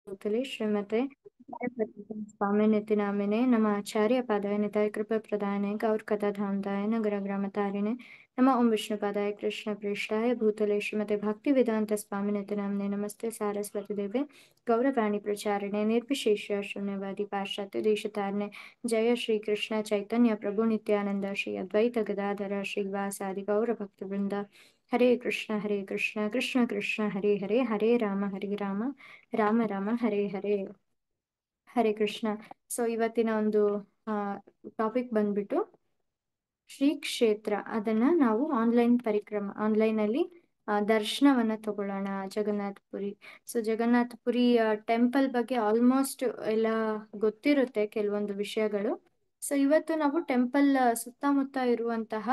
ಭೂತಲೆ ಶ್ರೀಮತೆ ಸ್ವಾಮಿನಿತಿ ನಾಮಿನೆ ನಮ ಆಚಾರ್ಯ ಪಾದಾಯ ನಿತಾಯ ಕೃಪಾ ಪ್ರದಾಯನೆ ಗೌರ್ ಕಥಾ ಧಾಮದಾಯ ನಗರ ಗ್ರಾಮ ತಾರಿಣೆ ನಮ ಓಂ ವಿಷ್ಣು ಪಾದಾಯ ಕೃಷ್ಣ ಪ್ರೇಷ್ಠಾಯ ಭೂತಲೆ ಶ್ರೀಮತೆ ಭಕ್ತಿ ವೇದಾಂತ ಸ್ವಾಮಿನಿತಿ ನಾಮಿನೆ ನಮಸ್ತೆ ಸಾರಸ್ವತಿ ದೇವೆ ಗೌರವಾಣಿ ಪ್ರಚಾರಿಣೆ ನಿರ್ವಿಶೇಷ ಶೂನ್ಯವಾದಿ ಪಾಶ್ಚಾತ್ಯ ದೇಶತಾರಿಣೆ ಜಯ ಶ್ರೀ ಕೃಷ್ಣ ಚೈತನ್ಯ ಪ್ರಭು ನಿತ್ಯಾನಂದ ಶ್ರೀ ಅದ್ವೈತ ಗದಾಧರ ಶ್ರೀವಾಸಾದಿ ಗೌರ ಭಕ್ತ ವೃಂದ ಹರೇ ಕೃಷ್ಣ ಕೃಷ್ಣ ಕೃಷ್ಣ ಹರೇ ಹರೇ ಹರೇ ರಾಮ ರಾಮ ರಾಮ ಹರೇ ಹರೇ ಹರೇ ಕೃಷ್ಣ. ಸೊ ಇವತ್ತಿನ ಒಂದು ಟಾಪಿಕ್ ಬಂದ್ಬಿಟ್ಟು ಶ್ರೀ ಕ್ಷೇತ್ರ. ಅದನ್ನ ನಾವು ಆನ್ಲೈನ್ ಅಲ್ಲಿ ದರ್ಶನವನ್ನ ತಗೊಳ್ಳೋಣ ಜಗನ್ನಾಥ ಪುರಿ. ಸೊ ಜಗನ್ನಾಥ ಪುರಿ ಟೆಂಪಲ್ ಬಗ್ಗೆ ಆಲ್ಮೋಸ್ಟ್ ಎಲ್ಲ ಗೊತ್ತಿರುತ್ತೆ ಕೆಲವೊಂದು ವಿಷಯಗಳು. ಸೊ ಇವತ್ತು ನಾವು ಟೆಂಪಲ್ ಸುತ್ತಮುತ್ತ ಇರುವಂತಹ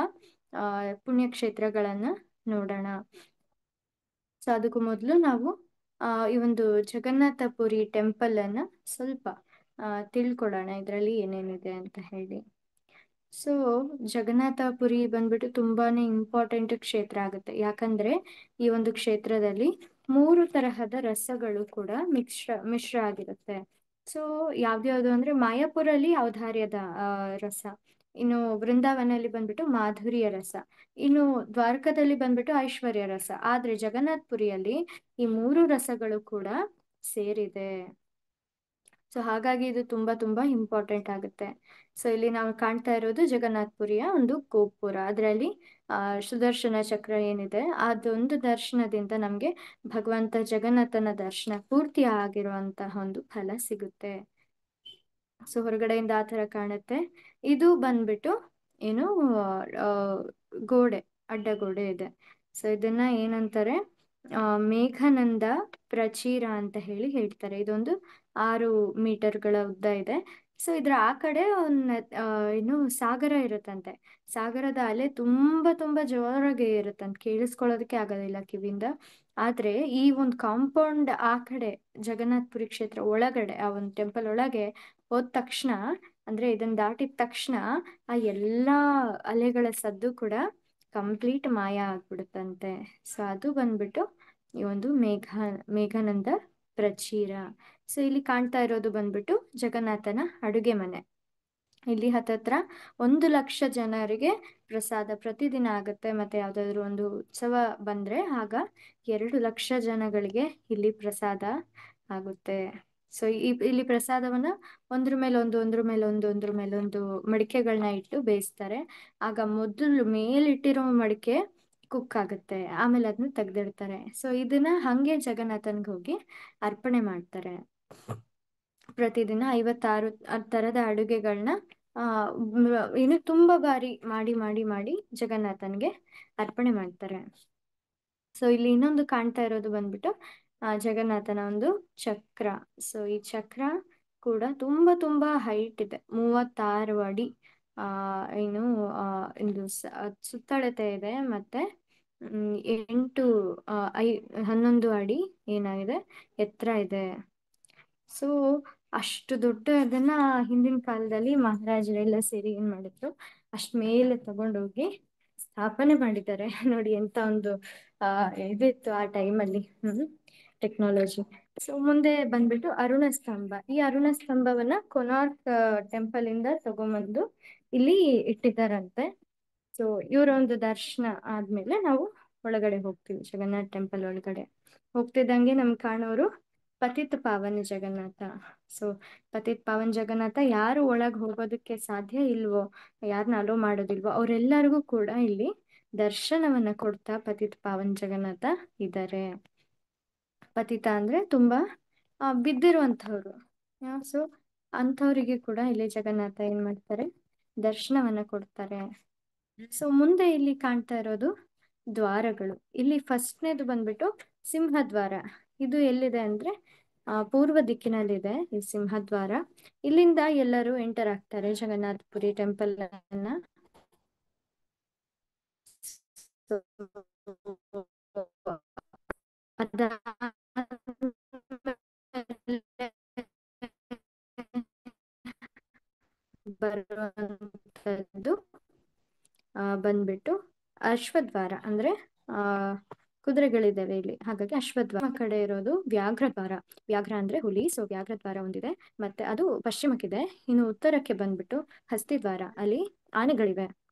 ಪುಣ್ಯಕ್ಷೇತ್ರಗಳನ್ನ ನೋಡೋಣ. ಸೊ ಅದಕ್ಕೂ ಮೊದಲು ನಾವು ಈ ಒಂದು ಜಗನ್ನಾಥ ಪುರಿ ಟೆಂಪಲ್ ಅನ್ನ ಸ್ವಲ್ಪ ತಿಳ್ಕೊಳ್ಳೋಣ, ಇದರಲ್ಲಿ ಏನೇನಿದೆ ಅಂತ ಹೇಳಿ. ಸೊ ಜಗನ್ನಾಥ ಪುರಿ ಬಂದ್ಬಿಟ್ಟು ತುಂಬಾನೇ ಇಂಪಾರ್ಟೆಂಟ್ ಕ್ಷೇತ್ರ ಆಗುತ್ತೆ. ಯಾಕಂದ್ರೆ ಈ ಒಂದು ಕ್ಷೇತ್ರದಲ್ಲಿ 3 ತರಹದ ರಸಗಳು ಕೂಡ ಮಿಶ್ರ ಆಗಿರುತ್ತೆ. ಸೊ ಯಾವ್ದ್ಯಾವ್ದು ಅಂದ್ರೆ ಮಾಯಾಪುರಲ್ಲಿ ಔದಾರ್ಯದ ರಸ, ಇನ್ನು ವೃಂದಾವನಲ್ಲಿ ಬಂದ್ಬಿಟ್ಟು ಮಾಧುರ್ಯ ರಸ, ಇನ್ನು ದ್ವಾರಕದಲ್ಲಿ ಬಂದ್ಬಿಟ್ಟು ಐಶ್ವರ್ಯ ರಸ. ಆದ್ರೆ ಜಗನ್ನಾಥ ಪುರಿಯಲ್ಲಿ ಈ 3 ರಸಗಳು ಕೂಡ ಸೇರಿದೆ. ಸೊ ಹಾಗಾಗಿ ಇದು ತುಂಬಾ ತುಂಬಾ ಇಂಪಾರ್ಟೆಂಟ್ ಆಗುತ್ತೆ. ಸೊ ಇಲ್ಲಿ ನಾವು ಕಾಣ್ತಾ ಇರೋದು ಜಗನ್ನಾಥ ಪುರಿಯ ಒಂದು ಗೋಪುರ. ಅದರಲ್ಲಿ ಸುದರ್ಶನ ಚಕ್ರ ಏನಿದೆ, ಅದೊಂದು ದರ್ಶನದಿಂದ ನಮ್ಗೆ ಭಗವಂತ ಜಗನ್ನಾಥನ ದರ್ಶನ ಪೂರ್ತಿ ಆಗಿರುವಂತಹ ಒಂದು ಫಲ ಸಿಗುತ್ತೆ. ಸೊ ಹೊರಗಡೆಯಿಂದ ಆ ತರ ಕಾಣುತ್ತೆ. ಇದು ಬಂದ್ಬಿಟ್ಟು ಏನು ಆ ಗೋಡೆ, ಅಡ್ಡಗೋಡೆ ಇದೆ. ಸೊ ಇದನ್ನ ಏನಂತಾರೆ, ಮೇಘನಂದ ಪ್ರಚೀರ ಅಂತ ಹೇಳ್ತಾರೆ. ಇದೊಂದು 6 ಮೀಟರ್ಗಳ ಉದ್ದ ಇದೆ. ಸೊ ಇದ್ರ ಆ ಕಡೆ ಏನು ಸಾಗರ ಇರುತ್ತಂತೆ. ಸಾಗರದ ಅಲೆ ತುಂಬಾ ತುಂಬಾ ಜೋರಾಗಿ ಇರುತ್ತಂತೆ, ಕೇಳಿಸ್ಕೊಳ್ಳೋದಕ್ಕೆ ಆಗೋದಿಲ್ಲ ಕಿವಿಯಿಂದ. ಆದ್ರೆ ಈ ಒಂದು ಕಾಂಪೌಂಡ್ ಆ ಕಡೆ ಜಗನ್ನಾಥಪುರಿ ಕ್ಷೇತ್ರ ಒಳಗಡೆ ಆ ಒಂದು ಟೆಂಪಲ್ ಒಳಗೆ ಹೋದ ತಕ್ಷಣ, ಅಂದ್ರೆ ಇದನ್ನ ದಾಟಿದ ತಕ್ಷಣ ಆ ಎಲ್ಲಾ ಅಲೆಗಳ ಸದ್ದು ಕೂಡ ಕಂಪ್ಲೀಟ್ ಮಾಯ ಆಗ್ಬಿಡುತ್ತಂತೆ. ಸೊ ಅದು ಬಂದ್ಬಿಟ್ಟು ಈ ಒಂದು ಮೇಘಾನಂದ ಪ್ರಚೀರ. ಸೊ ಇಲ್ಲಿ ಕಾಣ್ತಾ ಇರೋದು ಬಂದ್ಬಿಟ್ಟು ಜಗನ್ನಾಥನ ಅಡುಗೆ ಮನೆ. ಇಲ್ಲಿ ಹತ್ತತ್ರ 1 ಲಕ್ಷ ಜನರಿಗೆ ಪ್ರಸಾದ ಪ್ರತಿದಿನ ಆಗುತ್ತೆ. ಮತ್ತೆ ಯಾವ್ದಾದ್ರು ಒಂದು ಉತ್ಸವ ಬಂದ್ರೆ ಆಗ 2 ಲಕ್ಷ ಜನಗಳಿಗೆ ಇಲ್ಲಿ ಪ್ರಸಾದ ಆಗುತ್ತೆ. ಸೊ ಇಲ್ಲಿ ಪ್ರಸಾದವನ್ನ ಒಂದ್ರ ಮೇಲೊಂದು ಮಡಿಕೆಗಳನ್ನ ಇಟ್ಟು ಬೇಯಿಸ್ತಾರೆ. ಆಗ ಮೊದಲು ಮೇಲಿಟ್ಟಿರೋ ಮಡಿಕೆ ಕುಕ್ ಆಗುತ್ತೆ, ಆಮೇಲೆ ಅದನ್ನ ತೆಗ್ದಿಡ್ತಾರೆ. ಸೊ ಇದನ್ನ ಹಂಗೆ ಜಗನ್ನಾಥನ್ಗೆ ಹೋಗಿ ಅರ್ಪಣೆ ಮಾಡ್ತಾರೆ. ಪ್ರತಿದಿನ 56 ತರದ ಅಡುಗೆಗಳನ್ನ ಇನ್ನು ತುಂಬಾ ಬಾರಿ ಮಾಡಿ ಮಾಡಿ ಮಾಡಿ ಜಗನ್ನಾಥನ್ಗೆ ಅರ್ಪಣೆ ಮಾಡ್ತಾರೆ. ಸೊ ಇಲ್ಲಿ ಇನ್ನೊಂದು ಕಾಣ್ತಾ ಇರೋದು ಬಂದ್ಬಿಟ್ಟು ಜಗನ್ನಾಥನ ಒಂದು ಚಕ್ರ. ಸೊ ಈ ಚಕ್ರ ಕೂಡ ತುಂಬಾ ತುಂಬಾ ಹೈಟ್ ಇದೆ, 36 ಅಡಿ ಏನು ಇದು ಸುತ್ತಳತೆ ಇದೆ. ಮತ್ತೆ 8 11 ಅಡಿ ಏನಾಗಿದೆ ಎತ್ತರ ಇದೆ. ಸೊ ಅಷ್ಟು ದೊಡ್ಡ ಅದನ್ನ ಹಿಂದಿನ ಕಾಲದಲ್ಲಿ ಮಹಾರಾಜರೆಲ್ಲ ಸೇರಿ ಏನ್ ಮಾಡಿದ್ರು, ಅಷ್ಟ್ ಮೇಲೆ ತಗೊಂಡೋಗಿ ಸ್ಥಾಪನೆ ಮಾಡಿದ್ದಾರೆ. ನೋಡಿ ಎಂತ ಒಂದು ಇದಿತ್ತು ಆ ಟೈಮಲ್ಲಿ ಟೆಕ್ನಾಲಜಿ. ಸೊ ಮುಂದೆ ಬಂದ್ಬಿಟ್ಟು ಅರುಣ ಸ್ತಂಭ. ಈ ಅರುಣ ಸ್ತಂಭವನ್ನ ಕೊನಾರ್ಕ್ ಟೆಂಪಲ್ ಇಂದ ತಗೊಂಬಂದು ಇಲ್ಲಿ ಇಟ್ಟಿದ್ದಾರಂತೆ. ಸೊ ಇವರ ಒಂದು ದರ್ಶನ ಆದ್ಮೇಲೆ ನಾವು ಒಳಗಡೆ ಹೋಗ್ತೀವಿ. ಜಗನ್ನಾಥ್ ಟೆಂಪಲ್ ಒಳಗಡೆ ಹೋಗ್ತಿದ್ದಂಗೆ ನಮ್ಗೆ ಕಾಣೋರು ಪತಿತ ಪಾವನ ಜಗನ್ನಾಥ. ಸೊ ಪತಿತ ಪಾವನ್ ಜಗನ್ನಾಥ ಯಾರು ಒಳಗ್ ಹೋಗೋದಕ್ಕೆ ಸಾಧ್ಯ ಇಲ್ವೋ, ಯಾರನ್ನ ಅಲೋ ಮಾಡೋದಿಲ್ವೋ ಅವರೆಲ್ಲರಿಗೂ ಕೂಡ ಇಲ್ಲಿ ದರ್ಶನವನ್ನ ಕೊಡ್ತಾ ಪತಿತ ಪಾವನ್ ಜಗನ್ನಾಥ ಇದ್ದಾರೆ. ಪತಿತ ಅಂದ್ರೆ ತುಂಬಾ ಬಿದ್ದಿರುವಂತವ್ರು. ಸೊ ಅಂಥವ್ರಿಗೆ ಕೂಡ ಇಲ್ಲಿ ಜಗನ್ನಾಥ ಏನ್ ಮಾಡ್ತಾರೆ, ದರ್ಶನವನ್ನ ಕೊಡ್ತಾರೆ. ಸೊ ಮುಂದೆ ಇಲ್ಲಿ ಕಾಣ್ತಾ ಇರೋದು ದ್ವಾರಗಳು. ಇಲ್ಲಿ ಫಸ್ಟ್ನೇದು ಬಂದ್ಬಿಟ್ಟು ಸಿಂಹದ್ವಾರ. ಇದು ಎಲ್ಲಿದೆ ಅಂದ್ರೆ ಪೂರ್ವ ದಿಕ್ಕಿನಲ್ಲಿದೆ ಈ ಸಿಂಹದ್ವಾರ. ಇಲ್ಲಿಂದ ಎಲ್ಲರೂ ಎಂಟರ್ ಆಗ್ತಾರೆ ಜಗನ್ನಾಥಪುರಿ ಟೆಂಪಲ್ ಅನ್ನ. ಬರುವಂತದ್ದು ಬಂದ್ಬಿಟ್ಟು ಅಶ್ವದ್ವಾರ. ಅಂದ್ರೆ ಕುದುರೆಗಳಿದ್ದಾವೆ ಇಲ್ಲಿ, ಹಾಗಾಗಿ ಅಶ್ವದ್ವಾರ. ನಮ್ಮ ಕಡೆ ಇರೋದು ವ್ಯಾಘ್ರದ್ವಾರ. ವ್ಯಾಘ್ರ ಅಂದ್ರೆ ಹುಲಿ, ಸೊ ವ್ಯಾಘ್ರದ್ವಾರ ಒಂದಿದೆ. ಮತ್ತೆ ಅದು ಪಶ್ಚಿಮಕ್ಕಿದೆ. ಇನ್ನು ಉತ್ತರಕ್ಕೆ ಬಂದ್ಬಿಟ್ಟು ಹಸ್ತಿದ್ವಾರ, ಅಲ್ಲಿ ಆನೆಗಳಿವೆ.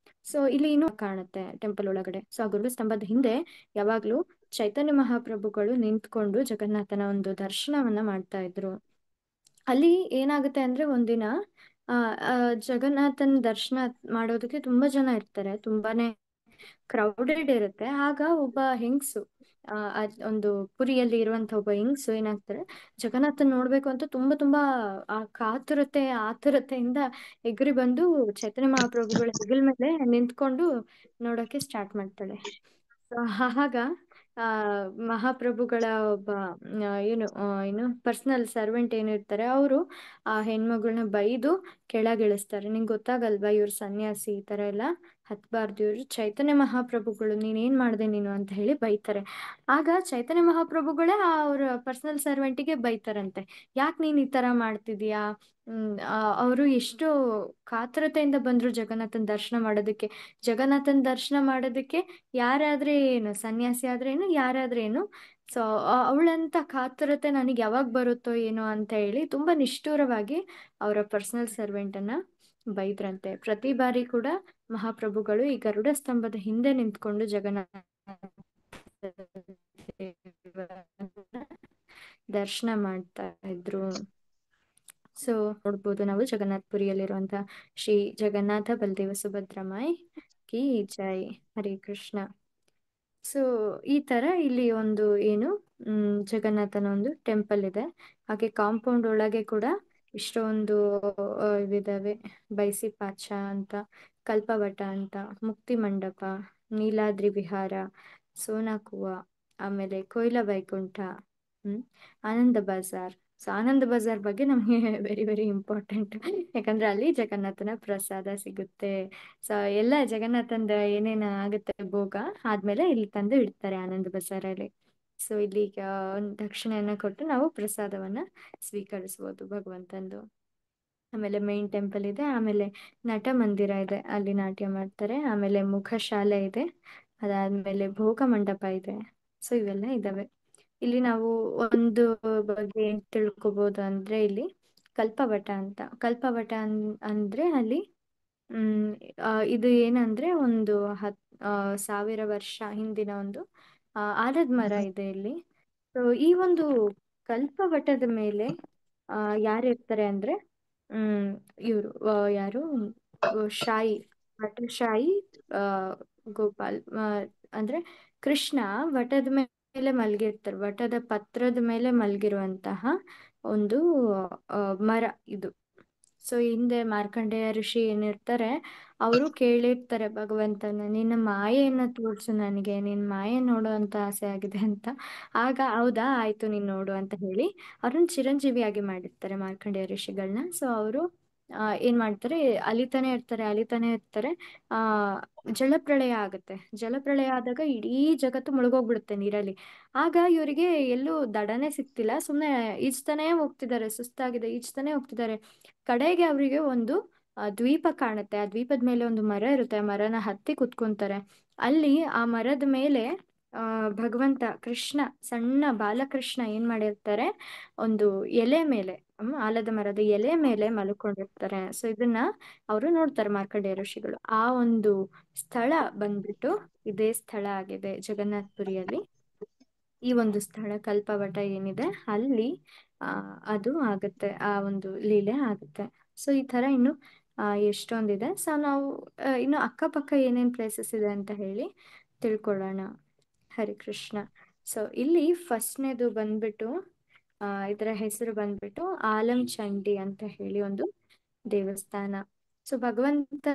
ಸೊ ಇಲ್ಲಿ ಇನ್ನೂ ಕಾಣುತ್ತೆ ಟೆಂಪಲ್ ಒಳಗಡೆ. ಸೊ ಆ ಗರುಡ ಸ್ತಂಭದ ಹಿಂದೆ ಯಾವಾಗ್ಲೂ ಚೈತನ್ಯ ಮಹಾಪ್ರಭುಗಳು ನಿಂತ್ಕೊಂಡು ಜಗನ್ನಾಥನ ಒಂದು ದರ್ಶನವನ್ನ ಮಾಡ್ತಾ ಇದ್ರು. ಅಲ್ಲಿ ಏನಾಗುತ್ತೆ ಅಂದ್ರೆ ಒಂದಿನ ಆ ಆ, ಜಗನ್ನಾಥನ ದರ್ಶನ ಮಾಡೋದಕ್ಕೆ ತುಂಬಾ ಜನ ಇರ್ತಾರೆ, ತುಂಬಾನೇ ಕ್ರೌಡೆಡ್ ಇರುತ್ತೆ. ಆಗ ಒಬ್ಬ ಹೆಂಗ್ಸು, ಒಂದು ಪುರಿಯಲ್ಲಿ ಇರುವಂತ ಒಬ್ಬ ಹೆಂಗ್ಸು ಏನಾಗ್ತಾರೆ, ಜಗನ್ನಾಥನ್ ನೋಡ್ಬೇಕು ಅಂತ ತುಂಬಾ ತುಂಬಾ ಆ ಆತುರತೆಯಿಂದ ಎಗರಿ ಬಂದು ಚೈತನ್ಯ ಮಹಾಪ್ರಭುಗಳ ಹೆಗಲ ಮೇಲೆ ನಿಂತ್ಕೊಂಡು ನೋಡೋಕೆ ಸ್ಟಾರ್ಟ್ ಮಾಡ್ತಾಳೆ. So, ಆಗ ಆ ಮಹಾಪ್ರಭುಗಳ ಒಬ್ಬ ಏನು ಪರ್ಸನಲ್ ಸರ್ವೆಂಟ್ ಏನಿರ್ತಾರೆ, ಅವರು ಆ ಹೆಣ್ಮಗಳನ್ನ ಬೈದು ಕೆಳಗಿಳಿಸ್ತಾರೆ. ನಿಂಗೆ ಗೊತ್ತಾಗಲ್ವಾ ಇವ್ರು ಸನ್ಯಾಸಿ, ಈ ತರ ಎಲ್ಲ ಹತ್ಬಾರ್ದು, ಇವ್ರು ಚೈತನ್ಯ ಮಹಾಪ್ರಭುಗಳು, ನೀನೇನ್ ಮಾಡ್ದೆ ನೀನು ಅಂತ ಹೇಳಿ ಬೈತಾರೆ. ಆಗ ಚೈತನ್ಯ ಮಹಾಪ್ರಭುಗಳೇ ಅವ್ರ ಪರ್ಸನಲ್ ಸರ್ವೆಂಟಿಗೆ ಬೈತಾರಂತೆ, ಯಾಕೆ ನೀನ್ ಈ ತರ ಮಾಡ್ತಿದೀಯಾ. ಅವರು ಎಷ್ಟು ಕಾತರತೆಯಿಂದ ಬಂದ್ರು ಜಗನ್ನಾಥನ್ ದರ್ಶನ ಮಾಡೋದಕ್ಕೆ. ಜಗನ್ನಾಥನ್ ದರ್ಶನ ಮಾಡೋದಕ್ಕೆ ಯಾರಾದ್ರೆ ಏನು, ಸನ್ಯಾಸಿ ಆದ್ರೆ ಏನು, ಯಾರಾದ್ರೆ ಏನು. ಸೊ ಅವಳಂತ ಕಾತುರತೆ ನನಗೆ ಯಾವಾಗ ಬರುತ್ತೋ ಏನೋ ಅಂತ ಹೇಳಿ ತುಂಬಾ ನಿಷ್ಠೂರವಾಗಿ ಅವರ ಪರ್ಸನಲ್ ಸರ್ವೆಂಟ್ ಅನ್ನ ಬೈದ್ರಂತೆ. ಪ್ರತಿ ಬಾರಿ ಕೂಡ ಮಹಾಪ್ರಭುಗಳು ಈ ಗರುಡ ಸ್ತಂಭದ ಹಿಂದೆ ನಿಂತ್ಕೊಂಡು ಜಗನ್ನಾಥ ದರ್ಶನ ಮಾಡ್ತಾ ಇದ್ರು. ಸೊ ನೋಡ್ಬೋದು ನಾವು ಜಗನ್ನಾಥಪುರಿಯಲ್ಲಿರುವಂತಹ ಶ್ರೀ ಜಗನ್ನಾಥ ಬಲದೇವ ಸುಭದ್ರಮಾಯ್ ಕಿ ಜೈ. ಹರೇ ಕೃಷ್ಣ. ಸೊ ಈ ತರ ಇಲ್ಲಿ ಒಂದು ಏನು ಜಗನ್ನಾಥನ ಒಂದು ಟೆಂಪಲ್ ಇದೆ. ಹಾಗೆ ಕಾಂಪೌಂಡ್ ಒಳಗೆ ಕೂಡ ಇಷ್ಟೊಂದು ಇದಾವೆ. ಬೈಸಿ ಪಾಚ ಅಂತ, ಕಲ್ಪವಟ ಅಂತ, ಮುಕ್ತಿ ಮಂಟಪ, ನೀಲಾದ್ರಿ ವಿಹಾರ, ಸೋನಾಕುವ, ಆಮೇಲೆ ಕೊಯ್ಲ ವೈಕುಂಠ, ಆನಂದ ಬಜಾರ್. ಸೊ ಆನಂದ ಬಜಾರ್ ಬಗ್ಗೆ ನಮಗೆ ವೆರಿ ವೆರಿ ಇಂಪಾರ್ಟೆಂಟ್, ಯಾಕಂದ್ರೆ ಅಲ್ಲಿ ಜಗನ್ನಾಥನ ಪ್ರಸಾದ ಸಿಗುತ್ತೆ. ಸೊ ಎಲ್ಲ ಜಗನ್ನಾಥಂದ ಏನೇನ ಆಗುತ್ತೆ ಭೋಗ ಆದ್ಮೇಲೆ ಇಲ್ಲಿ ತಂದು ಇಡ್ತಾರೆ ಆನಂದ ಬಜಾರಲ್ಲಿ. ಸೊ ಇಲ್ಲಿ ಒಂದು ದಕ್ಷಿಣೆಯನ್ನ ಕೊಟ್ಟು ನಾವು ಪ್ರಸಾದವನ್ನ ಸ್ವೀಕರಿಸ್ಬೋದು ಭಗವಂತಂದು. ಆಮೇಲೆ ಮೇನ್ ಟೆಂಪಲ್ ಇದೆ, ಆಮೇಲೆ ನಟ ಮಂದಿರ ಇದೆ, ಅಲ್ಲಿ ನಾಟ್ಯ ಮಾಡ್ತಾರೆ. ಆಮೇಲೆ ಮುಖಶಾಲೆ ಇದೆ, ಅದಾದ್ಮೇಲೆ ಭೋಗ ಮಂಟಪ ಇದೆ. ಸೊ ಇವೆಲ್ಲ ಇದಾವೆ. ಇಲ್ಲಿ ನಾವು ಒಂದು ಬಗ್ಗೆ ಏನ್ ತಿಳ್ಕೊಬಹುದು ಅಂದ್ರೆ, ಇಲ್ಲಿ ಕಲ್ಪವಟ ಅಂತ, ಅಂದ್ರೆ ಅಲ್ಲಿ ಹ್ಮ್ ಇದು ಏನಂದ್ರೆ ಒಂದು 1000 ವರ್ಷ ಹಿಂದಿನ ಒಂದು ಆಲದ ಮರ ಇದೆ ಇಲ್ಲಿ. ಸೊ ಈ ಒಂದು ಕಲ್ಪವಟದ ಮೇಲೆ ಆ ಯಾರು ಇರ್ತಾರೆ ಅಂದ್ರೆ, ಹ್ಮ್ ಇವರು ಯಾರು ಶಾಯಿ, ಶಾಯಿ ಆ ಗೋಪಾಲ್, ಅಂದ್ರೆ ಕೃಷ್ಣ ವಟದ ಮೇಲೆ ಮಲಗಿರ್ತಾರೆ. ವಟದ ಪತ್ರದ ಮೇಲೆ ಮಲಗಿರುವಂತಹ ಒಂದು ಮರ ಇದು. ಸೊ ಹಿಂದೆ ಮಾರ್ಕಂಡೇಯ ಋಷಿ ಏನಿರ್ತಾರೆ, ಅವರು ಕೇಳಿರ್ತಾರೆ ಭಗವಂತನ, ನಿನ್ನ ಮಾಯೆಯನ್ನ ತೋರ್ಸು ನನಗೆ, ನಿನ್ ಮಾಯೆ ನೋಡೋ ಅಂತ ಆಸೆ ಆಗಿದೆ ಅಂತ. ಆಗ ಹೌದಾ, ಆಯ್ತು ನೀನ್ ನೋಡು ಅಂತ ಹೇಳಿ ಅವ್ರನ್ನ ಚಿರಂಜೀವಿಯಾಗಿ ಮಾಡಿರ್ತಾರೆ ಮಾರ್ಕಂಡೇಯ ಋಷಿಗಳನ್ನ. ಸೊ ಅವರು ಏನ್ ಮಾಡ್ತಾರೆ, ಅಲಿತಾನೆ ಇರ್ತಾರೆ. ಆ ಜಲಪ್ರಳಯ ಆಗುತ್ತೆ. ಜಲಪ್ರಳಯ ಆದಾಗ ಇಡೀ ಜಗತ್ತು ಮುಳುಗೋಗ್ಬಿಡುತ್ತೆ ನೀರಲ್ಲಿ. ಆಗ ಇವರಿಗೆ ಎಲ್ಲೂ ದಡನೆ ಸಿಕ್ತಿಲ್ಲ, ಸುಮ್ನೆ ಈಜ್ತಾನೆ ಹೋಗ್ತಿದ್ದಾರೆ, ಸುಸ್ತಾಗಿದೆ ಈಜ್ತಾನೆ ಹೋಗ್ತಿದ್ದಾರೆ. ಕಡೆಗೆ ಅವರಿಗೆ ಒಂದು ದ್ವೀಪ ಕಾಣುತ್ತೆ. ಆ ದ್ವೀಪದ ಮೇಲೆ ಒಂದು ಮರ ಇರುತ್ತೆ, ಆ ಮರನ ಹತ್ತಿ ಕುತ್ಕೊಂತಾರೆ. ಅಲ್ಲಿ ಆ ಮರದ ಮೇಲೆ ಭಗವಂತ ಕೃಷ್ಣ, ಸಣ್ಣ ಬಾಲಕೃಷ್ಣ ಏನ್ ಮಾಡಿರ್ತಾರೆ, ಒಂದು ಎಲೆ ಮೇಲೆ, ಆಲದ ಮರದ ಎಲೆ ಮೇಲೆ ಮಲ್ಕೊಂಡಿರ್ತಾರೆ. ಸೊ ಇದನ್ನ ಅವರು ನೋಡ್ತಾರೆ ಮಾರ್ಕಂಡೇಯ ಋಷಿಗಳು. ಆ ಒಂದು ಸ್ಥಳ ಬಂದ್ಬಿಟ್ಟು ಇದೇ ಸ್ಥಳ ಆಗಿದೆ ಜಗನ್ನಾಥಪುರಿಯಲ್ಲಿ. ಈ ಒಂದು ಸ್ಥಳ ಕಲ್ಪವಟ ಏನಿದೆ ಅಲ್ಲಿ ಅದು ಆಗುತ್ತೆ, ಆ ಒಂದು ಲೀಲೆ ಆಗುತ್ತೆ. ಸೊ ಈ ತರ ಇನ್ನು ಎಷ್ಟೊಂದಿದೆ. ಸೊ ನಾವು ಇನ್ನು ಅಕ್ಕಪಕ್ಕ ಏನೇನ್ ಪ್ಲೇಸಸ್ ಇದೆ ಅಂತ ಹೇಳಿ ತಿಳ್ಕೊಳ್ಳೋಣ. ಹರಿ ಕೃಷ್ಣ. ಸೊ ಇಲ್ಲಿ ಫಸ್ಟ್ನೇದು ಬಂದ್ಬಿಟ್ಟು ಇದರ ಹೆಸರು ಬಂದ್ಬಿಟ್ಟು ಆಲಂ ಚಂಡಿ ಅಂತ ಹೇಳಿ ಒಂದು ದೇವಸ್ಥಾನ. ಸೊ ಭಗವಂತ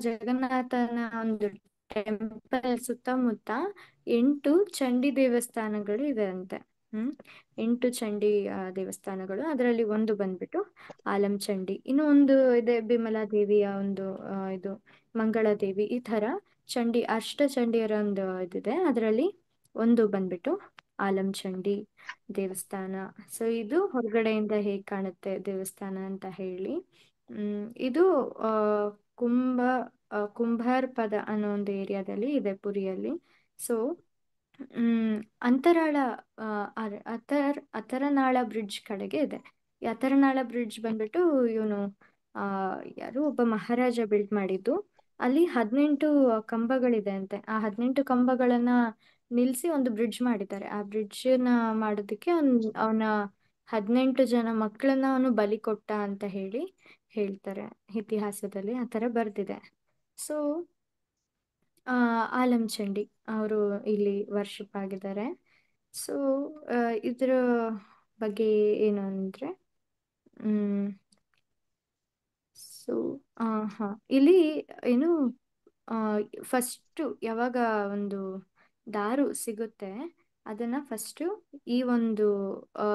ಜಗನ್ನಾಥನ ಒಂದು ಟೆಂಪಲ್ ಸುತ್ತಮುತ್ತ 8 ಚಂಡಿ ದೇವಸ್ಥಾನಗಳು ಇದೆ ಅಂತೆ. 8 ಚಂಡಿ ದೇವಸ್ಥಾನಗಳು, ಅದರಲ್ಲಿ ಒಂದು ಬಂದ್ಬಿಟ್ಟು ಆಲಂ ಚಂಡಿ. ಇನ್ನು ಒಂದು ಇದೆ ಬಿಮಲಾ ದೇವಿಯ ಒಂದು ಇದು ಮಂಗಳ ದೇವಿ. ಈ ತರ ಅಷ್ಟ ಚಂಡಿಯರ ಒಂದು ಇದಿದೆ, ಅದರಲ್ಲಿ ಒಂದು ಬಂದ್ಬಿಟ್ಟು ಆಲಂ ಚಂಡಿ ದೇವಸ್ಥಾನ. ಸೊ ಇದು ಹೊರಗಡೆಯಿಂದ ಹೇಗ್ ಕಾಣುತ್ತೆ ದೇವಸ್ಥಾನ ಅಂತ ಹೇಳಿ, ಇದು ಆ ಕುಂಭ ಕುಂಭಾರ್ ಪದ ಅನ್ನೋ ಒಂದು ಏರಿಯಾದಲ್ಲಿ ಇದೆ ಪುರಿಯಲ್ಲಿ. ಸೊ ಹ್ಮ್ ಅಂತರಾಳ ಆ, ಅಥರನಾಳ ಬ್ರಿಡ್ಜ್ ಕಡೆಗೆ ಇದೆ. ಈ ಅಥರನಾಳ ಬ್ರಿಡ್ಜ್ ಬಂದ್ಬಿಟ್ಟು ಇವನು ಆ ಯಾರು ಒಬ್ಬ ಮಹಾರಾಜ ಬಿಲ್ಡ್ ಮಾಡಿದ್ದು. ಅಲ್ಲಿ 18 ಕಂಬಗಳಿದೆ ಅಂತೆ. ಆ 18 ಕಂಬಗಳನ್ನ ನಿಲ್ಸಿ ಒಂದು ಬ್ರಿಡ್ಜ್ ಮಾಡಿದ್ದಾರೆ. ಆ ಬ್ರಿಡ್ಜ್ ನ ಮಾಡೋದಕ್ಕೆ ಅವನ 18 ಜನ ಮಕ್ಕಳನ್ನ ಅವನು ಬಲಿ ಕೊಟ್ಟ ಅಂತ ಹೇಳಿ ಹೇಳ್ತಾರೆ. ಇತಿಹಾಸದಲ್ಲಿ ಆ ಥರ ಬರ್ದಿದೆ. ಸೊ ಆಲಂ ಚಂಡಿ ಅವರು ಇಲ್ಲಿ ವರ್ಷಿಪ್ ಆಗಿದ್ದಾರೆ. ಸೊ ಇದ್ರ ಬಗ್ಗೆ ಏನು ಅಂದ್ರೆ ಹ್ಮ್ ಸೊ ಹಾ ಇಲ್ಲಿ ಏನು ಫಸ್ಟು ಯಾವಾಗ ಒಂದು ದಾರು ಸಿಗುತ್ತೆ, ಅದನ್ನ ಫಸ್ಟು ಈ ಒಂದು ಆ,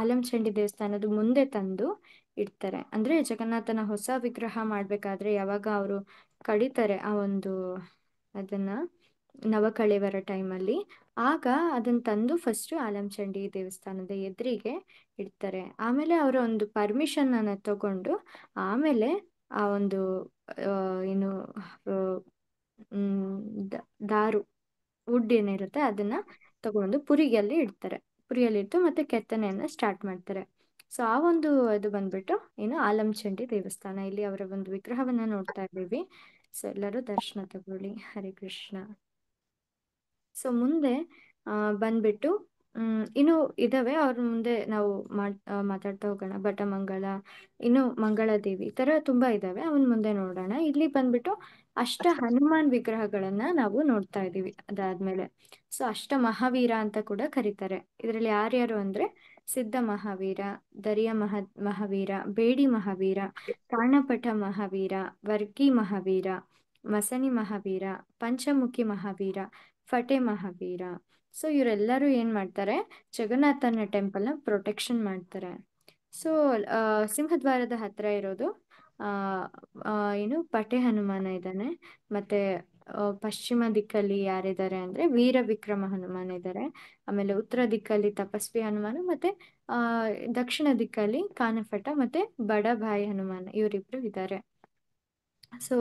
ಆಲಂಚಂಡಿ ದೇವಸ್ಥಾನದ ಮುಂದೆ ತಂದು ಇಡ್ತಾರೆ. ಅಂದ್ರೆ ಜಗನ್ನಾಥನ ಹೊಸ ವಿಗ್ರಹ ಮಾಡ್ಬೇಕಾದ್ರೆ ಯಾವಾಗ ಅವರು ಕಡಿತಾರೆ ಆ ಒಂದು ಅದನ್ನ ನವಕಳೇವರ ಟೈಮಲ್ಲಿ, ಆಗ ಅದನ್ನ ತಂದು ಫಸ್ಟ್ ಆಲಂಚಂಡಿ ದೇವಸ್ಥಾನದ ಎದುರಿಗೆ ಇಡ್ತಾರೆ. ಆಮೇಲೆ ಅವರ ಒಂದು ಪರ್ಮಿಷನ್ ಅನ್ನ ತಗೊಂಡು ಆಮೇಲೆ ಆ ಒಂದು ಆ, ಏನು ಆ, ದಾರು ವುಡ್ ಏನಿರುತ್ತೆ ಅದನ್ನ ತಗೊಂಡು ಪುರಿಯಲ್ಲಿ ಇಡ್ತಾರೆ. ಪುರಿಯಲ್ಲಿ ಇಟ್ಟು ಮತ್ತೆ ಕೆತ್ತನೆಯನ್ನ ಸ್ಟಾರ್ಟ್ ಮಾಡ್ತಾರೆ. ಸೊ ಆ ಒಂದು ಇದು ಬಂದ್ಬಿಟ್ಟು ಏನು ಆಲಂಚಂಡಿ ದೇವಸ್ಥಾನ. ಇಲ್ಲಿ ಅವರ ಒಂದು ವಿಗ್ರಹವನ್ನ ನೋಡ್ತಾ ಇದ್ದೀವಿ. ಸೊ ಎಲ್ಲರೂ ದರ್ಶನ ತಗೊಳ್ಳಿ. ಹರೇ ಕೃಷ್ಣ. ಸೊ ಮುಂದೆ ಬಂದ್ಬಿಟ್ಟು ಇನ್ನು ಇದಾವೆ. ಅವ್ರ ಮುಂದೆ ನಾವು ಮಾತಾಡ್ತಾ ಹೋಗೋಣ. ಬಟಮಂಗಳ, ಇನ್ನು ಮಂಗಳಾದೇವಿ, ಈ ತರ ತುಂಬಾ ಇದಾವೆ. ಅವನ್ ಮುಂದೆ ನೋಡೋಣ. ಇಲ್ಲಿ ಬಂದ್ಬಿಟ್ಟು ಅಷ್ಟ ಹನುಮಾನ್ ವಿಗ್ರಹಗಳನ್ನ ನಾವು ನೋಡ್ತಾ ಇದೀವಿ. ಅದಾದ್ಮೇಲೆ ಸೊ ಅಷ್ಟ ಮಹಾವೀರ ಅಂತ ಕೂಡ ಕರೀತಾರೆ. ಇದರಲ್ಲಿ ಯಾರ್ಯಾರು ಅಂದ್ರೆ ಸಿದ್ಧ ಮಹಾವೀರ, ದರಿಯ ಮಹಾವೀರ, ಬೇಡಿ ಮಹಾವೀರ, ಕಾಣಪಟ ಮಹಾವೀರ, ವರ್ಗಿ ಮಹಾವೀರ, ಮಸನಿ ಮಹಾವೀರ, ಪಂಚಮುಖಿ ಮಹಾವೀರ, ಫಟೆ ಮಹಾವೀರ. ಸೊ ಇವರೆಲ್ಲರೂ ಏನ್ ಮಾಡ್ತಾರೆ, ಜಗನ್ನಾಥನ ಟೆಂಪಲ್ ನ ಪ್ರೊಟೆಕ್ಷನ್ ಮಾಡ್ತಾರೆ. ಸೊ ಸಿಂಹದ್ವಾರದ ಹತ್ರ ಇರೋದು ಆ ಆ, ಏನು ಪಟೆ ಹನುಮಾನ ಇದ್ದಾನೆ. ಮತ್ತೆ ಪಶ್ಚಿಮ ದಿಕ್ಕಲ್ಲಿ ಯಾರಿದ್ದಾರೆ ಅಂದ್ರೆ ವೀರ ವಿಕ್ರಮ ಹನುಮಾನ ಇದ್ದಾರೆ. ಆಮೇಲೆ ಉತ್ತರ ದಿಕ್ಕಲ್ಲಿ ತಪಸ್ವಿ ಹನುಮಾನ, ಮತ್ತೆ ಆ ದಕ್ಷಿಣ ದಿಕ್ಕಲ್ಲಿ ಕಾನಫಟ ಮತ್ತೆ ಬಡಭಾಯಿ ಹನುಮಾನ, ಇವರಿಬ್ರು ಇದ್ದಾರೆ. ಸೊ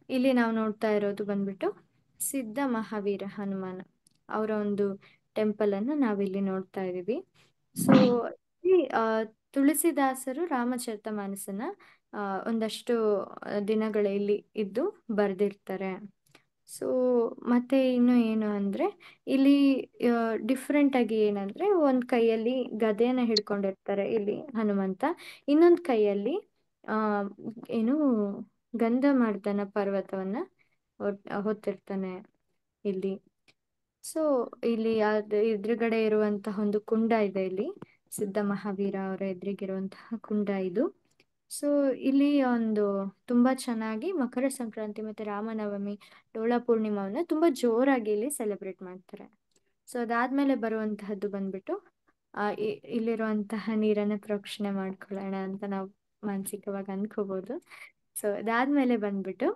ಇಲ್ಲಿ ನಾವು ನೋಡ್ತಾ ಇರೋದು ಬಂದ್ಬಿಟ್ಟು ಸಿದ್ಧ ಮಹಾವೀರ ಹನುಮಾನ ಅವರ ಒಂದು ಟೆಂಪಲ್ ಅನ್ನು ನಾವಿಲ್ಲಿ ನೋಡ್ತಾ ಇದೀವಿ. ಸೊ ಈ ತುಳಸಿದಾಸರು ರಾಮಚರಿತಮಾನಸನ ಒಂದಷ್ಟು ದಿನಗಳ ಇಲ್ಲಿ ಇದ್ದು ಬರ್ದಿರ್ತಾರೆ. ಸೊ ಮತ್ತೆ ಇನ್ನು ಏನು ಅಂದ್ರೆ ಇಲ್ಲಿ ಡಿಫ್ರೆಂಟ್ ಆಗಿ ಏನಂದ್ರೆ ಒಂದ್ ಕೈಯಲ್ಲಿ ಗದೆನ ಹಿಡ್ಕೊಂಡಿರ್ತಾರೆ ಇಲ್ಲಿ ಹನುಮಂತ, ಇನ್ನೊಂದ್ ಕೈಯಲ್ಲಿ ಆ ಏನು ಗಂಧಮಾರ್ದನ ಪರ್ವತವನ್ನ ಹೊತ್ತಿರ್ತಾನೆ ಇಲ್ಲಿ. ಸೊ ಇಲ್ಲಿ ಎದುರುಗಡೆ ಇರುವಂತಹ ಒಂದು ಕುಂಡ ಇದೆ. ಇಲ್ಲಿ ಸಿದ್ಧ ಮಹಾವೀರ ಅವರ ಎದುರಿಗಿರುವಂತಹ ಕುಂಡ ಇದು. ಸೊ ಇಲ್ಲಿ ಒಂದು ತುಂಬಾ ಚೆನ್ನಾಗಿ ಮಕರ ಸಂಕ್ರಾಂತಿ ಮತ್ತೆ ರಾಮನವಮಿ, ಡೋಳ ಪೂರ್ಣಿಮಾವನ್ನ ತುಂಬಾ ಜೋರಾಗಿ ಇಲ್ಲಿ ಸೆಲೆಬ್ರೇಟ್ ಮಾಡ್ತಾರೆ. ಸೊ ಅದಾದ್ಮೇಲೆ ಬರುವಂತಹದ್ದು ಬಂದ್ಬಿಟ್ಟು ಇಲ್ಲಿರುವಂತಹ ನೀರನ್ನ ಪ್ರೋಕ್ಷಣೆ ಮಾಡ್ಕೊಳ್ಳೋಣ ಅಂತ ನಾವು ಮಾನಸಿಕವಾಗಿ ಅನ್ಕೋಬಹುದು. ಸೊ ಅದಾದ್ಮೇಲೆ ಬಂದ್ಬಿಟ್ಟು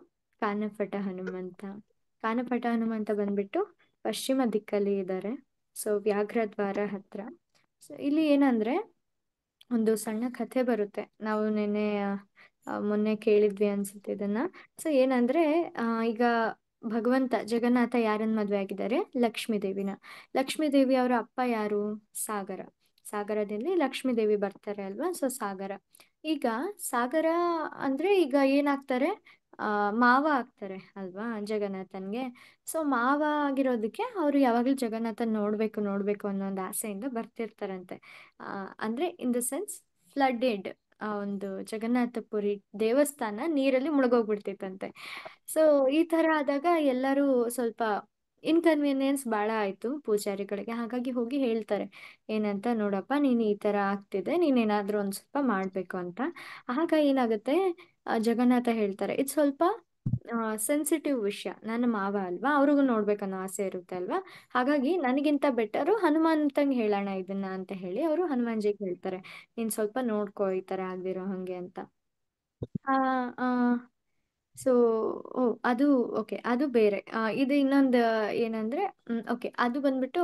ಕಾನಪಟ ಹನುಮಂತ. ಕಾನಪಟ ಹನುಮಂತ ಬಂದ್ಬಿಟ್ಟು ಪಶ್ಚಿಮ ದಿಕ್ಕಲ್ಲಿ ಇದ್ದಾರೆ. ಸೊ ವ್ಯಾಘ್ರದ್ವಾರ ಹತ್ರ. ಸೊ ಇಲ್ಲಿ ಏನಂದ್ರೆ ಒಂದು ಸಣ್ಣ ಕಥೆ ಬರುತ್ತೆ. ನಾವು ಮೊನ್ನೆ ಕೇಳಿದ್ವಿ ಅನ್ಸುತ್ತೆ ಇದನ್ನ. ಸೊ ಏನಂದ್ರೆ ಈಗ ಭಗವಂತ ಜಗನ್ನಾಥ ಯಾರನ್ನ ಮದ್ವೆ ಆಗಿದ್ದಾರೆ, ಲಕ್ಷ್ಮೀ ದೇವಿನ. ಲಕ್ಷ್ಮೀ ದೇವಿ ಅವರ ಅಪ್ಪ ಯಾರು, ಸಾಗರ. ಸಾಗರದಲ್ಲಿ ಲಕ್ಷ್ಮೀ ದೇವಿ ಬರ್ತಾರೆ ಅಲ್ವಾ. ಸೊ ಸಾಗರ, ಈಗ ಸಾಗರ ಅಂದ್ರೆ ಈಗ ಏನಾಗ್ತಾರೆ, ಮಾವ ಆಗ್ತಾರೆ ಅಲ್ವಾ ಜಗನ್ನಾಥನ್ಗೆ. ಸೊ ಮಾವ ಆಗಿರೋದಕ್ಕೆ ಅವರು ಯಾವಾಗ್ಲೂ ಜಗನ್ನಾಥನ್ ನೋಡ್ಬೇಕು ನೋಡ್ಬೇಕು ಅನ್ನೋ ಒಂದು ಆಸೆಯಿಂದ ಬರ್ತಿರ್ತಾರಂತೆ. ಅಂದ್ರೆ ಇನ್ ದ ಸೆನ್ಸ್ ಫ್ಲಡ್ಡೆಡ್, ಆ ಒಂದು ಜಗನ್ನಾಥಪುರಿ ದೇವಸ್ಥಾನ ನೀರಲ್ಲಿ ಮುಳುಗೋಗ್ಬಿಡ್ತಿತ್ತಂತೆ. ಸೊ ಈ ತರ ಆದಾಗ ಎಲ್ಲರೂ ಸ್ವಲ್ಪ ಇನ್ಕನ್ವೀನಿಯನ್ಸ್ ಬಹಳ ಆಯ್ತು ಪೂಜಾರಿಗಳಿಗೆ. ಹಾಗಾಗಿ ಹೋಗಿ ಹೇಳ್ತಾರೆ, ಏನಂತ, ನೋಡಪ್ಪ ನೀನ್ ಈ ತರ ಆಗ್ತಿದೆ, ನೀನೇನಾದ್ರೂ ಒಂದ್ ಸ್ವಲ್ಪ ಮಾಡ್ಬೇಕು ಅಂತ. ಆಗ ಏನಾಗುತ್ತೆ, ಜಗನ್ನಾಥ ಹೇಳ್ತಾರೆ, ಇದು ಸ್ವಲ್ಪ ಸೆನ್ಸಿಟಿವ್ ವಿಷಯ, ನನ್ನ ಮಾವ ಅಲ್ವಾ, ಅವ್ರಿಗೂ ನೋಡ್ಬೇಕನ್ನೋ ಆಸೆ ಇರುತ್ತೆ ಅಲ್ವಾ. ಹಾಗಾಗಿ ನನಗಿಂತ ಬೆಟರು ಹನುಮಂತಂಗ್ ಹೇಳೋಣ ಇದನ್ನ ಅಂತ ಹೇಳಿ ಅವರು ಹನುಮಾನ್ಜಿಗೆ ಹೇಳ್ತಾರೆ, ನೀನ್ ಸ್ವಲ್ಪ ನೋಡ್ಕೋ ಈ ತರ ಆಗ್ದಿರೋ ಹಂಗೆ ಅಂತ. ಆ ಆ ಸೊ ಅದು ಓಕೆ, ಅದು ಬೇರೆ. ಇದು ಇನ್ನೊಂದು ಏನಂದ್ರೆ ಓಕೆ, ಅದು ಬಂದ್ಬಿಟ್ಟು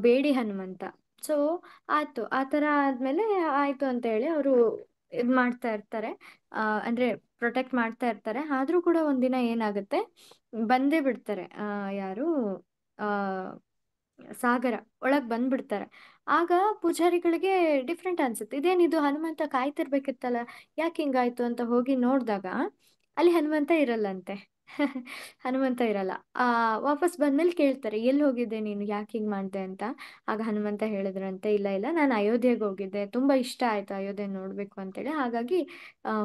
ಬೇಡಿ ಹನುಮಂತ. ಸೊ ಆಯ್ತು, ಆ ತರ ಆದ್ಮೇಲೆ ಆಯ್ತು ಅಂತ ಹೇಳಿ ಅವರು ಇದ್ ಮಾಡ್ತಾ ಇರ್ತಾರೆ. ಅಂದ್ರೆ ಪ್ರೊಟೆಕ್ಟ್ ಮಾಡ್ತಾ ಇರ್ತಾರೆ. ಆದ್ರೂ ಕೂಡ ಒಂದಿನ ಏನಾಗುತ್ತೆ, ಬಂದೇ ಬಿಡ್ತಾರೆ ಯಾರು ಸಾಗರ ಒಳಗ್ ಬಂದ್ಬಿಡ್ತಾರೆ. ಆಗ ಪೂಜಾರಿಗಳಿಗೆ ಡಿಫ್ರೆಂಟ್ ಅನ್ಸುತ್ತೆ, ಇದೇನಿದು ಹನುಮಂತ ಕಾಯ್ತಿರ್ಬೇಕಿತ್ತಲ್ಲ, ಯಾಕೆ ಹಿಂಗಾಯ್ತು ಅಂತ ಹೋಗಿ ನೋಡಿದಾಗ ಅಲ್ಲಿ ಹನುಮಂತ ಇರಲ್ಲಂತೆ. ಹನುಮಂತ ಇರಲ್ಲ. ಆ ವಾಪಸ್ ಬಂದ್ಮೇಲೆ ಕೇಳ್ತಾರೆ, ಎಲ್ಲಿ ಹೋಗಿದ್ದೆ ನೀನು, ಯಾಕೆ ಹಿಂಗ್ ಮಾಡ್ದೆ ಅಂತ. ಆಗ ಹನುಮಂತ ಹೇಳಿದ್ರಂತೆ, ಇಲ್ಲ ಇಲ್ಲ, ನಾನು ಅಯೋಧ್ಯೆಗೆ ಹೋಗಿದ್ದೆ, ತುಂಬಾ ಇಷ್ಟ ಆಯ್ತು ಅಯೋಧ್ಯೆ ನೋಡ್ಬೇಕು ಅಂತೇಳಿ, ಹಾಗಾಗಿ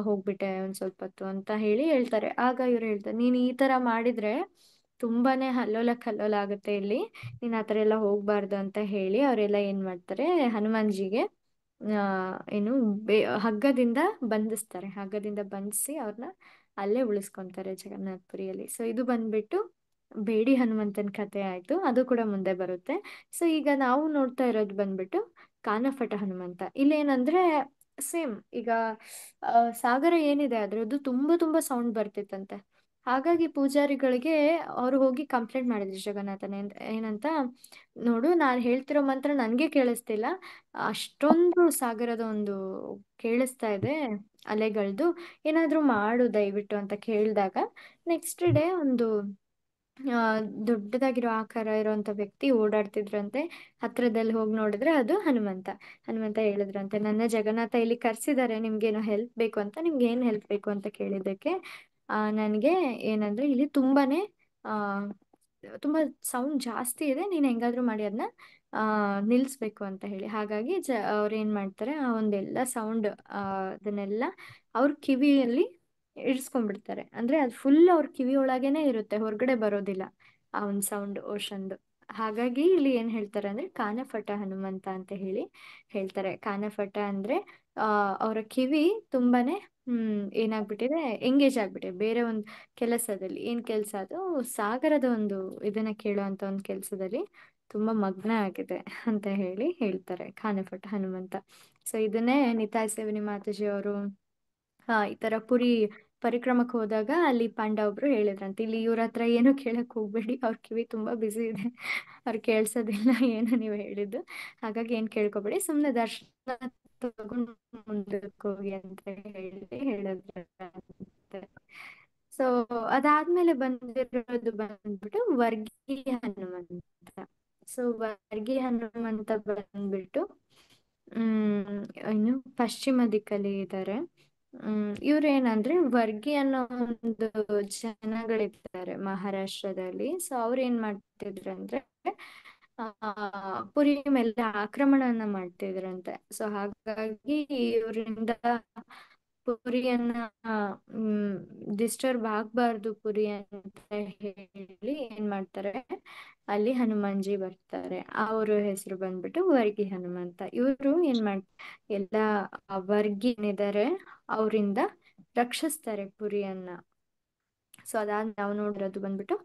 ಹೋಗ್ಬಿಟ್ಟೆ ಒಂದ್ ಸ್ವಲ್ಪ ಹೊತ್ತು ಅಂತ ಹೇಳ್ತಾರೆ. ಆಗ ಇವ್ರು ಹೇಳ್ತಾರೆ, ನೀನ್ ಈ ತರ ಮಾಡಿದ್ರೆ ತುಂಬಾನೇ ಹಲ್ಲೋಲ ಕಲ್ಲೋಲ ಆಗುತ್ತೆ ಇಲ್ಲಿ, ನೀನ್ ಆತರ ಎಲ್ಲ ಹೋಗ್ಬಾರ್ದು ಅಂತ ಹೇಳಿ ಅವರೆಲ್ಲ ಏನ್ ಮಾಡ್ತಾರೆ, ಹನುಮಾನ್ಜಿಗೆ ಆ ಏನು ಹಗ್ಗದಿಂದ ಬಂಧಿಸ್ತಾರೆ. ಹಗ್ಗದಿಂದ ಬಂಧಿಸಿ ಅವ್ರನ್ನ ಅಲ್ಲೇ ಉಳಿಸ್ಕೊಂತಾರೆ ಜಗನ್ನಾಥ್ಪುರಿಯಲ್ಲಿ. ಸೊ ಇದು ಬಂದ್ಬಿಟ್ಟು ಬೇಡಿ ಹನುಮಂತನ ಕಥೆ ಆಯ್ತು, ಅದು ಕೂಡ ಮುಂದೆ ಬರುತ್ತೆ. ಸೊ ಈಗ ನಾವು ನೋಡ್ತಾ ಇರೋದು ಬಂದ್ಬಿಟ್ಟು ಕಾನಫಟ ಹನುಮಂತ. ಇಲ್ಲೇನಂದ್ರೆ ಸೇಮ್ ಈಗ ಸಾಗರ ಏನಿದೆ ಅದ್ರದ್ದು ತುಂಬಾ ತುಂಬಾ ಸೌಂಡ್ ಬರ್ತಿತ್ತಂತೆ. ಹಾಗಾಗಿ ಪೂಜಾರಿಗಳಿಗೆ ಅವ್ರು ಹೋಗಿ ಕಂಪ್ಲೇಂಟ್ ಮಾಡಿದ್ರು ಜಗನ್ನಾಥನ ಏನಂತ, ನೋಡು ನಾನು ಹೇಳ್ತಿರೋ ಮಂತ್ರ ನನ್ಗೆ ಕೇಳಿಸ್ತಿಲ್ಲ, ಅಷ್ಟೊಂದು ಸಾಗರದ ಒಂದು ಕೇಳಿಸ್ತಾ ಇದೆ ಅಲೆಗಳ್ದು, ಏನಾದ್ರೂ ಮಾಡು ದಯವಿಟ್ಟು ಅಂತ ಕೇಳಿದಾಗ ನೆಕ್ಸ್ಟ್ ಡೇ ಒಂದು ಆ ದೊಡ್ಡದಾಗಿರೋ ಆಕಾರ ಇರುವಂತ ವ್ಯಕ್ತಿ ಓಡಾಡ್ತಿದ್ರಂತೆ. ಹತ್ರದಲ್ಲಿ ಹೋಗಿ ನೋಡಿದ್ರೆ ಅದು ಹನುಮಂತ. ಹನುಮಂತ ಹೇಳಿದ್ರಂತೆ, ನನ್ನ ಜಗನ್ನಾಥ ಇಲ್ಲಿ ಕರ್ಸಿದ್ದಾರೆ, ನಿಮ್ಗೇನೋ ಹೆಲ್ಪ್ ಬೇಕು ಅಂತ, ನಿಮ್ಗೆ ಏನ್ ಹೆಲ್ಪ್ ಬೇಕು ಅಂತ ಕೇಳಿದ್ದಕ್ಕೆ ನನ್ಗೆ ಏನಂದ್ರೆ ಇಲ್ಲಿ ತುಂಬಾನೇ ಆ ತುಂಬಾ ಸೌಂಡ್ ಜಾಸ್ತಿ ಇದೆ, ನೀನ್ ಹೆಂಗಾದ್ರೂ ಮಾಡಿ ಅದನ್ನ ನಿಲ್ಸ್ಬೇಕು ಅಂತ ಹೇಳಿ. ಹಾಗಾಗಿ ಅವ್ರು ಏನ್ ಮಾಡ್ತಾರೆ, ಆ ಒಂದೆಲ್ಲ ಸೌಂಡ್ ಅದನ್ನೆಲ್ಲ ಅವ್ರ ಕಿವಿಯಲ್ಲಿ ಇಡ್ಸ್ಕೊಂಡ್ಬಿಡ್ತಾರೆ. ಅಂದ್ರೆ ಅದು ಫುಲ್ ಅವ್ರ ಕಿವಿ ಒಳಗೇನೆ ಇರುತ್ತೆ, ಹೊರಗಡೆ ಬರೋದಿಲ್ಲ ಆ ಒಂದು ಸೌಂಡ್ ಓಷನ್ದು. ಹಾಗಾಗಿ ಇಲ್ಲಿ ಏನ್ ಹೇಳ್ತಾರೆ ಅಂದ್ರೆ ಕಾನಫಟ ಹನುಮಂತ ಅಂತ ಹೇಳ್ತಾರೆ. ಕಾನಫಟ ಅಂದ್ರೆ ಅವರ ಕಿವಿ ತುಂಬಾನೇ ಏನಾಗ್ಬಿಟ್ಟಿದೆ, ಎಂಗೇಜ್ ಆಗ್ಬಿಟ್ಟಿದೆ ಬೇರೆ ಒಂದು ಕೆಲಸದಲ್ಲಿ. ಏನ್ ಕೆಲಸ ಅದು, ಸಾಗರದ ಒಂದು ಇದನ್ನ ಕೇಳುವಂತ ಒಂದು ಕೆಲಸದಲ್ಲಿ ತುಂಬಾ ಮಗ್ನ ಆಗಿದೆ ಅಂತ ಹೇಳ್ತಾರೆ ಕಾನಫಟ ಹನುಮಂತ. ಸೊ ಇದನ್ನೇ ನಿತಾಯಿ ಸೇವನಿ ಮಾತಾಜಿ ಅವರು ಈ ತರ ಪುರಿ ಪರಿಕ್ರಮಕ್ಕೆ ಹೋದಾಗ ಅಲ್ಲಿ ಪಾಂಡ ಒಬ್ರು ಹೇಳಿದ್ರಂತೆ, ಇಲ್ಲಿ ಇವ್ರ ಹತ್ರ ಏನು ಕೇಳಕ್ ಹೋಗ್ಬೇಡಿ, ಅವ್ರ ಕಿವಿ ತುಂಬಾ ಬಿಸಿ ಇದೆ, ಅವ್ರು ಕೇಳ್ಸೋದಿಲ್ಲ ಏನು ನೀವು ಹೇಳಿದ್ದು, ಹಾಗಾಗಿ ಏನ್ ಕೇಳ್ಕೊಬೇಡಿ, ಸುಮ್ನೆ ದರ್ಶನ ತಗೊಂಡು ಮುಂದಕ್ಕೆ ಹೋಗಿ ಅಂತ ಹೇಳಿದ್ರಂತೆ. ಸೊ ಅದಾದ್ಮೇಲೆ ಬಂದಿರೋದು ಬಂದ್ಬಿಟ್ಟು ವರ್ಗಿ ಹನುಮಂತ. ಸೊ ವರ್ಗಿ ಹನುಮಂತ ಬಂದ್ಬಿಟ್ಟು ಹ್ಮ್ ಇನ್ನು ಪಶ್ಚಿಮ ದಿಕ್ಕಲ್ಲಿ ಇದ್ದಾರೆ. ಇವ್ರೇನಂದ್ರೆ ವರ್ಗಿ ಅನ್ನೋ ಒಂದು ಜನಗಳಿದ್ದಾರೆ ಮಹಾರಾಷ್ಟ್ರದಲ್ಲಿ. ಸೊ ಅವ್ರು ಏನ್ ಮಾಡ್ತಿದ್ರು ಅಂದ್ರೆ ಆ ಪುರಿ ಮೇಲೆ ಆಕ್ರಮಣನ ಮಾಡ್ತಿದ್ರಂತೆ. ಸೊ ಹಾಗಾಗಿ ಇವರಿಂದ ಪುರಿಯನ್ನ ಹ್ಮ್ ಡಿಸ್ಟರ್ಬ್ ಆಗ್ಬಾರ್ದು ಪುರಿ ಅಂತ ಹೇಳಿ ಏನ್ ಮಾಡ್ತಾರೆ, ಅಲ್ಲಿ ಹನುಮಾನ್ಜಿ ಬರ್ತಾರೆ. ಅವ್ರ ಹೆಸರು ಬಂದ್ಬಿಟ್ಟು ವರ್ಗಿ ಹನುಮಂತ. ಇವರು ಏನ್ ಮಾಡ್ ಎಲ್ಲ ವರ್ಗಿ ಏನಿದ್ದಾರೆ ಅವರಿಂದ ರಕ್ಷಿಸ್ತಾರೆ ಪುರಿಯನ್ನ. ಸೊ ಅದಾದ ನಾವು ನೋಡಿರೋದು ಬಂದ್ಬಿಟ್ಟು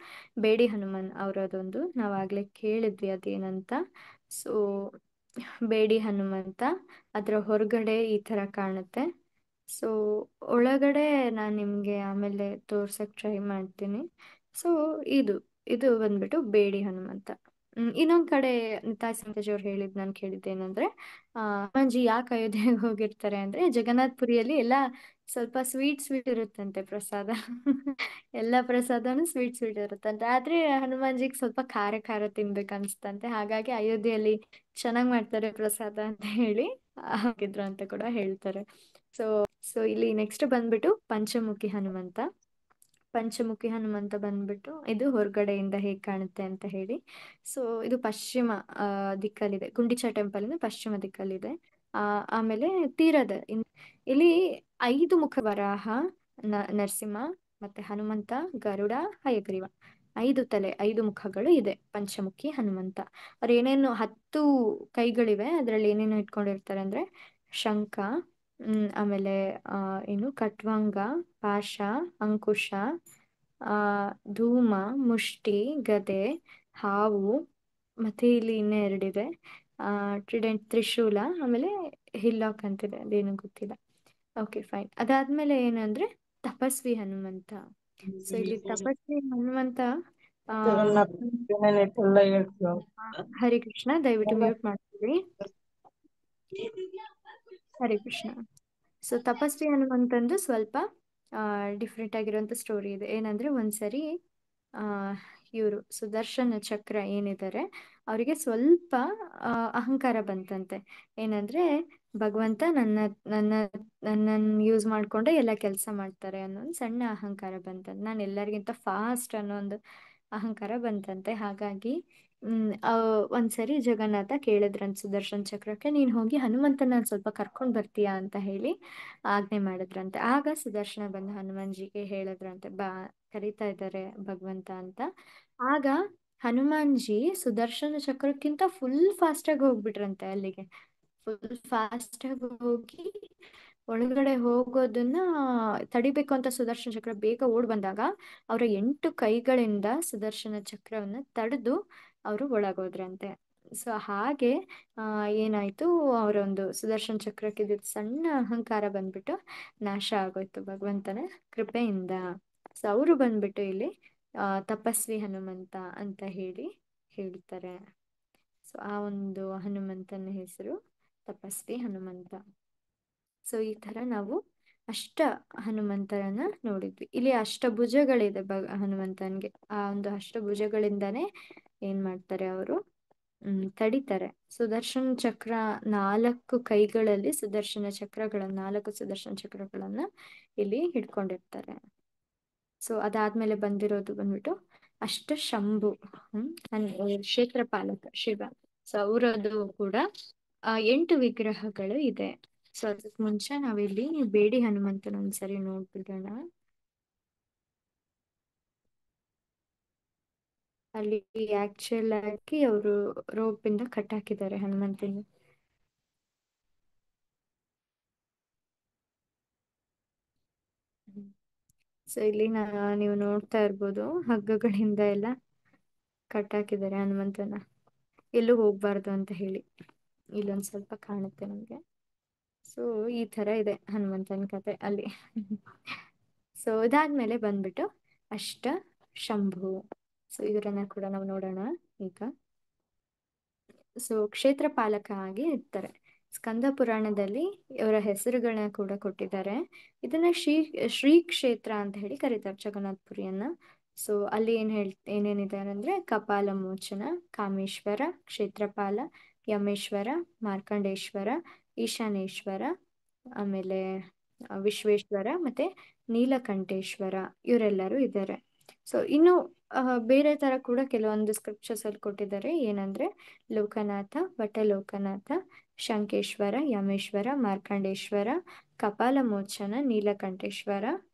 ಬೇಡಿ ಹನುಮನ್ ಅವರದೊಂದು, ನಾವಾಗ್ಲೇ ಕೇಳಿದ್ವಿ ಅದೇನಂತ. ಸೊ ಬೇಡಿ ಹನುಮಂತ ಅದ್ರ ಹೊರಗಡೆ ಈ ತರ ಕಾಣುತ್ತೆ. ಸೊ ಒಳಗಡೆ ನಾನು ನಿಮ್ಗೆ ಆಮೇಲೆ ತೋರ್ಸಕ್ ಟ್ರೈ ಮಾಡ್ತೀನಿ. ಸೊ ಇದು ಇದು ಬಂದ್ಬಿಟ್ಟು ಬೇಡಿ ಹನುಮಂತ. ಇನ್ನೊಂದ್ ಕಡೆ ನಿತಾಯ್ ಸಂತಜ್ ಅವ್ರು ಹೇಳಿದ್ ನಾನು ಕೇಳಿದ್ದೇನಂದ್ರೆ, ಹನುಮಾನ್ಜಿ ಯಾಕೆ ಅಯೋಧ್ಯೆಗೆ ಹೋಗಿರ್ತಾರೆ ಅಂದ್ರೆ ಜಗನ್ನಾಥ್ ಪುರಿಯಲ್ಲಿ ಎಲ್ಲ ಸ್ವಲ್ಪ ಸ್ವೀಟ್ ಸ್ವೀಟ್ ಇರುತ್ತಂತೆ ಪ್ರಸಾದ. ಎಲ್ಲ ಪ್ರಸಾದನು ಸ್ವೀಟ್ ಸ್ವೀಟ್ ಇರುತ್ತಂತೆ, ಆದ್ರೆ ಹನುಮಾನ್ಜಿಗೆ ಸ್ವಲ್ಪ ಖಾರ ಖಾರ ತಿನ್ಬೇಕು ಅನ್ಸ್ತಂತೆ, ಹಾಗಾಗಿ ಅಯೋಧ್ಯೆಯಲ್ಲಿ ಚೆನ್ನಾಗ್ ಮಾಡ್ತಾರೆ ಪ್ರಸಾದ ಅಂತ ಹೇಳಿ ಹಾಕಿದ್ರು ಅಂತ ಕೂಡ ಹೇಳ್ತಾರೆ. ಸೊ ಸೊ ಇಲ್ಲಿ ನೆಕ್ಸ್ಟ್ ಬಂದ್ಬಿಟ್ಟು ಪಂಚಮುಖಿ ಹನುಮಂತ. ಪಂಚಮುಖಿ ಹನುಮಂತ ಬಂದ್ಬಿಟ್ಟು ಇದು ಹೊರಗಡೆಯಿಂದ ಹೇಗ್ ಕಾಣುತ್ತೆ ಅಂತ ಹೇಳಿ. ಸೊ ಇದು ಪಶ್ಚಿಮ ದಿಕ್ಕಲ್ಲಿದೆ, ಗುಂಡಿಚಾ ಟೆಂಪಲ್ ಇಂದ ಪಶ್ಚಿಮ ದಿಕ್ಕಲ್ಲಿದೆ. ಆಮೇಲೆ ಇಲ್ಲಿ 5 ಮುಖ ವರಾಹ, ನರಸಿಂಹ, ಮತ್ತೆ ಹನುಮಂತ, ಗರುಡ, ಹಯಗ್ರೀವ, 5 ತಲೆ 5 ಮುಖಗಳು ಇದೆ ಪಂಚಮುಖಿ ಹನುಮಂತ. ಅವ್ರ ಏನೇನು 10 ಕೈಗಳಿವೆ, ಅದ್ರಲ್ಲಿ ಏನೇನು ಇಟ್ಕೊಂಡಿರ್ತಾರೆ ಅಂದ್ರೆ ಶಂಖ, ಆಮೇಲೆ ಏನು ಖಟ್ವಾಂಗ, ಪಾಶ, ಅಂಕುಶ, ಆ ಧೂಮ, ಮುಷ್ಟಿ, ಗದೆ, ಹಾವು, ಮತ್ತೆ ಇಲ್ಲಿ ಇನ್ನೂ ಎರಡಿದೆ, ಟ್ರಿಡೆಂಟ್, ತ್ರಿಶೂಲ, ಆಮೇಲೆ ಹಿಲ್ಲಾಕ್ ಅಂತಿದೆ, ಅದೇನು ಗೊತ್ತಿಲ್ಲ. Okay fine. ಅದಾದ್ಮೇಲೆ ಏನಂದ್ರೆ ತಪಸ್ವಿ ಹನುಮಂತ. ಸೊ ಇಲ್ಲಿ ತಪಸ್ವಿ ಹನುಮಂತ ಆ ಹರಿ ಕೃಷ್ಣ, ದಯವಿಟ್ಟು ಮ್ಯೂಟ್ ಮಾಡ್ತೀವಿ. ಹರಿ ಕೃಷ್ಣ. ಸೊ ತಪಸ್ವಿ ಹನುಮಂತಂದು ಸ್ವಲ್ಪ ಡಿಫ್ರೆಂಟ್ ಆಗಿರುವಂತ ಸ್ಟೋರಿ ಇದೆ. ಏನಂದ್ರೆ ಒಂದ್ಸರಿ ಆ ಇವರು ಸುದರ್ಶನ ಚಕ್ರ ಏನಿದ್ದಾರೆ ಅವರಿಗೆ ಸ್ವಲ್ಪ ಅಹಂಕಾರ ಬಂತಂತೆ. ಏನಂದ್ರೆ ಭಗವಂತ ನನ್ನ ನನ್ನನ್ನು ಯೂಸ್ ಮಾಡ್ಕೊಂಡೆ ಎಲ್ಲ ಕೆಲಸ ಮಾಡ್ತಾರೆ ಅನ್ನೋ ಒಂದು ಸಣ್ಣ ಅಹಂಕಾರ ಬಂತಂತೆ. ನಾನು ಎಲ್ಲರಿಗಿಂತ ಫಾಸ್ಟ್ ಅನ್ನೋ ಒಂದು ಅಹಂಕಾರ ಬಂತಂತೆ. ಹಾಗಾಗಿ ಒಂದ್ಸರಿ ಜಗನ್ನಾಥ ಕೇಳಿದ್ರಂತ ಸುದರ್ಶನ್ ಚಕ್ರಕ್ಕೆ, ನೀನ್ ಹೋಗಿ ಹನುಮಂತನ ಸ್ವಲ್ಪ ಕರ್ಕೊಂಡ್ ಬರ್ತೀಯಾ ಅಂತ ಹೇಳಿ ಆಜ್ಞೆ ಮಾಡಿದ್ರಂತೆ. ಆಗ ಸುದರ್ಶನ ಬಂದ ಹನುಮಾನ್ಜಿಗೆ ಹೇಳಿದ್ರಂತೆ, ಬಾ, ಕರೀತಾ ಇದ್ದಾರೆ ಭಗವಂತ ಅಂತ. ಆಗ ಹನುಮಾನ್ಜಿ ಸುದರ್ಶನ ಚಕ್ರಕ್ಕಿಂತ ಫುಲ್ ಫಾಸ್ಟ್ ಆಗಿ ಹೋಗ್ಬಿಟ್ರಂತೆ ಅಲ್ಲಿಗೆ. ಫುಲ್ ಫಾಸ್ಟ್ ಆಗಿ ಹೋಗಿ ಒಳಗಡೆ ಹೋಗೋದನ್ನ ತಡಿಬೇಕು ಅಂತ ಸುದರ್ಶನ ಚಕ್ರ ಬೇಗ ಓಡ್ ಬಂದಾಗ, ಅವರ 8 ಕೈಗಳಿಂದ ಸುದರ್ಶನ ಚಕ್ರವನ್ನ ತಡೆದು ಅವರು ಒಳಗೋದ್ರಂತೆ. ಸೊ ಹಾಗೆ ಏನಾಯ್ತು, ಅವರೊಂದು ಸುದರ್ಶನ ಚಕ್ರಕ್ಕೆ ಇದ್ದಿದ್ ಸಣ್ಣ ಅಹಂಕಾರ ಬಂದ್ಬಿಟ್ಟು ನಾಶ ಆಗೋಯ್ತು ಭಗವಂತನ ಕೃಪೆಯಿಂದ. ಸೊ ಅವರು ಬಂದ್ಬಿಟ್ಟು ಇಲ್ಲಿ ತಪಸ್ವಿ ಹನುಮಂತ ಅಂತ ಹೇಳಿ ಹೇಳ್ತಾರೆ. ಸೊ ಆ ಒಂದು ಹನುಮಂತನ ಹೆಸರು ತಪಸ್ವಿ ಹನುಮಂತ. ಸೊ ಈ ತರ ನಾವು ಅಷ್ಟ ಹನುಮಂತರನ್ನ ನೋಡಿದ್ವಿ. ಇಲ್ಲಿ ಅಷ್ಟಭುಜಗಳಿದೆ ಹನುಮಂತನ್ಗೆ. ಆ ಒಂದು ಅಷ್ಟಭುಜಗಳಿಂದಾನೇ ಏನ್ ಮಾಡ್ತಾರೆ ಅವರು, ತಡಿತಾರೆ. ಸುದರ್ಶನ ಚಕ್ರ, 4 ಕೈಗಳಲ್ಲಿ ಸುದರ್ಶನ ಚಕ್ರಗಳನ್ನ, 4 ಸುದರ್ಶನ ಚಕ್ರಗಳನ್ನ ಇಲ್ಲಿ ಹಿಡ್ಕೊಂಡಿರ್ತಾರೆ. ಸೊ ಅದಾದ್ಮೇಲೆ ಬಂದಿರೋದು ಬಂದ್ಬಿಟ್ಟು ಅಷ್ಟಶಂಭು, ಕ್ಷೇತ್ರಪಾಲಕ ಶಿವ. ಸೊ ಅವರದು ಕೂಡ 8 ವಿಗ್ರಹಗಳು ಇದೆ. ಸೊ ಅದಕ್ ಮುಂಚೆ ನಾವಿಲ್ಲಿ ಬೇಡಿ ಹನುಮಂತನ ಒಂದ್ಸರಿ ನೋಡ್ಬಿಡೋಣ. ಅಲ್ಲಿ ಆಕ್ಚುಲ್ ಆಗಿ ಅವರು ರೋಪ್ ಇಂದ ಕಟ್ ಹಾಕಿದ್ದಾರೆ ಹನುಮಂತನ. ಸೊ ಇಲ್ಲಿ ನೀವು ನೋಡ್ತಾ ಇರ್ಬೋದು, ಹಗ್ಗಗಳಿಂದ ಎಲ್ಲ ಕಟ್ ಹಾಕಿದ್ದಾರೆ ಹನುಮಂತನ, ಎಲ್ಲೂ ಹೋಗ್ಬಾರ್ದು ಅಂತ ಹೇಳಿ. ಇಲ್ಲೊಂದ್ ಸ್ವಲ್ಪ ಕಾಣುತ್ತೆ ನಮ್ಗೆ. ಸೊ ಈ ತರ ಇದೆ ಹನುಮಂತನ ಕತೆ ಅಲ್ಲಿ. ಸೊ ಇದಾದ್ಮೇಲೆ ಬಂದ್ಬಿಟ್ಟು ಅಷ್ಟ ಶಂಭು. ಸೊ ಇವರನ್ನ ಕೂಡ ನಾವು ನೋಡೋಣ ಈಗ. ಸೊ ಕ್ಷೇತ್ರ ಪಾಲಕ ಆಗಿ ಇರ್ತಾರೆ. ಸ್ಕಂದ ಪುರಾಣದಲ್ಲಿ ಇವರ ಹೆಸರುಗಳನ್ನ ಕೂಡ ಕೊಟ್ಟಿದ್ದಾರೆ. ಇದನ್ನ ಶ್ರೀ ಕ್ಷೇತ್ರ ಅಂತ ಹೇಳಿ ಕರೀತಾರೆ ಜಗನ್ನಾಥ ಪುರಿಯನ್ನ. ಸೊ ಅಲ್ಲಿ ಏನೇನಿದೆ ಅಂದ್ರೆ ಕಪಾಲ ಮೋಚನ, ಕಾಮೇಶ್ವರ, ಕ್ಷೇತ್ರಪಾಲ, ಯಮೇಶ್ವರ, ಮಾರ್ಕಂಡೇಶ್ವರ, ಈಶಾನೇಶ್ವರ, ಆಮೇಲೆ ವಿಶ್ವೇಶ್ವರ ಮತ್ತೆ ನೀಲಕಂಠೇಶ್ವರ, ಇವರೆಲ್ಲರೂ ಇದ್ದಾರೆ. ಸೊ ಇನ್ನು ಬೇರೆ ತರ ಕೂಡ ಕೆಲವೊಂದು ಸ್ಕ್ರಿಪ್ಚರ್ಸ್ ಅಲ್ಲಿ ಕೊಟ್ಟಿದ್ದಾರೆ. ಏನಂದ್ರೆ ಲೋಕನಾಥ, ವಟಲೋಕನಾಥ, ಶಂಕೇಶ್ವರ, ಯಮೇಶ್ವರ, ಮಾರ್ಕಂಡೇಶ್ವರ, ಕಪಾಲ ಮೋಚನ, ನೀಲಕಂಠೇಶ್ವರ,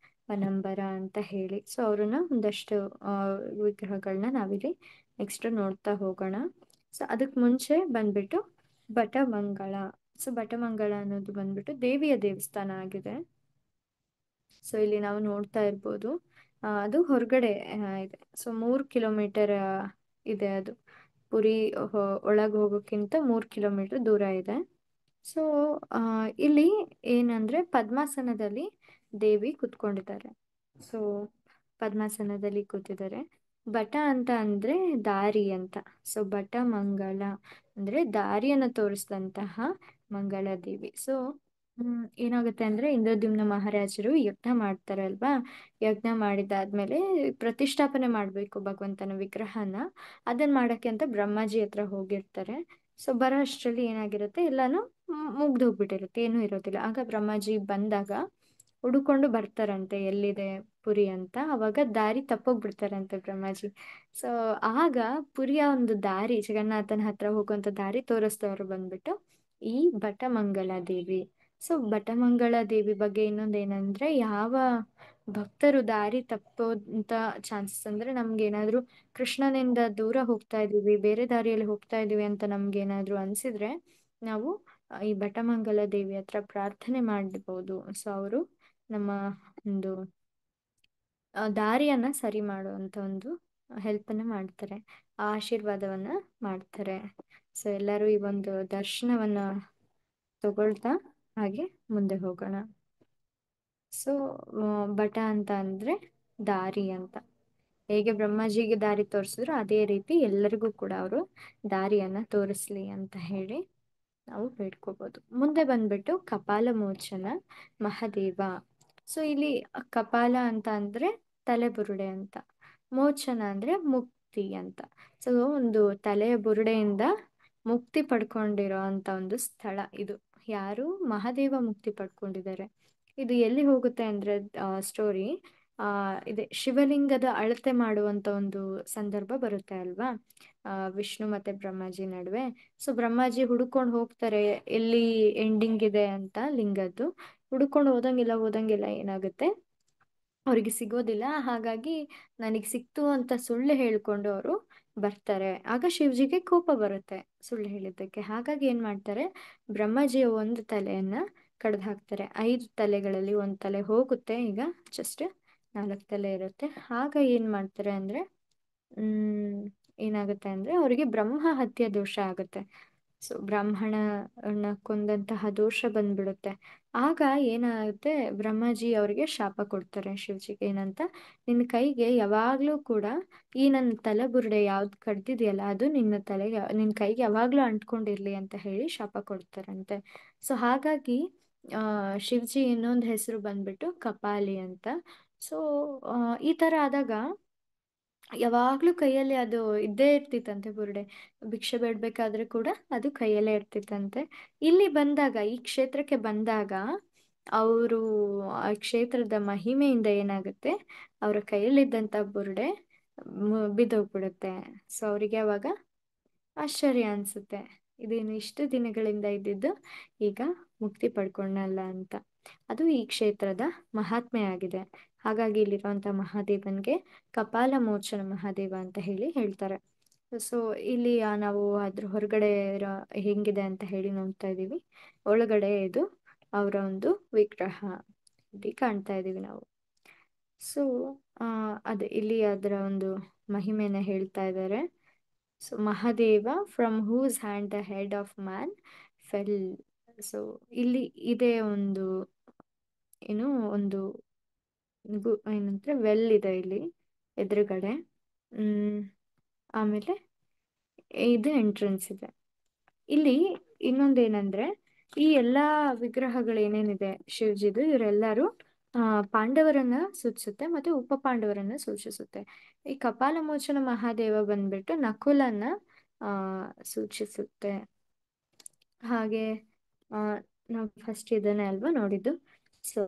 ಪನಂಬರ ಅಂತ ಹೇಳಿ. ಸೊ ಅವ್ರನ್ನ ಒಂದಷ್ಟು ವಿಗ್ರಹಗಳನ್ನ ನಾವಿಲ್ಲಿ ನೆಕ್ಸ್ಟ್ ನೋಡ್ತಾ ಹೋಗೋಣ. ಸೊ ಅದಕ್ ಮುಂಚೆ ಬಂದ್ಬಿಟ್ಟು ಬಟಮಂಗಳ. ಸೊ ಬಟಮಂಗಳ ಅನ್ನೋದು ಬಂದ್ಬಿಟ್ಟು ದೇವಿಯ ದೇವಸ್ಥಾನ ಆಗಿದೆ. ಸೊ ಇಲ್ಲಿ ನಾವು ನೋಡ್ತಾ ಇರ್ಬೋದು, ಅದು ಹೊರಗಡೆ ಇದೆ. ಸೊ 3 ಕಿಲೋಮೀಟರ್ ಇದೆ ಅದು. ಪುರಿ ಒಳಗೆ ಹೋಗೋಕ್ಕಿಂತ 3 ಕಿಲೋಮೀಟರ್ ದೂರ ಇದೆ. ಸೊ ಇಲ್ಲಿ ಏನಂದ್ರೆ ಪದ್ಮಾಸನದಲ್ಲಿ ದೇವಿ ಕುತ್ಕೊಂಡಿದ್ದಾರೆ. ಸೊ ಪದ್ಮಾಸನದಲ್ಲಿ ಕೂತಿದ್ದಾರೆ. ಬಟ ಅಂತ ಅಂದ್ರೆ ದಾರಿ ಅಂತ. ಸೊ ಬಟ ಮಂಗಳ ಅಂದ್ರೆ ದಾರಿಯನ್ನು ತೋರಿಸಿದಂತಹ ಮಂಗಳ ದೇವಿ. ಸೊ ಏನಾಗುತ್ತೆ ಅಂದ್ರೆ ಇಂದ್ರದ್ಯುಮ್ನ ಮಹಾರಾಜರು ಯಜ್ಞ ಮಾಡ್ತಾರೆ ಅಲ್ವಾ. ಯಜ್ಞ ಮಾಡಿದಾದ್ಮೇಲೆ ಪ್ರತಿಷ್ಠಾಪನೆ ಮಾಡ್ಬೇಕು ಭಗವಂತನ ವಿಗ್ರಹನ. ಅದನ್ನ ಮಾಡಕ್ಕೆ ಅಂತ ಬ್ರಹ್ಮಾಜಿ ಹತ್ರ ಹೋಗಿರ್ತಾರೆ. ಸೊ ಬರೋ ಅಷ್ಟರಲ್ಲಿ ಏನಾಗಿರುತ್ತೆ, ಎಲ್ಲಾನು ಮುಗ್ದು ಹೋಗ್ಬಿಟ್ಟಿರುತ್ತೆ, ಏನೂ ಇರೋದಿಲ್ಲ. ಆಗ ಬ್ರಹ್ಮಾಜಿ ಬಂದಾಗ ಹುಡುಕೊಂಡು ಬರ್ತಾರಂತೆ ಎಲ್ಲಿದೆ ಪುರಿ ಅಂತ. ಅವಾಗ ದಾರಿ ತಪ್ಪೋಗ್ಬಿಡ್ತಾರಂತೆ ಬ್ರಹ್ಮಾಜಿ. ಸೊ ಆಗ ಪುರಿಯ ಒಂದು ದಾರಿ, ಜಗನ್ನಾಥನ ಹತ್ರ ಹೋಗುವಂತ ದಾರಿ ತೋರಿಸ್ತವ್ರು ಬಂದ್ಬಿಟ್ಟು ಈ ಬಟಮಂಗಲ ದೇವಿ. ಸೊ ಬಟಮಂಗಳ ದೇವಿ ಬಗ್ಗೆ ಇನ್ನೊಂದೇನಂದ್ರೆ, ಯಾವ ಭಕ್ತರು ದಾರಿ ತಪ್ಪೋಂತ ಚಾನ್ಸಸ್ ಅಂದ್ರೆ, ನಮ್ಗೆ ಏನಾದ್ರು ಕೃಷ್ಣನಿಂದ ದೂರ ಹೋಗ್ತಾ ಇದೀವಿ, ಬೇರೆ ದಾರಿಯಲ್ಲಿ ಹೋಗ್ತಾ ಇದೀವಿ ಅಂತ ನಮ್ಗೆ ಏನಾದ್ರು ಅನ್ಸಿದ್ರೆ, ನಾವು ಈ ಬಟಮಂಗಲ ದೇವಿ ಹತ್ರ ಪ್ರಾರ್ಥನೆ ಮಾಡಬಹುದು. ಸೊ ಅವರು ನಮ್ಮ ಒಂದು ದಾರಿಯನ್ನ ಸರಿ ಮಾಡುವಂತ ಒಂದು ಹೆಲ್ಪ್ ಅನ್ನ ಮಾಡ್ತಾರೆ, ಆಶೀರ್ವಾದವನ್ನ ಮಾಡ್ತಾರೆ. ಸೊ ಎಲ್ಲರೂ ಈ ಒಂದು ದರ್ಶನವನ್ನ ತಗೊಳ್ತಾ ಹಾಗೆ ಮುಂದೆ ಹೋಗೋಣ. ಸೊ ಬಟ ಅಂತ ಅಂದ್ರೆ ದಾರಿ ಅಂತ. ಹೇಗೆ ಬ್ರಹ್ಮಾಜಿಗೆ ದಾರಿ ತೋರಿಸಿದ್ರು ಅದೇ ರೀತಿ ಎಲ್ಲರಿಗೂ ಕೂಡ ಅವರು ದಾರಿಯನ್ನ ತೋರಿಸ್ಲಿ ಅಂತ ಹೇಳಿ ನಾವು ಬೇಡ್ಕೋಬಹುದು. ಮುಂದೆ ಬಂದ್ಬಿಟ್ಟು ಕಪಾಲ ಮೋಚನ ಮಹಾದೇವ. ಸೊ ಇಲ್ಲಿ ಕಪಾಲ ಅಂತ ಅಂದ್ರೆ ತಲೆಬುರುಡೆ ಅಂತ, ಮೋಚನ ಅಂದ್ರೆ ಮುಕ್ತಿ ಅಂತ. ಸೊ ಒಂದು ತಲೆಯ ಬುರುಡೆಯಿಂದ ಮುಕ್ತಿ ಪಡ್ಕೊಂಡಿರೋ ಅಂತ ಒಂದು ಸ್ಥಳ ಇದು. ಯಾರು? ಮಹಾದೇವ ಮುಕ್ತಿ ಪಡ್ಕೊಂಡಿದ್ದಾರೆ. ಇದು ಎಲ್ಲಿ ಹೋಗುತ್ತೆ ಅಂದ್ರೆ ಸ್ಟೋರಿ ಇದೆ, ಶಿವಲಿಂಗದ ಅಳತೆ ಮಾಡುವಂತ ಒಂದು ಸಂದರ್ಭ ಬರುತ್ತೆ ಅಲ್ವಾ, ವಿಷ್ಣು ಮತ್ತೆ ಬ್ರಹ್ಮಾಜಿ ನಡುವೆ. ಸೊ ಬ್ರಹ್ಮಾಜಿ ಹುಡುಕೊಂಡು ಹೋಗ್ತಾರೆ ಎಲ್ಲಿ ಎಂಡಿಂಗ್ ಇದೆ ಅಂತ ಲಿಂಗದ್ದು. ಹುಡುಕೊಂಡು ಹೋದಂಗಿಲ್ಲ ಹೋದಂಗಿಲ್ಲ ಏನಾಗುತ್ತೆ, ಅವ್ರಿಗೆ ಸಿಗೋದಿಲ್ಲ. ಹಾಗಾಗಿ ನನಗೆ ಸಿಕ್ತು ಅಂತ ಸುಳ್ಳು ಹೇಳ್ಕೊಂಡು ಅವರು ಬರ್ತಾರೆ. ಆಗ ಶಿವಜಿಗೆ ಕೋಪ ಬರುತ್ತೆ ಸುಳ್ಳು ಹೇಳಿದ್ದಕ್ಕೆ. ಹಾಗಾಗಿ ಏನ್ ಮಾಡ್ತಾರೆ, ಬ್ರಹ್ಮಜಿಯ ಒಂದು ತಲೆಯನ್ನ ಕಡ್ದು ಹಾಕ್ತಾರೆ. 5 ತಲೆಗಳಲ್ಲಿ ಒಂದು ತಲೆ ಹೋಗುತ್ತೆ, ಈಗ ಜಸ್ಟ್ 4 ತಲೆ ಇರುತ್ತೆ. ಆಗ ಏನ್ ಮಾಡ್ತಾರೆ ಅಂದ್ರೆ ಹ್ಮ್ ಏನಾಗುತ್ತೆ ಅಂದ್ರೆ ಅವರಿಗೆ ಬ್ರಹ್ಮ ಹತ್ಯೆ ದೋಷ ಆಗುತ್ತೆ. ಸೊ ಬ್ರಾಹ್ಮಣನ ಕೊಂದಂತಹ ದೋಷ ಬಂದ್ಬಿಡುತ್ತೆ. ಆಗ ಏನಾಗುತ್ತೆ, ಬ್ರಹ್ಮಾಜಿ ಅವರಿಗೆ ಶಾಪ ಕೊಡ್ತಾರೆ ಶಿವಜಿಗೆ. ಏನಂತ, ನಿನ್ನ ಕೈಗೆ ಯಾವಾಗ್ಲೂ ಕೂಡ ಈ ನನ್ನ ತಲೆಬುರುಡೆ ಯಾವ್ದು ಕಡ್ದಿದೆಯಲ್ಲ ಅದು ನಿನ್ನ ತಲೆಗೆ ನಿನ್ನ ಕೈಗೆ ಯಾವಾಗ್ಲೂ ಅಂಟ್ಕೊಂಡಿರ್ಲಿ ಅಂತ ಹೇಳಿ ಶಾಪ ಕೊಡ್ತಾರಂತೆ. ಸೊ ಹಾಗಾಗಿ ಶಿವಜಿ ಇನ್ನೊಂದು ಹೆಸರು ಬಂದ್ಬಿಟ್ಟು ಕಪಾಲಿ ಅಂತ. ಸೊ ಈ ತರ ಆದಾಗ ಯಾವಾಗ್ಲೂ ಕೈಯಲ್ಲಿ ಅದು ಇದ್ದೇ ಇರ್ತಿತ್ತಂತೆ ಬುರುಡೆ. ಭಿಕ್ಷೆ ಬೇಡ್ಬೇಕಾದ್ರೆ ಕೂಡ ಅದು ಕೈಯಲ್ಲೇ ಇರ್ತಿತ್ತಂತೆ. ಇಲ್ಲಿ ಬಂದಾಗ, ಈ ಕ್ಷೇತ್ರಕ್ಕೆ ಬಂದಾಗ ಅವರು ಆ ಕ್ಷೇತ್ರದ ಮಹಿಮೆಯಿಂದ ಏನಾಗುತ್ತೆ, ಅವರ ಕೈಯಲ್ಲಿದ್ದಂತ ಬುರುಡೆ ಬಿದ್ದೋಗ್ಬಿಡುತ್ತೆ. ಸೊ ಅವರಿಗೆ ಅವಾಗ ಆಶ್ಚರ್ಯ ಅನ್ಸುತ್ತೆ, ಇದೇನು ಇಷ್ಟು ದಿನಗಳಿಂದ ಇದ್ದಿದ್ದು ಈಗ ಮುಕ್ತಿ ಪಡ್ಕೊಂಡಲ್ಲ ಅಂತ. ಅದು ಈ ಕ್ಷೇತ್ರದ ಮಹಾತ್ಮೆ ಆಗಿದೆ. ಹಾಗಾಗಿ ಇಲ್ಲಿರುವಂತ ಮಹಾದೇವನ್ಗೆ ಕಪಾಲ ಮೋಚನ ಮಹಾದೇವ ಅಂತ ಹೇಳಿ ಹೇಳ್ತಾರೆ. ಸೊ ಇಲ್ಲಿ ನಾವು ಅದ್ರ ಹೊರಗಡೆ ಹೆಂಗಿದೆ ಅಂತ ಹೇಳಿ ನೋಡ್ತಾ ಇದೀವಿ. ಒಳಗಡೆ ಇದು ಅವರ ಒಂದು ವಿಗ್ರಹ ಇಲ್ಲಿ ಕಾಣ್ತಾ ಇದೀವಿ ನಾವು. ಸೊ ಅದೇ ಇಲ್ಲಿ ಅದರ ಒಂದು ಮಹಿಮೆನ ಹೇಳ್ತಾ ಇದ್ದಾರೆ. So Mahadeva from whose hand the head of man fell. So ಇಲ್ಲಿ ಇದೇ ಒಂದು ಏನು ಒಂದು ಏನಂದ್ರೆ ವೆಲ್ ಇದೆ ಇಲ್ಲಿ ಎದುರುಗಡೆ. ಹ್ಮ್ ಆಮೇಲೆ ಇದು ಎಂಟ್ರೆನ್ಸ್ ಇದೆ. ಇಲ್ಲಿ ಇನ್ನೊಂದೇನಂದ್ರೆ, ಈ ಎಲ್ಲಾ ವಿಗ್ರಹಗಳು ಏನೇನಿದೆ ಶಿವಜಿದು, ಇವರೆಲ್ಲರೂ ಪಾಂಡವರನ್ನ ಸೂಚಿಸುತ್ತೆ ಮತ್ತೆ ಉಪ ಪಾಂಡವರನ್ನ ಸೂಚಿಸುತ್ತೆ. ಈ ಕಪಾಲ ಮೋಚನ ಮಹಾದೇವ ಬಂದ್ಬಿಟ್ಟು ನಕುಲನ್ನ ಆ ಸೂಚಿಸುತ್ತೆ. ಹಾಗೆ ಆ ನಾವು ಫಸ್ಟ್ ಇದನ್ನೇ ಅಲ್ವಾ ನೋಡಿದ್ದು. ಸೊ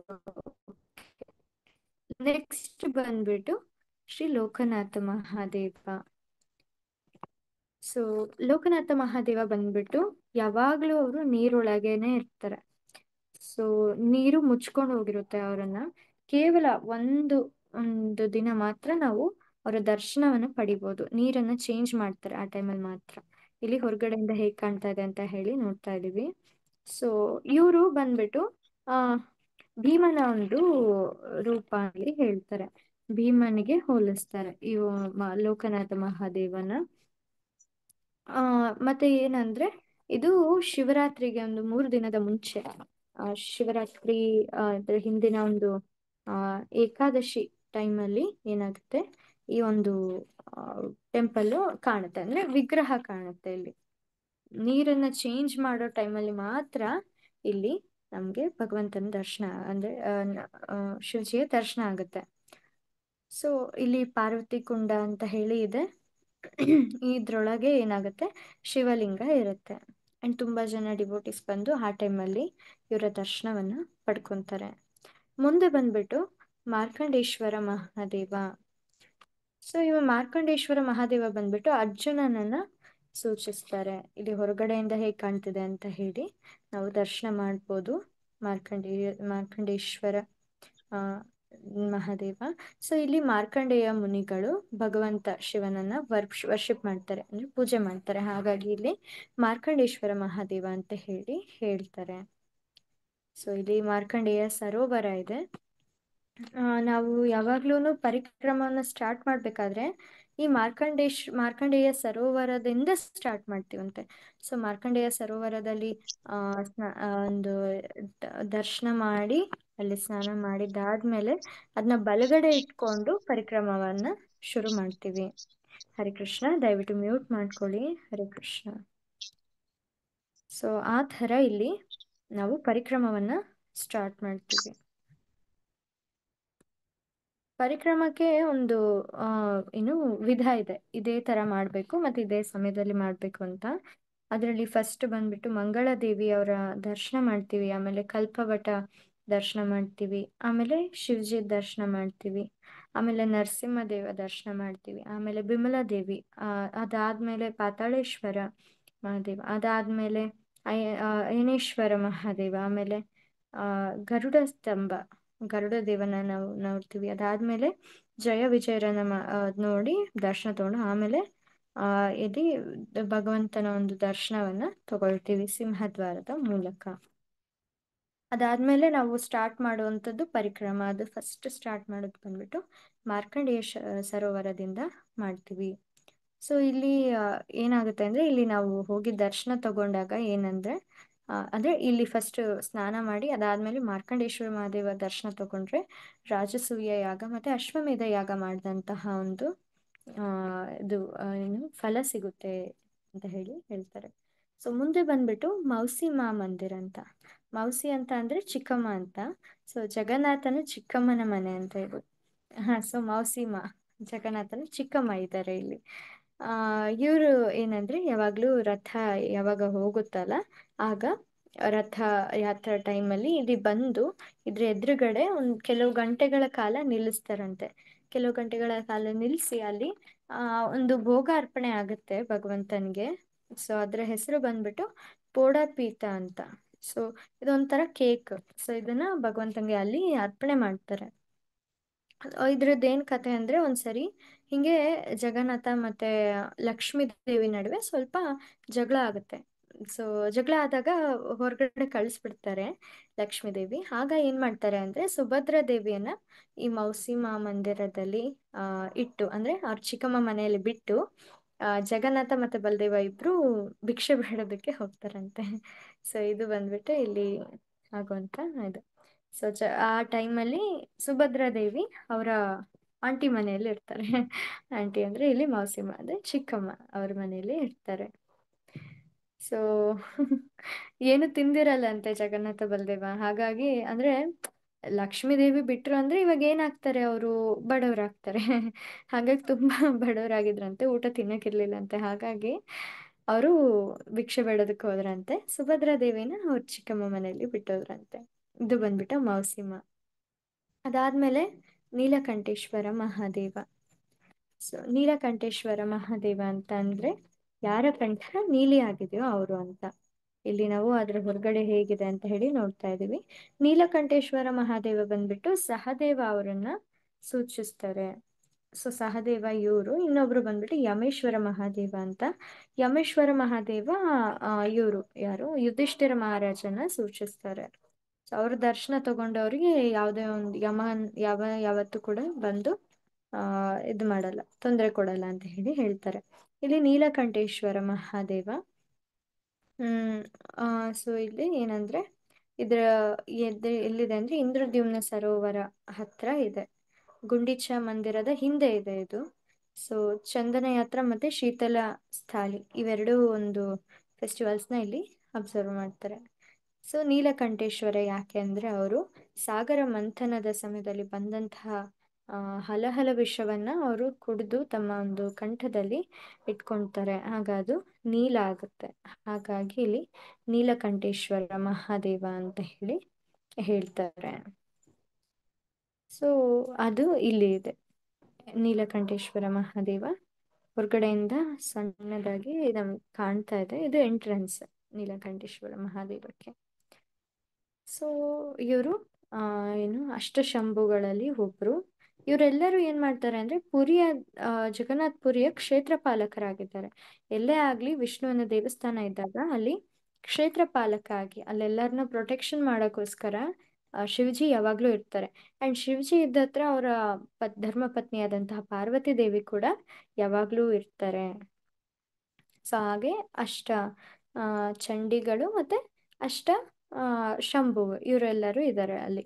ನೆಕ್ಸ್ಟ್ ಬಂದ್ಬಿಟ್ಟು ಶ್ರೀ ಲೋಕನಾಥ ಮಹಾದೇವ. ಸೊ ಲೋಕನಾಥ ಮಹಾದೇವ ಬಂದ್ಬಿಟ್ಟು ಯಾವಾಗ್ಲೂ ಅವರು ನೀರೊಳಗೇನೆ ಇರ್ತಾರೆ. ಸೊ ನೀರು ಮುಚ್ಕೊಂಡು ಹೋಗಿರುತ್ತೆ ಅವರನ್ನ. ಕೇವಲ ಒಂದು ದಿನ ಮಾತ್ರ ನಾವು ಅವರ ದರ್ಶನವನ್ನ ಪಡಿಬಹುದು. ನೀರನ್ನ ಚೇಂಜ್ ಮಾಡ್ತಾರೆ ಆ ಟೈಮಲ್ಲಿ ಮಾತ್ರ. ಇಲ್ಲಿ ಹೊರಗಡೆಯಿಂದ ಹೇಗ್ ಕಾಣ್ತಾ ಇದೆ ಅಂತ ಹೇಳಿ ನೋಡ್ತಾ ಇದೀವಿ. ಸೊ ಇವರು ಬಂದ್ಬಿಟ್ಟು ಆ ಭೀಮನ ಒಂದು ರೂಪ ಅಲ್ಲಿ ಹೇಳ್ತಾರೆ, ಭೀಮನಿಗೆ ಹೋಲಿಸ್ತಾರೆ ಇವು ಲೋಕನಾಥ ಮಹಾದೇವನ. ಮತ್ತೆ ಏನಂದ್ರೆ, ಇದು ಶಿವರಾತ್ರಿಗೆ ಒಂದು 3 ದಿನದ ಮುಂಚೆ, ಶಿವರಾತ್ರಿ ಅದ್ರ ಹಿಂದಿನ ಒಂದು ಏಕಾದಶಿ ಟೈಮಲ್ಲಿ ಏನಾಗುತ್ತೆ, ಈ ಒಂದು ಟೆಂಪಲ್ ಕಾಣುತ್ತೆ, ಅಂದ್ರೆ ವಿಗ್ರಹ ಕಾಣುತ್ತೆ ಇಲ್ಲಿ. ನೀರನ್ನ ಚೇಂಜ್ ಮಾಡೋ ಟೈಮಲ್ಲಿ ಮಾತ್ರ ಇಲ್ಲಿ ನಮ್ಗೆ ಭಗವಂತನ ದರ್ಶನ ಅಂದ್ರೆ ಶಿವಜಿಯ ದರ್ಶನ ಆಗುತ್ತೆ. ಸೊ ಇಲ್ಲಿ ಪಾರ್ವತಿ ಕುಂಡ ಅಂತ ಹೇಳಿ ಇದೆ. ಇದ್ರೊಳಗೆ ಏನಾಗುತ್ತೆ, ಶಿವಲಿಂಗ ಇರುತ್ತೆ. ಅಂಡ್ ತುಂಬಾ ಜನ ಡಿವೋಟಿಸ್ ಬಂದು ಆ ಟೈಮಲ್ಲಿ ಇವರ ದರ್ಶನವನ್ನ ಪಡ್ಕೊಂತಾರೆ. ಮುಂದೆ ಬಂದ್ಬಿಟ್ಟು ಮಾರ್ಕಂಡೇಶ್ವರ ಮಹಾದೇವ. ಸೊ ಇವ ಮಾರ್ಕಂಡೇಶ್ವರ ಮಹಾದೇವ ಬಂದ್ಬಿಟ್ಟು ಅರ್ಜುನನನ್ನ ಸೂಚಿಸ್ತಾರೆ. ಇಲ್ಲಿ ಹೊರಗಡೆಯಿಂದ ಹೇಗ್ ಕಾಣ್ತಿದೆ ಅಂತ ಹೇಳಿ ನಾವು ದರ್ಶನ ಮಾಡ್ಬೋದು. ಮಾರ್ಕಂಡೇಶ್ವರ ಆ ಮಹಾದೇವ. ಸೊ ಇಲ್ಲಿ ಮಾರ್ಕಂಡೇಯ ಮುನಿಗಳು ಭಗವಂತ ಶಿವನನ್ನ ವರ್ಷಿಪ್ ಮಾಡ್ತಾರೆ, ಅಂದ್ರೆ ಪೂಜೆ ಮಾಡ್ತಾರೆ. ಹಾಗಾಗಿ ಇಲ್ಲಿ ಮಾರ್ಕಂಡೇಶ್ವರ ಮಹಾದೇವ ಅಂತ ಹೇಳಿ ಹೇಳ್ತಾರೆ. ಸೊ ಇಲ್ಲಿ ಮಾರ್ಕಂಡೇಯ ಸರೋವರ ಇದೆ. ನಾವು ಯಾವಾಗ್ಲೂ ಪರಿಕ್ರಮವನ್ನ ಸ್ಟಾರ್ಟ್ ಮಾಡ್ಬೇಕಾದ್ರೆ ಈ ಮಾರ್ಕಂಡೇಯ ಸರೋವರದಿಂದ ಸ್ಟಾರ್ಟ್ ಮಾಡ್ತೀವಂತೆ. ಸೊ ಮಾರ್ಕಂಡೇಯ ಸರೋವರದಲ್ಲಿ ಒಂದು ದರ್ಶನ ಮಾಡಿ ಅಲ್ಲಿ ಸ್ನಾನ ಮಾಡಿದಾದ್ಮೇಲೆ ಅದನ್ನ ಬಲಗಡೆ ಇಟ್ಕೊಂಡು ಪರಿಕ್ರಮವನ್ನ ಶುರು ಮಾಡ್ತೀವಿ. ಹರೇ ಕೃಷ್ಣ. ದಯವಿಟ್ಟು ಮ್ಯೂಟ್ ಮಾಡ್ಕೊಳ್ಳಿ. ಹರೇ ಕೃಷ್ಣ. ಸೊ ಆ ಥರ ಇಲ್ಲಿ ನಾವು ಪರಿಕ್ರಮವನ್ನ ಸ್ಟಾರ್ಟ್ ಮಾಡ್ತೀವಿ. ಪರಿಕ್ರಮಕ್ಕೆ ಒಂದು ಆ ಏನು ವಿಧ ಇದೆ, ಇದೇ ತರ ಮಾಡ್ಬೇಕು ಮತ್ತೆ ಇದೇ ಸಮಯದಲ್ಲಿ ಮಾಡ್ಬೇಕು ಅಂತ. ಅದರಲ್ಲಿ ಫಸ್ಟ್ ಬಂದ್ಬಿಟ್ಟು ಮಂಗಳ ದೇವಿ ಅವರ ದರ್ಶನ ಮಾಡ್ತೀವಿ, ಆಮೇಲೆ ಕಲ್ಪವಟ ದರ್ಶನ ಮಾಡ್ತೀವಿ, ಆಮೇಲೆ ಶಿವಜಿ ದರ್ಶನ ಮಾಡ್ತೀವಿ, ಆಮೇಲೆ ನರಸಿಂಹ ದೇವ ದರ್ಶನ ಮಾಡ್ತೀವಿ, ಆಮೇಲೆ ಬಿಮಲಾ ದೇವಿ, ಅದಾದ್ಮೇಲೆ ಪಾತಾಳೇಶ್ವರ ಮಹಾದೇವ, ಅದಾದ್ಮೇಲೆ ಐನೇಶ್ವರ ಮಹಾದೇವ, ಆಮೇಲೆ ಆ ಗರುಡ ಸ್ತಂಭ, ಗರುಡ ದೇವನ ನಾವು ನೋಡ್ತೀವಿ. ಅದಾದ್ಮೇಲೆ ಜಯ ವಿಜಯರನ್ನ ನೋಡಿ ದರ್ಶನ ತಗೊಂಡು ಆಮೇಲೆ ಆ ಇಲ್ಲಿ ಭಗವಂತನ ಒಂದು ದರ್ಶನವನ್ನ ತಗೊಳ್ತೀವಿ ಸಿಂಹದ್ವಾರದ ಮೂಲಕ. ಅದಾದ್ಮೇಲೆ ನಾವು ಸ್ಟಾರ್ಟ್ ಮಾಡುವಂಥದ್ದು ಪರಿಕ್ರಮ. ಅದು ಫಸ್ಟ್ ಸ್ಟಾರ್ಟ್ ಮಾಡೋದು ಬಂದ್ಬಿಟ್ಟು ಮಾರ್ಕಂಡೇಯ ಸರೋವರದಿಂದ ಮಾಡ್ತೀವಿ. ಸೊ ಇಲ್ಲಿ ಏನಾಗುತ್ತೆ ಅಂದ್ರೆ, ಇಲ್ಲಿ ನಾವು ಹೋಗಿ ದರ್ಶನ ತಗೊಂಡಾಗ ಏನಂದ್ರೆ, ಅಂದ್ರೆ ಇಲ್ಲಿ ಫಸ್ಟ್ ಸ್ನಾನ ಮಾಡಿ ಅದಾದ್ಮೇಲೆ ಮಾರ್ಕಂಡೇಶ್ವರ ಮಹಾದೇವ ದರ್ಶನ ತಗೊಂಡ್ರೆ ರಾಜಸೂಯ ಯಾಗ ಮತ್ತೆ ಅಶ್ವಮೇಧ ಯಾಗ ಮಾಡಿದಂತಹ ಒಂದು ಇದು ಏನು ಫಲ ಸಿಗುತ್ತೆ ಅಂತ ಹೇಳ್ತಾರೆ. ಸೊ ಮುಂದೆ ಬಂದ್ಬಿಟ್ಟು ಮೌಸಿಮಾ ಮಂದಿರ ಅಂತ. ಮೌಸಿ ಅಂತ ಅಂದ್ರೆ ಚಿಕ್ಕಮ್ಮ ಅಂತ. ಸೊ ಜಗನ್ನಾಥನು ಚಿಕ್ಕಮ್ಮನ ಮನೆ ಅಂತ ಇದು. ಹಾ, ಸೊ ಮೌಸಿಮಾ ಜಗನ್ನಾಥನ ಚಿಕ್ಕಮ್ಮ ಇದ್ದಾರೆ ಇಲ್ಲಿ. ಇವರು ಏನಂದ್ರೆ, ಯಾವಾಗ್ಲೂ ರಥ ಯಾವಾಗ ಹೋಗುತ್ತಲ್ಲ ಆಗ ರಥ ಯಾತ್ರಾ ಟೈಮಲ್ಲಿ ಇಲ್ಲಿ ಬಂದು ಇದ್ರ ಎದುರುಗಡೆ ಕೆಲವು ಗಂಟೆಗಳ ಕಾಲ ನಿಲ್ಲಿಸ್ತಾರಂತೆ. ಕೆಲವು ಗಂಟೆಗಳ ಕಾಲ ನಿಲ್ಲಿಸಿ ಅಲ್ಲಿ ಒಂದು ಭೋಗ ಅರ್ಪಣೆ ಆಗುತ್ತೆ ಭಗವಂತನ್ಗೆ. ಸೊ ಅದ್ರ ಹೆಸರು ಬಂದ್ಬಿಟ್ಟು ಪೋಡಪೀಠ ಅಂತ. ಸೊ ಇದೊಂಥರ ಕೇಕ್. ಸೊ ಇದನ್ನ ಭಗವಂತನ್ಗೆ ಅಲ್ಲಿ ಅರ್ಪಣೆ ಮಾಡ್ತಾರೆ. ಇದ್ರದ್ದೇನ್ ಕತೆ ಅಂದ್ರೆ, ಒಂದ್ಸರಿ ಹಿಂಗೆ ಜಗನ್ನಾಥ ಮತ್ತೆ ಲಕ್ಷ್ಮೀ ದೇವಿ ನಡುವೆ ಸ್ವಲ್ಪ ಜಗಳ ಆಗುತ್ತೆ. ಸೊ ಜಗಳ ಆದಾಗ ಹೊರಗಡೆ ಕಳಿಸ್ಬಿಡ್ತಾರೆ ಲಕ್ಷ್ಮೀ ದೇವಿ. ಆಗ ಏನ್ ಮಾಡ್ತಾರೆ ಅಂದ್ರೆ, ಸುಭದ್ರಾ ದೇವಿಯನ್ನ ಈ ಮೌಸಿಮಾ ಮಂದಿರದಲ್ಲಿ ಇಟ್ಟು, ಅಂದ್ರೆ ಅವ್ರ ಚಿಕ್ಕಮ್ಮ ಮನೆಯಲ್ಲಿ ಬಿಟ್ಟು ಜಗನ್ನಾಥ ಮತ್ತೆ ಬಲದೇವ ಇಬ್ರು ಭಿಕ್ಷೆ ಬೇಡೋದಕ್ಕೆ ಹೋಗ್ತಾರಂತೆ. ಸೊ ಇದು ಬಂದ್ಬಿಟ್ಟು ಇಲ್ಲಿ ಆಗುವಂತ ಇದು. ಸೊ ಆ ಟೈಮಲ್ಲಿ ಸುಭದ್ರಾ ದೇವಿ ಅವರ ಆಂಟಿ ಮನೆಯಲ್ಲಿ ಇರ್ತಾರೆ. ಆಂಟಿ ಅಂದ್ರೆ ಇಲ್ಲಿ ಮೌಸಿಮ ಅಂದ್ರೆ ಚಿಕ್ಕಮ್ಮ ಅವ್ರ ಮನೆಯಲ್ಲಿ ಇರ್ತಾರೆ. ಸೊ ಏನು ತಿಂದಿರಲ್ಲ ಜಗನ್ನಾಥ ಬಲದೇವ. ಹಾಗಾಗಿ ಅಂದ್ರೆ ಲಕ್ಷ್ಮೀ ದೇವಿ ಬಿಟ್ರು ಅಂದ್ರೆ ಇವಾಗ ಏನಾಗ್ತಾರೆ, ಅವರು ಬಡವರಾಗ್ತಾರೆ. ಹಾಗಾಗಿ ತುಂಬಾ ಬಡವರಾಗಿದ್ರಂತೆ, ಊಟ ತಿನ್ನಕ್ಕಿರ್ಲಿಲ್ಲಂತೆ. ಹಾಗಾಗಿ ಅವರು ಭಿಕ್ಷೆ ಬೇಡೋದಕ್ಕೆ ಹೋದ್ರಂತೆ. ಸುಭದ್ರಾ ದೇವಿನ ಅವ್ರ ಚಿಕ್ಕಮ್ಮ ಮನೆಯಲ್ಲಿ ಬಿಟ್ಟೋದ್ರಂತೆ. ಇದು ಬಂದ್ಬಿಟ್ಟು ಮೌಸಿಮ. ಅದಾದ್ಮೇಲೆ ನೀಲಕಂಠೇಶ್ವರ ಮಹಾದೇವ. ಸೊ ನೀಲಕಂಠೇಶ್ವರ ಮಹಾದೇವ ಅಂತ ಅಂದ್ರೆ, ಯಾರ ಕಂಠ ನೀಲಿ ಆಗಿದೆಯೋ ಅವರು ಅಂತ. ಇಲ್ಲಿ ನಾವು ಅದ್ರ ಹೊರಗಡೆ ಹೇಗಿದೆ ಅಂತ ಹೇಳಿ ನೋಡ್ತಾ ಇದೀವಿ. ನೀಲಕಂಠೇಶ್ವರ ಮಹಾದೇವ ಬಂದ್ಬಿಟ್ಟು ಸಹದೇವ ಅವರನ್ನ ಸೂಚಿಸ್ತಾರೆ. ಸೊ ಸಹದೇವ ಇವರು. ಇನ್ನೊಬ್ರು ಬಂದ್ಬಿಟ್ಟು ಯಮೇಶ್ವರ ಮಹಾದೇವ ಅಂತ. ಯಮೇಶ್ವರ ಮಹಾದೇವ ಇವರು ಯಾರು, ಯುಧಿಷ್ಠಿರ ಮಹಾರಾಜನ ಸೂಚಿಸ್ತಾರೆ. ಸೊ ಅವ್ರ ದರ್ಶನ ತಗೊಂಡವ್ರಿಗೆ ಯಾವುದೇ ಒಂದು ಯಾವತ್ತೂ ಕೂಡ ಬಂದು ಇದು ಮಾಡಲ್ಲ, ತೊಂದರೆ ಕೊಡಲ್ಲ ಅಂತ ಹೇಳಿ ಹೇಳ್ತಾರೆ. ಇಲ್ಲಿ ನೀಲಕಂಠೇಶ್ವರ ಮಹಾದೇವ. ಹ್ಮ್ ಸೊ ಇಲ್ಲಿ ಏನಂದ್ರೆ, ಇದ್ರ ಎಲ್ಲಿದೆ ಅಂದ್ರೆ ಇಂದ್ರದ್ಯುಮ್ನ ಸರೋವರ ಹತ್ರ ಇದೆ. ಗುಂಡಿಚ ಮಂದಿರದ ಹಿಂದೆ ಇದೆ ಇದು. ಸೊ ಚಂದನಯಾತ್ರ ಮತ್ತೆ ಶೀತಲ ಸ್ಥಾಳಿ ಇವೆರಡೂ ಒಂದು ಫೆಸ್ಟಿವಲ್ಸ್ನ ಇಲ್ಲಿ ಅಬ್ಸರ್ವ್ ಮಾಡ್ತಾರೆ. ಸೊ ನೀಲಕಂಠೇಶ್ವರ ಯಾಕೆ ಅಂದ್ರೆ, ಅವರು ಸಾಗರ ಮಂಥನದ ಸಮಯದಲ್ಲಿ ಬಂದಂತಹ ಹಲಹಲ ವಿಷವನ್ನ ಅವರು ಕುಡಿದು ತಮ್ಮ ಒಂದು ಕಂಠದಲ್ಲಿ ಇಟ್ಕೊಳ್ತಾರೆ. ಆಗ ಅದು ನೀಲ ಆಗುತ್ತೆ. ಹಾಗಾಗಿ ಇಲ್ಲಿ ನೀಲಕಂಠೇಶ್ವರ ಮಹಾದೇವ ಅಂತ ಹೇಳಿ ಹೇಳ್ತಾರೆ. ಸೊ ಅದು ಇಲ್ಲಿ ಇದೆ ನೀಲಕಂಠೇಶ್ವರ ಮಹಾದೇವ. ಹೊರಗಡೆಯಿಂದ ಸಣ್ಣದಾಗಿ ನಮ್ಗೆ ಕಾಣ್ತಾ ಇದೆ. ಇದು ಎಂಟ್ರೆನ್ಸ್ ನೀಲಕಂಠೇಶ್ವರ ಮಹಾದೇವಕ್ಕೆ. ಸೊ ಇವರು ಏನು ಅಷ್ಟಶಂಭುಗಳಲ್ಲಿ ಒಬ್ರು. ಇವರೆಲ್ಲರೂ ಏನ್ ಮಾಡ್ತಾರೆ ಅಂದ್ರೆ, ಪುರಿಯ ಜಗನ್ನಾಥ್ ಪುರಿಯ ಕ್ಷೇತ್ರ ಪಾಲಕರಾಗಿದ್ದಾರೆ. ಎಲ್ಲೇ ಆಗ್ಲಿ ವಿಷ್ಣುವಿನ ದೇವಸ್ಥಾನ ಇದ್ದಾಗ ಅಲ್ಲಿ ಕ್ಷೇತ್ರ ಪಾಲಕ ಆಗಿ ಅಲ್ಲೆಲ್ಲರನ್ನ ಪ್ರೊಟೆಕ್ಷನ್ ಮಾಡೋಕ್ಕೋಸ್ಕರ ಶಿವಜಿ ಯಾವಾಗ್ಲೂ ಇರ್ತಾರೆ. ಅಂಡ್ ಶಿವಜಿ ಇದ್ದತ್ರ ಅವರ ಧರ್ಮ ಪತ್ನಿಯಾದಂತಹ ಪಾರ್ವತಿ ದೇವಿ ಕೂಡ ಯಾವಾಗ್ಲೂ ಇರ್ತಾರೆ. ಸೊ ಹಾಗೆ ಅಷ್ಟ ಚಂಡಿಗಳು ಮತ್ತೆ ಅಷ್ಟ ಶಂಭು ಇವರೆಲ್ಲರೂ ಇದ್ದಾರೆ ಅಲ್ಲಿ.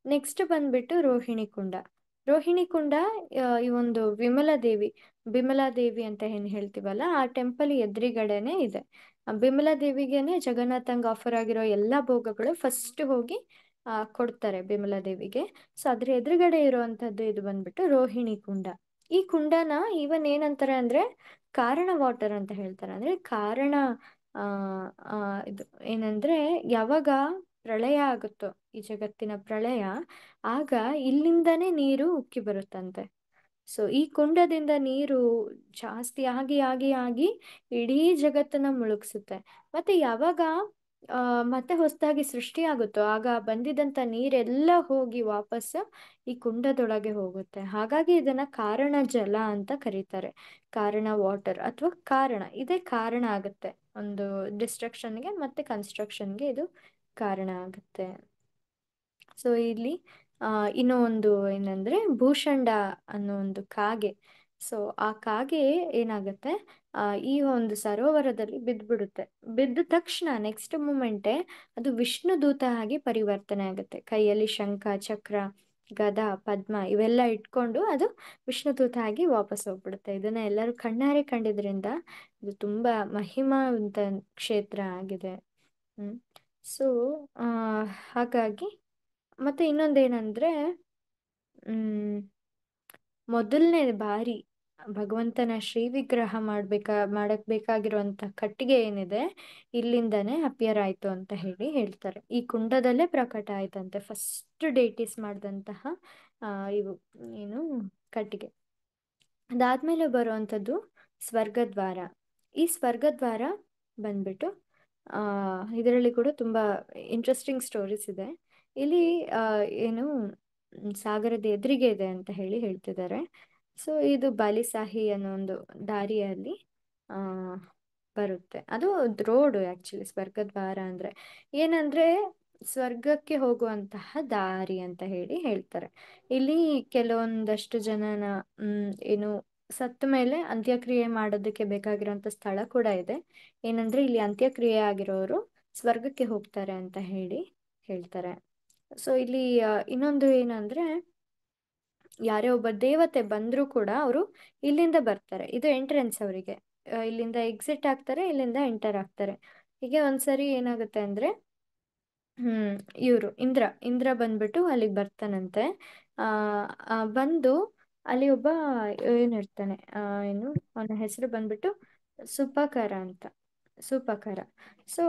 ನೆಕ್ಸ್ಟ್ ಬಂದ್ಬಿಟ್ಟು ರೋಹಿಣಿ ಕುಂಡ. ರೋಹಿಣಿ ಕುಂಡ ಈ ಒಂದು ಬಿಮಲಾ ದೇವಿ ಅಂತ ಏನ್ ಹೇಳ್ತೀವಲ್ಲ, ಆ ಟೆಂಪಲ್ ಎದುರುಗಡೆನೆ ಇದೆ. ಬಿಮಲಾ ದೇವಿಗೆನೆ ಜಗನ್ನಾಥಂಗ್ ಆಫರ್ ಆಗಿರೋ ಎಲ್ಲಾ ಭೋಗಗಳು ಫಸ್ಟ್ ಹೋಗಿ ಕೊಡ್ತಾರೆ ಬಿಮಲಾ ದೇವಿಗೆ. ಸೊ ಅದ್ರ ಎದುರುಗಡೆ ಇರುವಂತದ್ದು ಇದು ಬಂದ್ಬಿಟ್ಟು ರೋಹಿಣಿ ಕುಂಡ. ಈ ಕುಂಡನ ಇವನ್ ಏನಂತಾರೆ ಅಂದ್ರೆ ಕಾರಣ ವಾಟರ್ ಅಂತ ಹೇಳ್ತಾರೆ. ಅಂದ್ರೆ ಕಾರಣ ಆ ಆ ಇದು ಏನಂದ್ರೆ ಯಾವಾಗ ಪ್ರಳಯ ಆಗುತ್ತೋ, ಈ ಜಗತ್ತಿನ ಪ್ರಳಯ, ಆಗ ಇಲ್ಲಿಂದನೇ ನೀರು ಉಕ್ಕಿ ಬರುತ್ತಂತೆ. ಸೊ ಈ ಕುಂಡದಿಂದ ನೀರು ಜಾಸ್ತಿ ಆಗಿ ಆಗಿ ಆಗಿ ಇಡೀ ಜಗತ್ತನ್ನ ಮುಳುಗ್ಸುತ್ತೆ. ಮತ್ತೆ ಯಾವಾಗ ಮತ್ತೆ ಹೊಸದಾಗಿ ಸೃಷ್ಟಿಯಾಗುತ್ತೋ, ಆಗ ಬಂದಿದಂತ ನೀರೆಲ್ಲ ಹೋಗಿ ವಾಪಸ್ ಈ ಕುಂಡದೊಳಗೆ ಹೋಗುತ್ತೆ. ಹಾಗಾಗಿ ಇದನ್ನ ಕಾರಣ ಜಲ ಅಂತ ಕರೀತಾರೆ. ಕಾರಣ ವಾಟರ್ ಅಥವಾ ಕಾರಣ, ಇದೇ ಕಾರಣ ಆಗುತ್ತೆ ಒಂದು ಡಿಸ್ಟ್ರಕ್ಷನ್ಗೆ ಮತ್ತೆ ಕನ್ಸ್ಟ್ರಕ್ಷನ್ಗೆ ಇದು ಕಾರಣ ಆಗುತ್ತೆ. ಸೊ ಇಲ್ಲಿ ಇನ್ನೂ ಒಂದು ಏನಂದ್ರೆ ಭೂಷಂಡ ಅನ್ನೋ ಒಂದು ಕಾಗೆ. ಸೊ ಆ ಕಾಗೆ ಏನಾಗುತ್ತೆ, ಈ ಒಂದು ಸರೋವರದಲ್ಲಿ ಬಿದ್ದ್ಬಿಡುತ್ತೆ. ಬಿದ್ದ ತಕ್ಷಣ ನೆಕ್ಸ್ಟ್ ಮೂಮೆಂಟೇ ಅದು ವಿಷ್ಣು ದೂತ ಆಗಿ ಪರಿವರ್ತನೆ ಆಗುತ್ತೆ. ಕೈಯಲ್ಲಿ ಶಂಖ ಚಕ್ರ ಗದ ಪದ್ಮ ಇವೆಲ್ಲ ಇಟ್ಕೊಂಡು ಅದು ವಿಷ್ಣು ದೂತ ಆಗಿ ವಾಪಸ್ ಹೋಗ್ಬಿಡುತ್ತೆ. ಇದನ್ನ ಎಲ್ಲರೂ ಕಣ್ಣಾರೆ ಕಂಡಿದ್ರಿಂದ ಇದು ತುಂಬಾ ಮಹಿಮಾವಂತ ಕ್ಷೇತ್ರ ಆಗಿದೆ. ಸೊ ಹಾಗಾಗಿ ಮತ್ತೆ ಇನ್ನೊಂದೇನಂದ್ರೆ ಹ್ಮ್ ಮೊದಲನೇ ಬಾರಿ ಭಗವಂತನ ಶ್ರೀ ವಿಗ್ರಹ ಮಾಡಕ್ ಬೇಕಾಗಿರುವಂತ ಕಟ್ಟಿಗೆ ಏನಿದೆ, ಇಲ್ಲಿಂದಾನೇ ಅಪಿಯರ್ ಆಯ್ತು ಅಂತ ಹೇಳ್ತಾರೆ. ಈ ಕುಂಡದಲ್ಲೇ ಪ್ರಕಟ ಆಯ್ತಂತೆ ಫಸ್ಟ್ ಡೇಟಿಸ್ ಮಾಡಿದಂತಹ ಇವು ಏನು ಕಟ್ಟಿಗೆ. ಅದಾದ್ಮೇಲೆ ಬರುವಂಥದ್ದು ಸ್ವರ್ಗದ್ವಾರ. ಈ ಸ್ವರ್ಗದ್ವಾರ ಬಂದ್ಬಿಟ್ಟು ಇದರಲ್ಲಿ ಕೂಡ ತುಂಬಾ ಇಂಟ್ರೆಸ್ಟಿಂಗ್ ಸ್ಟೋರೀಸ್ ಇದೆ. ಇಲ್ಲಿ ಏನು ಸಾಗರದ ಎದುರಿಗೆ ಇದೆ ಅಂತ ಹೇಳ್ತಿದ್ದಾರೆ. ಸೊ ಇದು ಬಾಲಿಸಾಹಿ ಅನ್ನೋ ಒಂದು ದಾರಿಯಲ್ಲಿ ಆ ಬರುತ್ತೆ. ಅದು ರೋಡ್ ಆಕ್ಚುಲಿ ಸ್ವರ್ಗದ್ವಾರ ಅಂದ್ರೆ ಏನಂದ್ರೆ ಸ್ವರ್ಗಕ್ಕೆ ಹೋಗುವಂತಹ ದಾರಿ ಅಂತ ಹೇಳ್ತಾರೆ. ಇಲ್ಲಿ ಕೆಲವೊಂದಷ್ಟು ಜನನ ಏನು ಸತ್ತ ಮೇಲೆ ಅಂತ್ಯಕ್ರಿಯೆ ಮಾಡೋದಕ್ಕೆ ಬೇಕಾಗಿರುವಂತ ಸ್ಥಳ ಕೂಡ ಇದೆ. ಏನಂದ್ರೆ ಇಲ್ಲಿ ಅಂತ್ಯಕ್ರಿಯೆ ಆಗಿರೋರು ಸ್ವರ್ಗಕ್ಕೆ ಹೋಗ್ತಾರೆ ಅಂತ ಹೇಳ್ತಾರೆ. ಸೊ ಇಲ್ಲಿ ಇನ್ನೊಂದು ಏನಂದ್ರೆ ಯಾರೇ ಒಬ್ಬ ದೇವತೆ ಬಂದ್ರೂ ಕೂಡ ಅವರು ಇಲ್ಲಿಂದ ಬರ್ತಾರೆ. ಇದು ಎಂಟ್ರೆನ್ಸ್ ಅವರಿಗೆ. ಇಲ್ಲಿಂದ ಎಕ್ಸಿಟ್ ಆಗ್ತಾರೆ, ಇಲ್ಲಿಂದ ಎಂಟರ್ ಆಗ್ತಾರೆ. ಹೀಗೆ ಒಂದ್ಸರಿ ಏನಾಗುತ್ತೆ ಅಂದ್ರೆ ಇವರು ಇಂದ್ರ ಬಂದ್ಬಿಟ್ಟು ಅಲ್ಲಿಗೆ ಬರ್ತಾನಂತೆ. ಆ ಬಂದು ಅಲ್ಲಿ ಒಬ್ಬ ಏನಿರ್ತಾನೆ, ಏನು ಅವನ ಹೆಸರು ಬಂದ್ಬಿಟ್ಟು ಸುಪಕರ ಅಂತ. ಸುಪಕರ. ಸೊ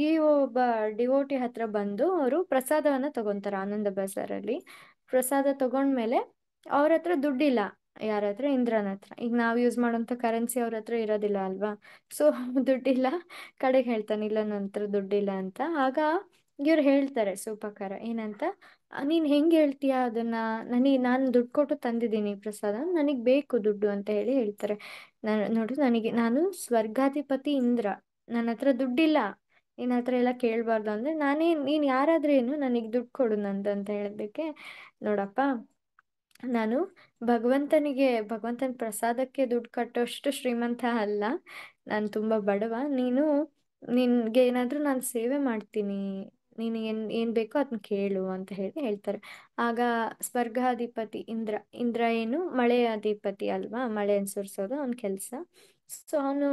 ಈ ಒಬ್ಬ ಡಿವೋಟಿ ಹತ್ರ ಬಂದು ಅವರು ಪ್ರಸಾದವನ್ನ ತಗೊಂತಾರೆ ಆನಂದ ಬಜಾರಲ್ಲಿ. ಪ್ರಸಾದ ತಗೊಂಡ್ಮೇಲೆ ಅವ್ರ ಹತ್ರ ದುಡ್ಡಿಲ್ಲ. ಯಾರ ಹತ್ರ? ಇಂದ್ರನ ಹತ್ರ. ಈಗ ನಾವ್ ಯೂಸ್ ಮಾಡೋಂಥ ಕರೆನ್ಸಿ ಅವ್ರ ಹತ್ರ ಇರೋದಿಲ್ಲ ಅಲ್ವಾ. ಸೊ ದುಡ್ಡಿಲ್ಲ. ಕಡೆಗೆ ಹೇಳ್ತಾನೆ, ಇಲ್ಲ ನನ್ನ ಹತ್ರ ದುಡ್ಡಿಲ್ಲ ಅಂತ. ಆಗ ಇವ್ರು ಹೇಳ್ತಾರೆ ಸೂಪಕಾರ ಏನಂತ, ನೀನ್ ಹೆಂಗ್ ಹೇಳ್ತೀಯ ಅದನ್ನ, ನಾನು ದುಡ್ಡು ಕೊಟ್ಟು ತಂದಿದ್ದೀನಿ ಪ್ರಸಾದ, ನನಗ್ ಬೇಕು ದುಡ್ಡು ಅಂತ ಹೇಳ್ತಾರೆ. ನೋಡು, ನಾನು ಸ್ವರ್ಗಾಧಿಪತಿ ಇಂದ್ರ, ನನ್ನ ಹತ್ರ ದುಡ್ಡಿಲ್ಲ, ನಿನ್ನ ಹತ್ರ ಎಲ್ಲ ಕೇಳ್ಬಾರ್ದು. ಅಂದ್ರೆ ನೀನ್ ಯಾರಾದ್ರೇನು, ನನಗ್ ದುಡ್ಡು ಕೊಡು ನಂದು ಅಂತ ಹೇಳೋದಕ್ಕೆ, ನೋಡಪ್ಪ ನಾನು ಭಗವಂತನ ಪ್ರಸಾದಕ್ಕೆ ದುಡ್ಡು ಕಟ್ಟೋಷ್ಟು ಶ್ರೀಮಂತ ಅಲ್ಲ, ನಾನು ತುಂಬಾ ಬಡವ. ನಿನ್ಗೆ ಏನಾದ್ರೂ ನಾನು ಸೇವೆ ಮಾಡ್ತೀನಿ, ನೀನು ಏನ್ ಬೇಕೋ ಅದನ್ನ ಕೇಳು ಅಂತ ಹೇಳ್ತಾರೆ. ಆಗ ಸ್ವರ್ಗಾಧಿಪತಿ ಇಂದ್ರ ಏನು ಮಳೆಯ ಅಧಿಪತಿ ಅಲ್ವಾ, ಮಳೆಯನ್ನು ಸುರಿಸೋದು ಅವನ ಕೆಲ್ಸ. ಸೊ ಅವನು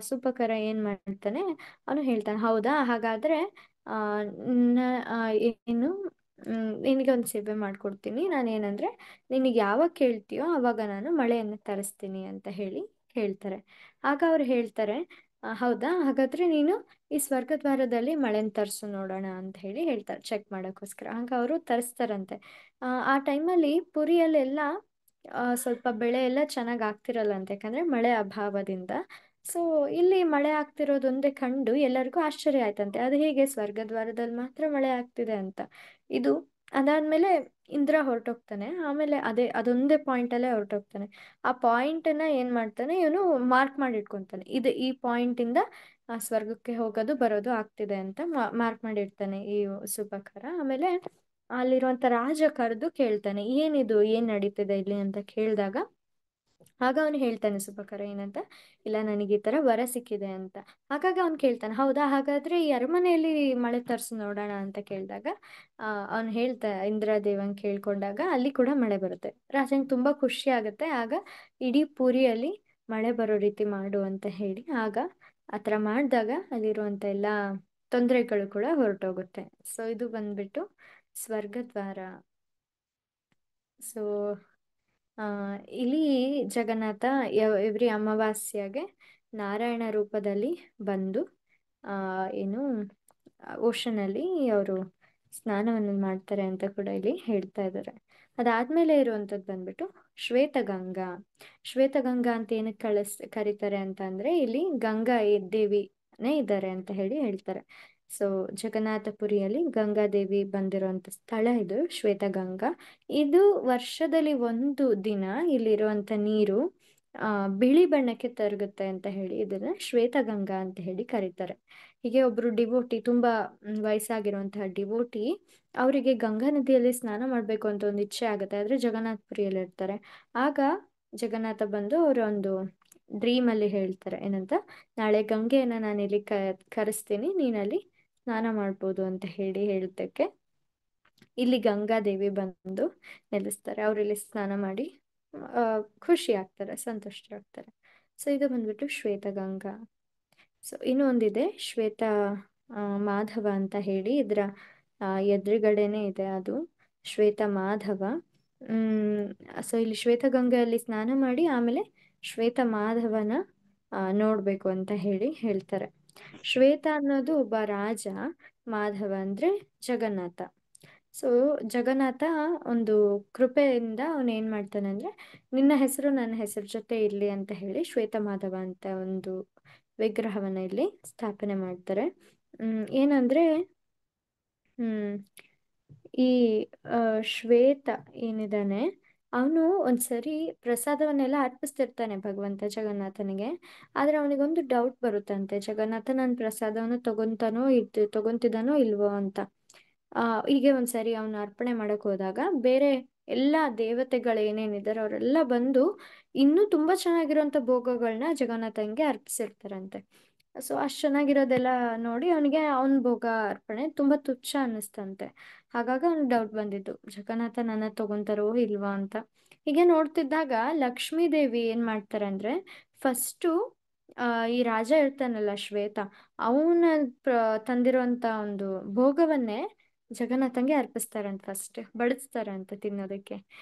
ಸುಪಕರ ಏನ್ ಮಾಡ್ತಾನೆ, ಅವನು ಹೇಳ್ತಾನೆ, ಹೌದಾ ಹಾಗಾದ್ರೆ ಆ ನ- ಆ, ಏನು ನಿನಗೆ ಒಂದು ಸೇವೆ ಮಾಡ್ಕೊಡ್ತೀನಿ. ನಾನೇನಂದ್ರೆ ನಿನಗೆ ಯಾವಾಗ ಕೇಳ್ತೀಯೋ ಅವಾಗ ನಾನು ಮಳೆಯನ್ನು ತರಿಸ್ತೀನಿ ಅಂತ ಹೇಳ್ತಾರೆ. ಆಗ ಅವ್ರು ಹೇಳ್ತಾರೆ, ಹೌದಾ ಹಾಗಾದ್ರೆ ನೀನು ಈ ಸ್ವರ್ಗದ್ವಾರದಲ್ಲಿ ಮಳೆನ ತರಿಸು ನೋಡೋಣ ಅಂತ ಹೇಳ್ತಾರೆ, ಚೆಕ್ ಮಾಡೋಕ್ಕೋಸ್ಕರ. ಆಗ ಅವರು ತರಿಸ್ತಾರಂತೆ. ಆ ಟೈಮಲ್ಲಿ ಪುರಿಯಲ್ಲೆಲ್ಲ ಸ್ವಲ್ಪ ಬೆಳೆ ಎಲ್ಲ ಚೆನ್ನಾಗಿ ಆಗ್ತಿರಲ್ಲಂತೆ, ಯಾಕಂದ್ರೆ ಮಳೆ ಅಭಾವದಿಂದ. ಸೊ ಇಲ್ಲಿ ಮಳೆ ಆಗ್ತಿರೋದೊಂದೇ ಕಂಡು ಎಲ್ಲರಿಗೂ ಆಶ್ಚರ್ಯ ಆಯ್ತಂತೆ, ಅದು ಹೇಗೆ ಸ್ವರ್ಗದ್ವಾರದಲ್ಲಿ ಮಾತ್ರ ಮಳೆ ಆಗ್ತಿದೆ ಅಂತ. ಇದು ಅದಾದ್ಮೇಲೆ ಇಂದ್ರ ಹೊರಟೋಗ್ತಾನೆ. ಆಮೇಲೆ ಅದೊಂದೇ ಪಾಯಿಂಟ್ ಅಲ್ಲೇ ಹೊರಟೋಗ್ತಾನೆ. ಆ ಪಾಯಿಂಟ್ ಅನ್ನ ಏನ್ ಮಾಡ್ತಾನೆ, ಇವನು ಮಾರ್ಕ್ ಮಾಡಿ ಇಟ್ಕೊಂತಾನೆ, ಈ ಪಾಯಿಂಟ್ ಇಂದ ಸ್ವರ್ಗಕ್ಕೆ ಹೋಗೋದು ಬರೋದು ಆಗ್ತಿದೆ ಅಂತ ಮಾರ್ಕ್ ಮಾಡಿರ್ತಾನೆ ಈ ಸುಪಕರ. ಆಮೇಲೆ ಅಲ್ಲಿರುವಂತ ರಾಜ ಕರೆದು ಕೇಳ್ತಾನೆ, ಏನಿದು, ಏನ್ ನಡೀತಿದೆ ಇಲ್ಲಿ ಅಂತ ಕೇಳಿದಾಗ, ಆಗ ಅವನು ಹೇಳ್ತಾನೆ ಸುಪಕರ ಏನಂತ, ಇಲ್ಲ ನನಗೆ ಈ ತರ ವರ ಸಿಕ್ಕಿದೆ ಅಂತ. ಹಾಗಾಗಿ ಅವ್ನು ಕೇಳ್ತಾನೆ, ಹೌದಾ ಹಾಗಾದ್ರೆ ಈ ಅರಮನೆಯಲ್ಲಿ ಮಳೆ ತರ್ಸು ನೋಡೋಣ ಅಂತ ಕೇಳಿದಾಗ, ಅವ್ನು ಇಂದ್ರದೇವನ್ ಕೇಳ್ಕೊಂಡಾಗ ಅಲ್ಲಿ ಕೂಡ ಮಳೆ ಬರುತ್ತೆ. ರಾಜಂಗೆ ತುಂಬಾ ಖುಷಿ ಆಗುತ್ತೆ. ಆಗ ಇಡೀ ಪುರಿಯಲ್ಲಿ ಮಳೆ ಬರೋ ರೀತಿ ಮಾಡು ಅಂತ ಆಗ ಆತರ ಮಾಡಿದಾಗ ಅಲ್ಲಿರುವಂತ ಎಲ್ಲ ತೊಂದರೆಗಳು ಕೂಡ ಹೊರಟೋಗುತ್ತೆ. ಸೊ ಇದು ಬಂದ್ಬಿಟ್ಟು ಸ್ವರ್ಗದ್ವಾರ. ಸೊ ಆ ಇಲ್ಲಿ ಜಗನ್ನಾಥ ಎವ್ರಿ ಅಮಾವಾಸ್ಯೆಗೆ ನಾರಾಯಣ ರೂಪದಲ್ಲಿ ಬಂದು ಆ ಏನು ಓಷನ್ ಅಲ್ಲಿ ಅವರು ಸ್ನಾನವನ್ನು ಮಾಡ್ತಾರೆ ಅಂತ ಕೂಡ ಇಲ್ಲಿ ಹೇಳ್ತಾ ಇದ್ದಾರೆ. ಅದಾದ್ಮೇಲೆ ಇರುವಂತದ್ದು ಬಂದ್ಬಿಟ್ಟು ಶ್ವೇತಗಂಗಾ. ಶ್ವೇತಗಂಗಾ ಅಂತ ಏನಕ್ಕೆ ಕರೀತಾರೆ ಅಂತ ಅಂದ್ರೆ ಇಲ್ಲಿ ಗಂಗಾ ದೇವಿನೇ ಇದ್ದಾರೆ ಅಂತ ಹೇಳಿ ಹೇಳ್ತಾರೆ. ಸೊ ಜಗನ್ನಾಥಪುರಿಯಲ್ಲಿ ಗಂಗಾದೇವಿ ಬಂದಿರುವಂತ ಸ್ಥಳ ಇದು ಶ್ವೇತಗಂಗಾ. ಇದು ವರ್ಷದಲ್ಲಿ ಒಂದು ದಿನ ಇಲ್ಲಿರುವಂತ ನೀರು ಬಿಳಿ ಬಣ್ಣಕ್ಕೆ ತರಗುತ್ತೆ ಅಂತ ಹೇಳಿ ಇದನ್ನ ಶ್ವೇತಗಂಗಾ ಅಂತ ಹೇಳಿ ಕರೀತಾರೆ. ಹೀಗೆ ಒಬ್ರು ಡಿವೋಟಿ, ತುಂಬಾ ವಯಸ್ಸಾಗಿರುವಂತಹ ಡಿವೋಟಿ, ಅವರಿಗೆ ಗಂಗಾ ನದಿಯಲ್ಲಿ ಸ್ನಾನ ಮಾಡ್ಬೇಕು ಅಂತ ಒಂದು ಇಚ್ಛೆ ಆಗುತ್ತೆ. ಆದ್ರೆ ಜಗನ್ನಾಥಪುರಿಯಲ್ಲಿ ಇರ್ತಾರೆ. ಆಗ ಜಗನ್ನಾಥ ಬಂದು ಅವರ ಒಂದು ಡ್ರೀಮ್ ಅಲ್ಲಿ ಹೇಳ್ತಾರೆ ಏನಂತ, ನಾಳೆ ಗಂಗೆಯನ್ನ ನಾನು ಇಲ್ಲಿ ಕರೆಸ್ತೀನಿ, ನೀನಲ್ಲಿ ಸ್ನಾನ ಮಾಡ್ಬೋದು ಅಂತ ಹೇಳಿ ಹೇಳಿದ್ದಕ್ಕೆ ಇಲ್ಲಿ ಗಂಗಾದೇವಿ ಬಂದು ನೆಲೆಸ್ತಾರೆ. ಅವ್ರು ಇಲ್ಲಿ ಸ್ನಾನ ಮಾಡಿ ಖುಷಿ ಆಗ್ತಾರೆ, ಸಂತುಷ್ಟ ಆಗ್ತಾರೆ. ಸೊ ಇದು ಬಂದ್ಬಿಟ್ಟು ಶ್ವೇತಗಂಗಾ. ಸೊ ಇನ್ನೂ ಒಂದಿದೆ ಶ್ವೇತ ಮಾಧವ ಅಂತ ಹೇಳಿ, ಇದ್ರ ಎದುರುಗಡೆನೆ ಇದೆ ಅದು ಶ್ವೇತ ಮಾಧವ. ಸೊ ಇಲ್ಲಿ ಶ್ವೇತಗಂಗೆಯಲ್ಲಿ ಸ್ನಾನ ಮಾಡಿ ಆಮೇಲೆ ಶ್ವೇತ ಮಾಧವನ ನೋಡ್ಬೇಕು ಅಂತ ಹೇಳಿ ಹೇಳ್ತಾರೆ. ಶ್ವೇತ ಅನ್ನೋದು ಒಬ್ಬ ರಾಜ, ಮಾಧವ ಅಂದ್ರೆ ಜಗನ್ನಾಥ. ಸೊ ಜಗನ್ನಾಥ ಒಂದು ಕೃಪೆಯಿಂದ ಅವನು ಏನ್ ಮಾಡ್ತಾನೆ ಅಂದ್ರೆ, ನಿನ್ನ ಹೆಸರು ನನ್ನ ಹೆಸರು ಜೊತೆ ಇರ್ಲಿ ಅಂತ ಹೇಳಿ ಶ್ವೇತ ಮಾಧವ ಅಂತ ಒಂದು ವಿಗ್ರಹವನ್ನ ಇಲ್ಲಿ ಸ್ಥಾಪನೆ ಮಾಡ್ತಾರೆ. ಏನಂದ್ರೆ ಹ್ಮ್ ಈ ಶ್ವೇತ ಏನಿದಾನೆ ಅವನು ಒಂದ್ಸರಿ ಪ್ರಸಾದವನ್ನೆಲ್ಲ ಅರ್ಪಿಸ್ತಿರ್ತಾನೆ ಭಗವಂತ ಜಗನ್ನಾಥನಿಗೆ. ಆದ್ರೆ ಅವನಿಗೊಂದು ಡೌಟ್ ಬರುತ್ತಂತೆ, ಜಗನ್ನಾಥ ನನ್ನ ಪ್ರಸಾದವನ್ನು ತಗೊಂತಿದ್ದಾನೋ ಇಲ್ವೋ ಅಂತ. ಹೀಗೆ ಒಂದ್ಸರಿ ಅವನು ಅರ್ಪಣೆ ಮಾಡಕ್ ಹೋದಾಗ ಬೇರೆ ಎಲ್ಲಾ ದೇವತೆಗಳು ಏನೇನಿದ್ದಾರೆ ಅವರೆಲ್ಲ ಬಂದು ಇನ್ನೂ ತುಂಬಾ ಚೆನ್ನಾಗಿರುವಂತ ಭೋಗಗಳನ್ನ ಜಗನ್ನಾಥನ್ಗೆ ಅರ್ಪಿಸಿರ್ತಾರಂತೆ. ಸೊ ಅಷ್ಟ್ ಚೆನ್ನಾಗಿರೋದೆಲ್ಲ ನೋಡಿ ಅವನಿಗೆ ಅವನ್ ಭೋಗ ಅರ್ಪಣೆ ತುಂಬಾ ತುಚ್ಛ ಅನ್ನಿಸ್ತಂತೆ. ಹಾಗಾಗಿ ಅವ್ನಿಗೆ ಡೌಟ್ ಬಂದಿದ್ದು, ಜಗನ್ನಾಥ ನನ್ನ ತಗೊಂತಾರೋ ಇಲ್ವಾ ಅಂತ. ಹೀಗೆ ನೋಡ್ತಿದ್ದಾಗ ಲಕ್ಷ್ಮೀ ದೇವಿ ಏನ್ ಮಾಡ್ತಾರೆ ಅಂದ್ರೆ, ಫಸ್ಟು ಈ ರಾಜ ಇರ್ತಾನಲ್ಲ ಶ್ವೇತ, ಅವನ ತಂದಿರುವಂತ ಒಂದು ಭೋಗವನ್ನೇ ಜಗನ್ನಾಥಂಗೆ ಅರ್ಪಿಸ್ತಾರಂತೆ, ಫಸ್ಟ್ ಬಡಿಸ್ತಾರಂತೆ ತಿನ್ನೋದಕ್ಕೆ.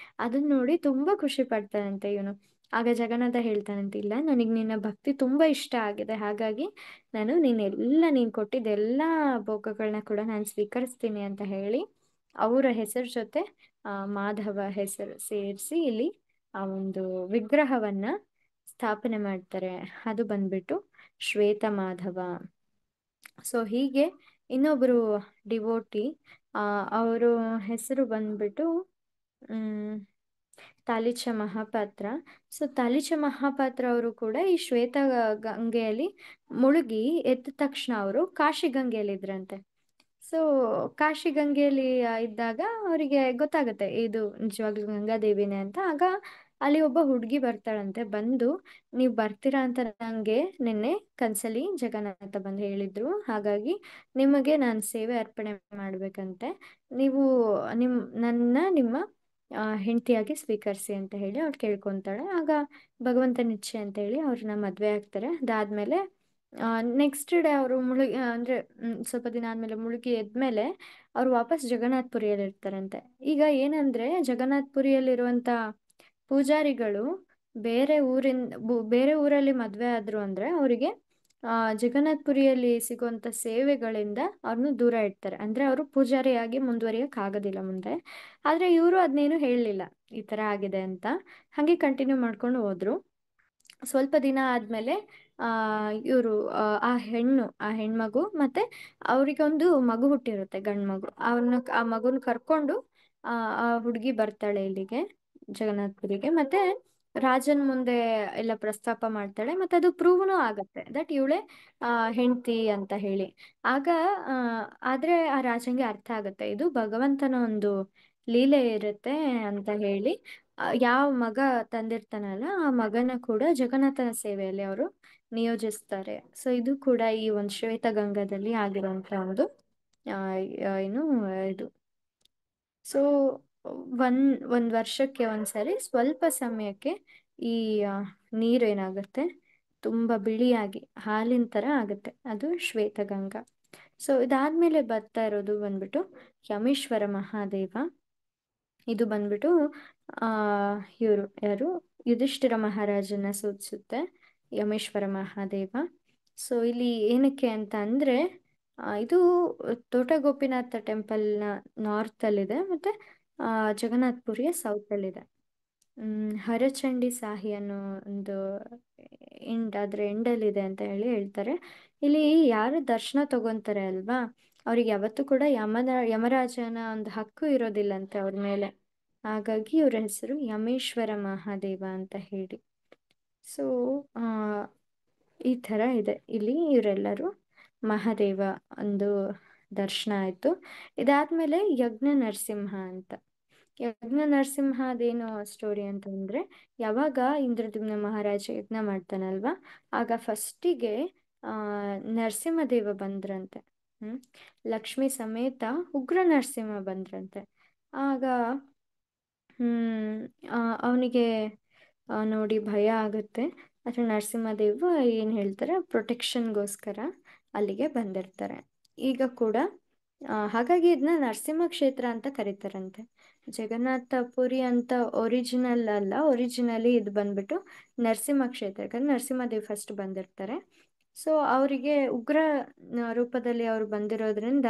ಅದನ್ನ ನೋಡಿ ತುಂಬಾ ಖುಷಿ ಪಡ್ತಾನಂತೆ ಇವನು. ಆಗ ಜಗನ್ನಾಥ ಹೇಳ್ತಾನಂತೆ, ಇಲ್ಲ ನನಗೆ ನಿನ್ನ ಭಕ್ತಿ ತುಂಬಾ ಇಷ್ಟ ಆಗಿದೆ, ಹಾಗಾಗಿ ನಾನು ನೀನ್ ಕೊಟ್ಟಿದ್ದೆಲ್ಲಾ ಭೋಗಗಳನ್ನ ಕೂಡ ನಾನು ಸ್ವೀಕರಿಸ್ತೀನಿ ಅಂತ ಹೇಳಿ ಅವರ ಹೆಸರು ಜೊತೆ ಮಾಧವ ಹೆಸರು ಸೇರಿಸಿ ಇಲ್ಲಿ ಆ ಒಂದು ವಿಗ್ರಹವನ್ನ ಸ್ಥಾಪನೆ ಮಾಡ್ತಾರೆ. ಅದು ಬಂದ್ಬಿಟ್ಟು ಶ್ವೇತ ಮಾಧವ. ಸೊ ಹೀಗೆ ಇನ್ನೊಬ್ರು ಡಿವೋಟಿ, ಅವರು ಹೆಸರು ಬಂದ್ಬಿಟ್ಟು ತಾಲಿಚ ಮಹಾಪಾತ್ರ. ಸೊ ತಾಲಿಚ ಮಹಾಪಾತ್ರ ಅವರು ಕೂಡ ಈ ಶ್ವೇತ ಗಂಗೆಯಲ್ಲಿ ಮುಳುಗಿ ಎದ್ದ ತಕ್ಷಣ ಅವರು ಕಾಶಿ ಗಂಗೆಯಲ್ಲಿ ಇದ್ರಂತೆ. ಸೊ ಕಾಶಿ ಗಂಗೆಯಲ್ಲಿ ಇದ್ದಾಗ ಅವರಿಗೆ ಗೊತ್ತಾಗುತ್ತೆ ಇದು ನಿಜವಾಗ್ಲೂ ಗಂಗಾದೇವಿನೇ ಅಂತ. ಆಗ ಅಲ್ಲಿ ಒಬ್ಬ ಹುಡುಗಿ ಬರ್ತಾಳಂತೆ. ಬಂದು, ನೀವು ಬರ್ತೀರಾ ಅಂತ ನಂಗೆ ನಿನ್ನೆ ಕನ್ಸಲಿ ಜಗನ್ನಾಥ ಬಂದು ಹೇಳಿದ್ರು, ಹಾಗಾಗಿ ನಿಮಗೆ ನಾನು ಸೇವೆ ಅರ್ಪಣೆ ಮಾಡ್ಬೇಕಂತೆ, ನೀವು ನಿಮ್ಮ ಹೆಂಡತಿಯಾಗಿ ಸ್ವೀಕರಿಸಿ ಅಂತ ಹೇಳಿ ಅವ್ಳು ಕೇಳ್ಕೊಂತಾಳೆ. ಆಗ ಭಗವಂತನ ಇಚ್ಛೆ ಅಂತ ಹೇಳಿ ಅವ್ರನ್ನ ಮದ್ವೆ ಆಗ್ತಾರೆ. ಅದಾದ್ಮೇಲೆ ನೆಕ್ಸ್ಟ್ ಡೇ ಅವರು ಅಂದ್ರೆ ಸ್ವಲ್ಪ ದಿನ ಆದ್ಮೇಲೆ ಮುಳುಗಿ ಎದ್ಮೇಲೆ ಅವ್ರು ವಾಪಸ್ ಜಗನ್ನಾಥ್ಪುರಿಯಲ್ಲಿ ಇರ್ತಾರಂತೆ. ಈಗ ಏನಂದ್ರೆ ಜಗನ್ನಾಥ್ಪುರಿಯಲ್ಲಿರುವಂತ ಪೂಜಾರಿಗಳು ಬೇರೆ ಊರಲ್ಲಿ ಮದ್ವೆ ಆದ್ರು ಅಂದ್ರೆ ಅವರಿಗೆ ಜಗನ್ನಾಥ್ಪುರಿಯಲ್ಲಿ ಸಿಗುವಂತ ಸೇವೆಗಳಿಂದ ಅವ್ರನ್ನು ದೂರ ಇಡ್ತಾರೆ. ಅಂದ್ರೆ ಅವರು ಪೂಜಾರಿಯಾಗಿ ಮುಂದುವರಿಯಕ್ ಆಗೋದಿಲ್ಲ ಮುಂದೆ. ಆದ್ರೆ ಇವರು ಅದನ್ನೇನು ಹೇಳಲಿಲ್ಲ ಈ ತರ ಆಗಿದೆ ಅಂತ, ಹಂಗೆ ಕಂಟಿನ್ಯೂ ಮಾಡ್ಕೊಂಡು ಹೋದ್ರು. ಸ್ವಲ್ಪ ದಿನ ಆದ್ಮೇಲೆ ಇವರು ಆ ಹೆಣ್ಮಗು ಮತ್ತೆ ಅವ್ರಿಗೆ ಒಂದು ಮಗು ಹುಟ್ಟಿರುತ್ತೆ, ಗಂಡ್ ಮಗು. ಆ ಮಗುನ ಕರ್ಕೊಂಡು ಆ ಹುಡುಗಿ ಬರ್ತಾಳೆ ಇಲ್ಲಿಗೆ ಜಗನ್ನಾಥ್ಪುರಿಗೆ. ಮತ್ತೆ ರಾಜನ್ ಮುಂದೆ ಎಲ್ಲ ಪ್ರಸ್ತಾಪ ಮಾಡ್ತಾಳೆ. ಮತ್ತೆ ಅದು ಪ್ರೂವ್ನು ಆಗತ್ತೆ ದಟ್ ಇವಳೆ ಹೆಂಡತಿ ಅಂತ ಹೇಳಿ. ಆಗ ಆದ್ರೆ ಆ ರಾಜಂಗೆ ಅರ್ಥ ಆಗತ್ತೆ ಇದು ಭಗವಂತನ ಒಂದು ಲೀಲೆ ಇರುತ್ತೆ ಅಂತ ಹೇಳಿ, ಯಾವ ಮಗ ತಂದಿರ್ತಾನಲ್ಲ ಆ ಮಗನ ಕೂಡ ಜಗನ್ನಾಥನ ಸೇವೆಯಲ್ಲಿ ಅವರು ನಿಯೋಜಿಸ್ತಾರೆ. ಸೊ ಇದು ಕೂಡ ಈ ಒಂದು ಶ್ವೇತಗಂಗಾದಲ್ಲಿ ಆಗಿರುವಂತ ಒಂದು ಏನು ಇದು. ಸೊ ಒಂದ್ ವರ್ಷಕ್ಕೆ ಒಂದ್ಸರಿ ಸ್ವಲ್ಪ ಸಮಯಕ್ಕೆ ಈ ನೀರು ಏನಾಗುತ್ತೆ, ತುಂಬಾ ಬಿಳಿಯಾಗಿ ಹಾಲಿನ ತರ ಆಗುತ್ತೆ, ಅದು ಶ್ವೇತಗಂಗಾ. ಸೊ ಇದಾದ್ಮೇಲೆ ಬರ್ತಾ ಇರೋದು ಬಂದ್ಬಿಟ್ಟು ಯಮೇಶ್ವರ ಮಹಾದೇವ. ಇದು ಬಂದ್ಬಿಟ್ಟು ಆ ಇವರು ಯಾರು, ಯುಧಿಷ್ಠಿರ ಮಹಾರಾಜನ ಸೂಚಿಸುತ್ತೆ ಯಮೇಶ್ವರ ಮಹಾದೇವ. ಸೊ ಇಲ್ಲಿ ಏನಕ್ಕೆ ಅಂತ ಅಂದ್ರೆ ಇದು ತೋಟ ಗೋಪಿನಾಥ ಟೆಂಪಲ್ನ ನಾರ್ತ್ ಅಲ್ಲಿದೆ, ಮತ್ತೆ ಜಗನ್ನಾಥ್ ಪುರಿಯ ಸೌತ್ ಅಲ್ಲಿದೆ. ಹರಚಂಡಿ ಸಾಹಿ ಅನ್ನೋ ಒಂದು ಅದ್ರ ಎಂಡಲ್ಲಿದೆ ಅಂತ ಹೇಳಿ ಹೇಳ್ತಾರೆ. ಇಲ್ಲಿ ಯಾರು ದರ್ಶನ ತಗೊಂತಾರೆ ಅಲ್ವಾ, ಅವ್ರಿಗೆ ಯಾವತ್ತೂ ಕೂಡ ಯಮರಾಜನ ಒಂದು ಹಕ್ಕು ಇರೋದಿಲ್ಲಂತೆ ಅವ್ರ ಮೇಲೆ. ಹಾಗಾಗಿ ಇವ್ರ ಹೆಸರು ಯಮೇಶ್ವರ ಮಹಾದೇವ ಅಂತ ಹೇಳಿ. ಸೊ ಈ ಥರ ಇದೆ ಇಲ್ಲಿ. ಇವರೆಲ್ಲರೂ ಮಹಾದೇವ ಒಂದು ದರ್ಶನ ಆಯಿತು. ಇದಾದ್ಮೇಲೆ ಯಜ್ಞ ನರಸಿಂಹ ಅಂತ. ಯಜ್ಞ ನರಸಿಂಹ ಅದೇನು ಸ್ಟೋರಿ ಅಂತಂದ್ರೆ, ಯಾವಾಗ ಇಂದ್ರದ್ಯುಮ್ನ ಮಹಾರಾಜ ಯಜ್ಞ ಮಾಡ್ತಾನಲ್ವಾ, ಆಗ ಫಸ್ಟಿಗೆ ನರಸಿಂಹದೇವ ಬಂದ್ರಂತೆ. ಲಕ್ಷ್ಮಿ ಸಮೇತ ಉಗ್ರ ನರಸಿಂಹ ಬಂದ್ರಂತೆ. ಆಗ ಅವನಿಗೆ ನೋಡಿ ಭಯ ಆಗುತ್ತೆ. ಆದರೆ ನರಸಿಂಹದೇವ ಏನು ಹೇಳ್ತಾರೆ, ಪ್ರೊಟೆಕ್ಷನ್ಗೋಸ್ಕರ ಅಲ್ಲಿಗೆ ಬಂದಿರ್ತಾರೆ. ಈಗ ಕೂಡ ಹಾಗಾಗಿ ಇದನ್ನ ನರಸಿಂಹ ಕ್ಷೇತ್ರ ಅಂತ ಕರೀತಾರಂತೆ. ಜಗನ್ನಾಥ ಪುರಿ ಅಂತ ಒರಿಜಿನಲ್ ಅಲ್ಲ, ಒರಿಜಿನಲಿ ಇದು ಬಂದ್ಬಿಟ್ಟು ನರಸಿಂಹ ಕ್ಷೇತ್ರ, ಯಾಕಂದ್ರೆ ನರಸಿಂಹದೇವ್ ಫಸ್ಟ್ ಬಂದಿರ್ತಾರೆ. ಸೊ ಅವರಿಗೆ ಉಗ್ರ ರೂಪದಲ್ಲಿ ಅವ್ರು ಬಂದಿರೋದ್ರಿಂದ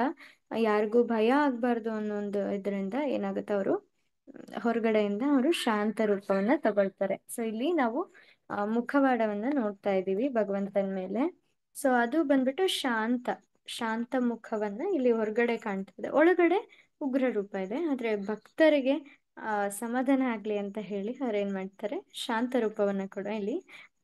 ಯಾರಿಗೂ ಭಯ ಆಗ್ಬಾರ್ದು ಅನ್ನೋ ಒಂದು ಇದರಿಂದ ಏನಾಗುತ್ತೆ, ಅವರು ಹೊರಗಡೆಯಿಂದ ಅವರು ಶಾಂತ ರೂಪವನ್ನ ತಗೊಳ್ತಾರೆ. ಸೊ ಇಲ್ಲಿ ನಾವು ಮುಖವಾಡವನ್ನ ನೋಡ್ತಾ ಇದ್ದೀವಿ ಭಗವಂತನ ಮೇಲೆ. ಸೊ ಅದು ಬಂದ್ಬಿಟ್ಟು ಶಾಂತ ಮುಖವನ್ನ ಇಲ್ಲಿ ಹೊರಗಡೆ ಕಾಣ್ತದೆ, ಒಳಗಡೆ ಉಗ್ರ ರೂಪ ಇದೆ. ಆದ್ರೆ ಭಕ್ತರಿಗೆ ಸಮಾಧಾನ ಆಗ್ಲಿ ಅಂತ ಹೇಳಿ ಅವ್ರು ಏನ್ ಮಾಡ್ತಾರೆ, ಶಾಂತ ರೂಪವನ್ನ ಕೂಡ ಇಲ್ಲಿ